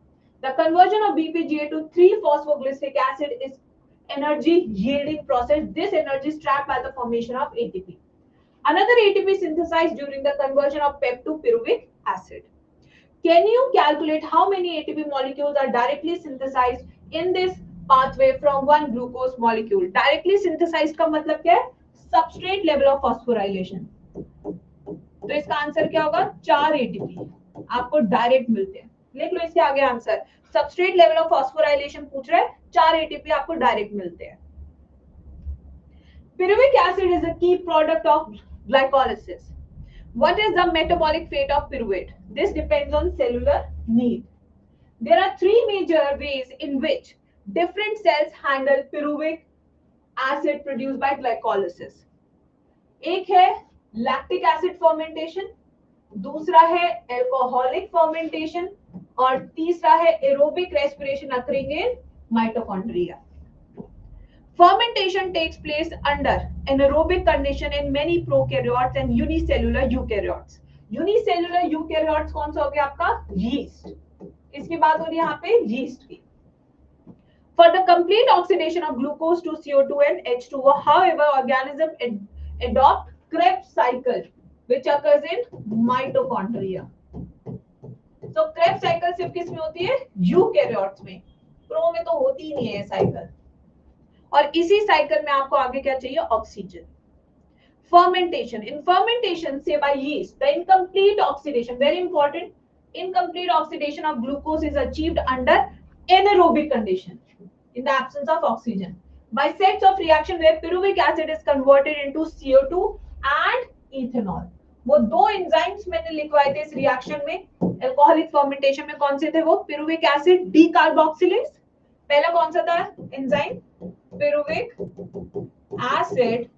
The conversion of BPGA to 3-phosphoglyceric acid is energy yielding process. This energy is trapped by the formation of ATP. Another ATP synthesized during the conversion of PEP to pyruvic acid. Can you calculate how many ATP molecules are directly synthesized in this pathway from one glucose molecule? Directly synthesized का मतलब क्या है? Substrate level of phosphorylation. तो इसका आंसर क्या होगा? 4 ATP आपको डायरेक्ट मिलते हैं. लिख लो इसके आगे answer. Substrate level of phosphorylation पूछ रहा है, 4 ATP आपको डायरेक्ट मिलते हैं. Pyruvic acid is a key product of glycolysis. What is the metabolic fate of pyruvate? This depends on cellular need. There are 3 major ways in which different cells handle pyruvic acid produced by glycolysis. एक है lactic acid fermentation, दूसरा है alcoholic fermentation और तीसरा है aerobic respiration occurring in mitochondria. Fermentation takes place under anaerobic condition in many prokaryotes and unicellular eukaryotes. Unicellular eukaryotes कौन सा हो गया आपका? Yeast. इसकी बात हो रही है यहाँ पे yeast की. For the complete oxidation of glucose to CO2 and H2O, however, organism adopt Krebs cycle, which occurs in mitochondria. So Krebs cycle सिर्फ किस में होती है? Eukaryotes में. प्रो में तो होती ही नहीं है साइकिल. और इसी साइकिल में आपको आगे क्या चाहिए? Oxygen. Fermentation. In fermentation say by yeast the incomplete oxidation, very important, incomplete oxidation of glucose is achieved under anaerobic condition in the absence of oxygen by sets of reaction where pyruvic acid is converted into CO2 and ethanol. वो दो एंजाइम्स मैंने लिखवाए थे इस रिएक्शन में. अल्कोहलिक फर्मेंटेशन में कौन से थे वो? pyruvic acid decarboxylase. पहला कौन सा था एंजाइम? pyruvic acid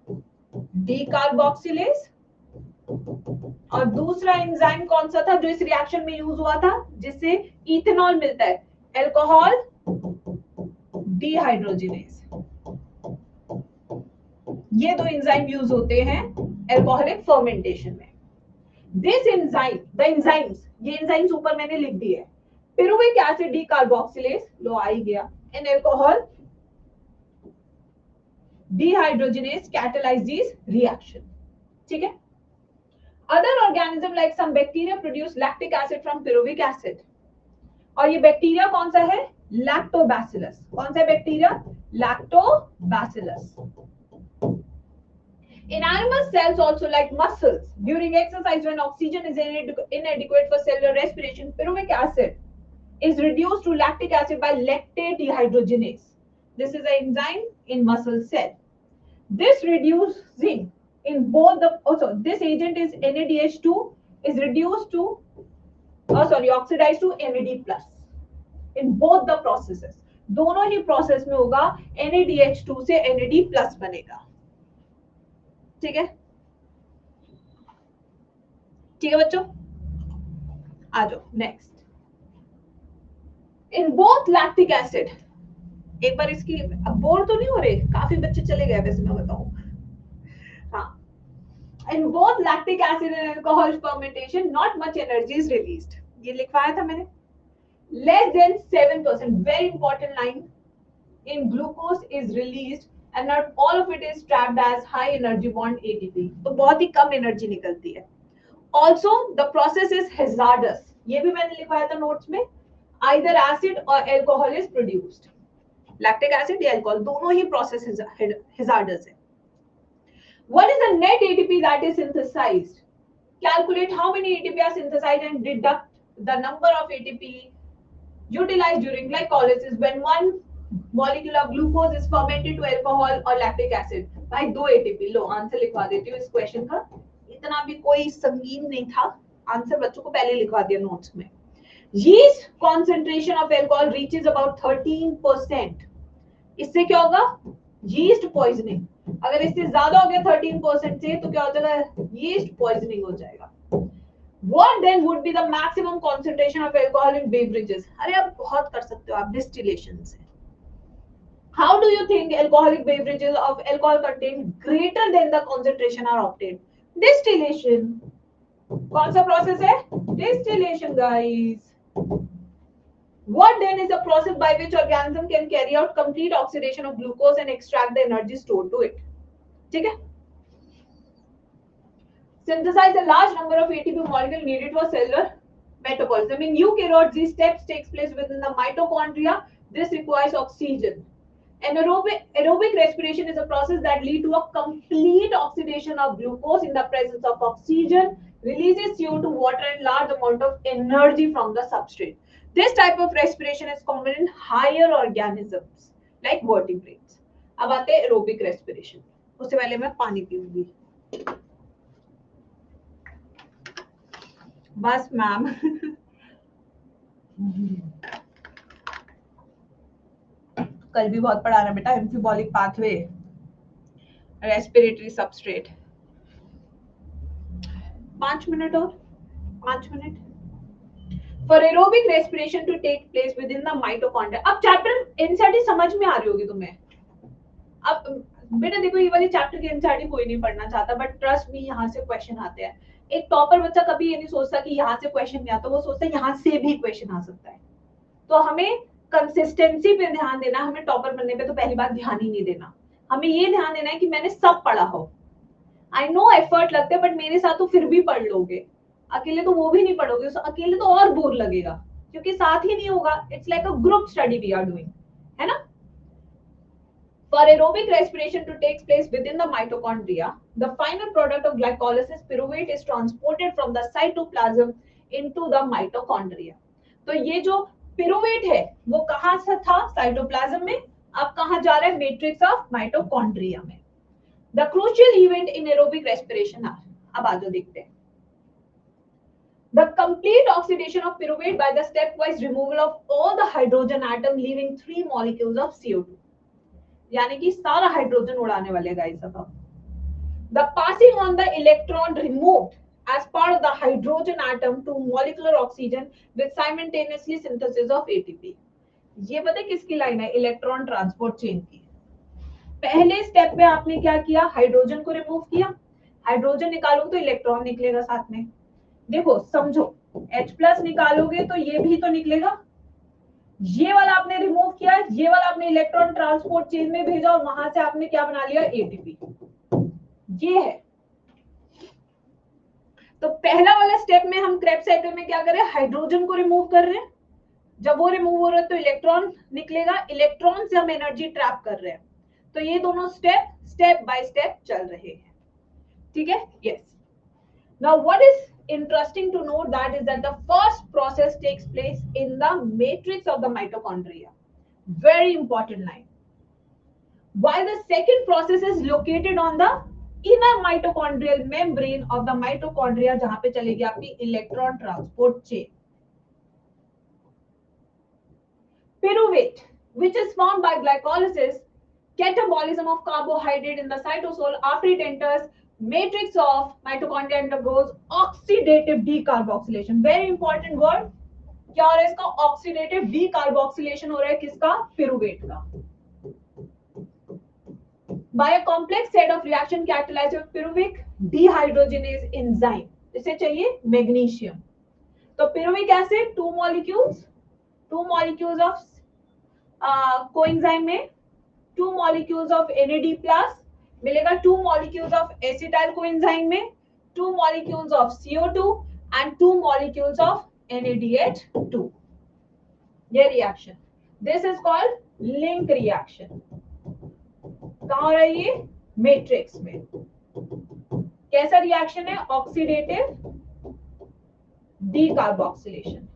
decarboxylase. और दूसरा एंजाइम कौन सा था जो इस रिएक्शन में यूज हुआ था जिससे इथेनॉल मिलता है? Alcohol dehydrogenase. ये दो एंजाइम यूज होते हैं अल्कोहलिक फर्मेंटेशन में. दिस एंजाइम, द एंजाइम्स, ये एंजाइम्स ऊपर मैंने लिख दिए हैं. pyruvic acid decarboxylase, लो आ ही गया, and alcohol dehydrogenase catalyze these reaction. ठीक है. Other organism like some bacteria produce lactic acid from pyruvic acid. और ये बैक्टीरिया कौन सा है? लैक्टोबैसिलस. कौन सा bacteria? Lactobacillus. In animal cells also like muscles, during exercise when oxygen is inadequate for cellular respiration, pyruvic acid is reduced to lactic acid by lactate dehydrogenase. This is an enzyme in muscle cell. This reducing in both the, also this agent is NADH2 is reduced to, oxidized to NAD plus in both the processes. दोनों ही प्रोसेस में होगा NADH2 से NAD plus बनेगा. ठीक है, ठीक है बच्चों, आ जाओ next. In both lactic acid, एक बार इसकी अब बोर तो नहीं हो रहे, काफी बच्चे चले गए वैसे मैं बताऊं. हाँ, in both lactic acid and alcohol fermentation not much energy is released. ये लिखवाया था मैंने. Less than 7%, very important line, in glucose is released and not all of it is trapped as high energy bond ATP. तो बहुत ही कम एनर्जी निकलती है. Also the process is hazardous. ये भी मैंने लिखवाया था नोट्स में. Either acid or alcohol is produced. Lactic acid या alcohol दोनों ही process hazardous है. What is the net ATP that is synthesized? Calculate how many ATP are synthesized and deduct the number of ATP utilized during glycolysis when one molecule of glucose is fermented to alcohol or lactic acid. भाई 2 ATP. लो आंसर लिखवा देती हूँ इस क्वेश्चन का. इतना भी कोई संगीन नहीं था. आंसर बच्चों को पहले लिखवा दिया नोट्स में. Yeast concentration of alcohol reaches about 13%. इससे क्या होगा? Yeast poisoning. अगर इससे ज्यादा हो गया 13% से तो क्या हो जाएगा? Yeast poisoning हो जाएगा. What then would be the maximum concentration of alcohol in beverages? अरे आप बहुत कर सकते हो आप distillation से. How do you think alcoholic beverages of alcohol content greater than the concentration are obtained? Distillation. कौन सा process है? Distillation, guys. What then is the process by which organism can carry out complete oxidation of glucose and extract the energy stored to it? ठीक है? synthesize a large number of ATP molecules needed for cellular metabolism. In eukaryotes, these steps takes place within the mitochondria. This requires oxygen. Aerobic respiration is a process that leads to a complete oxidation of glucose in the presence of oxygen, releases CO2, water, and large amount of energy from the substrate. This type of respiration is common in higher organisms like vertebrates. अब आते हैं aerobic respiration. उससे पहले मैं पानी पीऊंगी. बस मैम. कल भी बहुत पढ़ा रहा बेटा amphibolic pathway respiratory substrate 5 minute और 5 minute for aerobic respiration to take place within the mitochondria. अब चैप्टर एनसीईआरटी समझ में आ रही होगी तुम्हें. अब बेटा देखो ये वाली चैप्टर की एनसीईआरटी कोई नहीं पढ़ना चाहता बट ट्रस्ट मी यहाँ से क्वेश्चन आते हैं. एक टॉपर बच्चा कभी ये नहीं सोचता कि यहाँ से क्वेश्चन नहीं आता, वो सोचता है यहाँ से भी क्वेश्चन आ सकता है. तो हमें कंसिस्टेंसी पे ध्यान देना. हमें टॉपर बनने पे तो पहली बात ध्यान ही नहीं देना. हमें ये ध्यान देना है कि मैंने सब पढ़ा हो. आई नो एफर्ट लगता है बट मेरे साथ तो फिर भी पढ़ लोगे. अकेले तो वो भी नहीं पढ़ोगे, तो अकेले तो और बोर लगेगा क्योंकि साथ ही नहीं होगा. It's like a group study we are doing, है ना. For aerobic respiration to take place within the mitochondria, the final product of glycolysis, pyruvate, is transported from the cytoplasm into the mitochondria. तो ये जो पिरुवेट है वो कहां से था? साइटोप्लाज्म में. अब कहां जा रहा है? मैट्रिक्स ऑफ माइटोकॉन्ड्रिया में. The crucial event in aerobic respiration are, अब आ जाओ देखते हैं. The complete oxidation of pyruvate by the stepwise removal of all the hydrogen atom, leaving 3 molecules of CO2. यानी कि सारा हाइड्रोजन उड़ाने वाले गाइस. अब the passing on the electron removed as part of the hydrogen atom to molecular oxygen with simultaneously synthesis of ATP. ये पता है किसकी लाइन है? इलेक्ट्रॉन ट्रांसपोर्ट चेन की. पहले स्टेप में आपने क्या किया? हाइड्रोजन को रिमूव किया. हाइड्रोजन निकालोगे तो इलेक्ट्रॉन निकलेगा साथ में. देखो समझो, H+ निकालोगे तो ये भी तो निकलेगा. ये वाला आपने रिमूव किया, ये वाला आपने इलेक्ट्रॉन ट्रांसपोर्ट चेन में भेजा और वहां से आपने क्या बना लिया? ATP. ये है. तो पहला वाला स्टेप में हम क्रेब्स साइकिल में क्या कर रहे हैं? हाइड्रोजन को रिमूव कर रहे हैं. जब वो रिमूव हो रहा है तो इलेक्ट्रॉन निकलेगा. इलेक्ट्रॉन से हम एनर्जी ट्रैप कर रहे हैं. तो ये दोनों स्टेप बाय स्टेप चल रहे हैं. ठीक है. Yes. Now what is interesting to note that is that the first process takes place in the matrix of the mitochondria. Very important line. While the second process is located on the inner mitochondrial membrane of the mitochondria, जहां पे चलेगी आपकी electron transport chain. Pyruvate, which is formed by glycolysis, catabolism of carbohydrate in the cytosol, after it enters matrix of mitochondria undergoes oxidative decarboxylation. Very important word. क्या हो रहा है इसका? ऑक्सीडेटिव डीकार्बोक्सिलेशन हो रहा है. किसका? पिरुवेट का. By a complex set of reaction catalyzed with pyruvic dehydrogenase enzyme. इसे चाहिए मैग्नीशियम. तो पिरुविक एसिड 2 molecules of कोएंजाइम में 2 molecules of NAD+ मिलेगा. 2 molecules of acetyl coenzyme में 2 molecules of CO2 and 2 molecules of NADH2. ये reaction. This is called link reaction. कहाँ हो रहा है ये? मैट्रिक्स में. कैसा रिएक्शन है? Oxidative decarboxylation.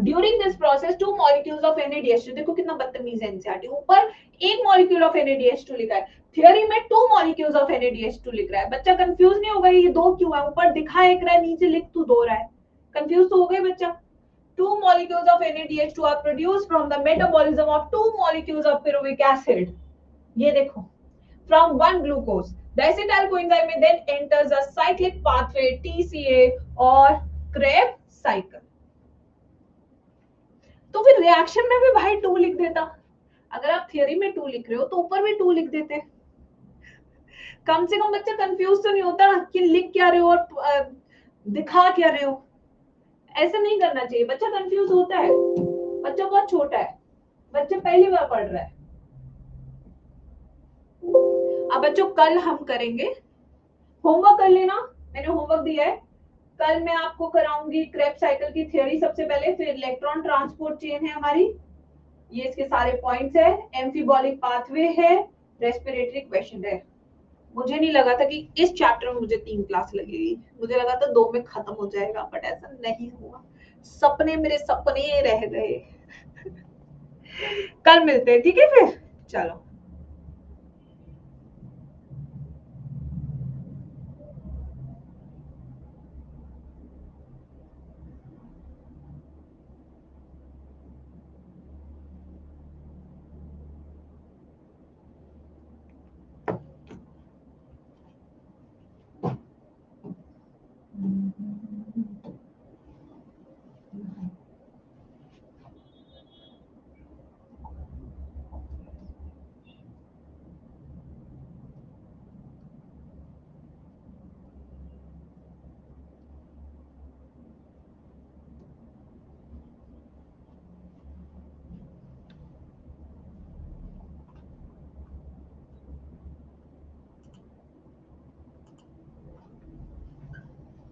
During this process, 2 molecules of NADH2, देखो कितना बदतमीज है एनसीईआरटी. ऊपर 1 molecule of NADH2 लिखा है, थियोरी में 2 molecules of NADH2 लिख रहा है. बच्चा कंफ्यूज नहीं होगा ये 2 क्यों है? ऊपर दिखा एक रहा है, नीचे लिख तू 2 रहा है. कंफ्यूज तो हो गए बच्चा. 2 molecules of NADH2 are produced from the metabolism of 2 molecules of pyruvic acid. ये देखो, from 1 glucose. The acetyl coenzyme then enters a cyclic pathway TCA or Krebs cycle. तो फिर रिएक्शन में भी भाई 2 लिख देता. अगर आप थियरी में 2 लिख रहे हो तो ऊपर भी 2 लिख देते. कम से कम बच्चा कंफ्यूज तो नहीं होता कि लिख क्या रहे हो और दिखा क्या रहे हो. ऐसा नहीं करना चाहिए. बच्चा कंफ्यूज होता है. बच्चा बहुत छोटा है. बच्चा पहली बार पढ़ रहा है. अब बच्चों कल हम करेंगे, होमवर्क कर लेना, मैंने होमवर्क दिया है। कल मैं आपको कराऊंगी क्रेब्स साइकिल की थ्योरी सबसे पहले, फिर इलेक्ट्रॉन ट्रांसपोर्ट चेन है हमारी, ये इसके सारे पॉइंट्स है, एम्फीबॉलिक पाथवे है, रेस्पिरेटरी क्वेश्चन है। मुझे नहीं लगा था कि इस चैप्टर में मुझे 3 क्लास लगेगी, मुझे लगा था 2 में खत्म हो जाएगा, बट ऐसा नहीं हुआ। सपने मेरे सपने रह गए। कल मिलते हैं, ठीक है फिर, चलो।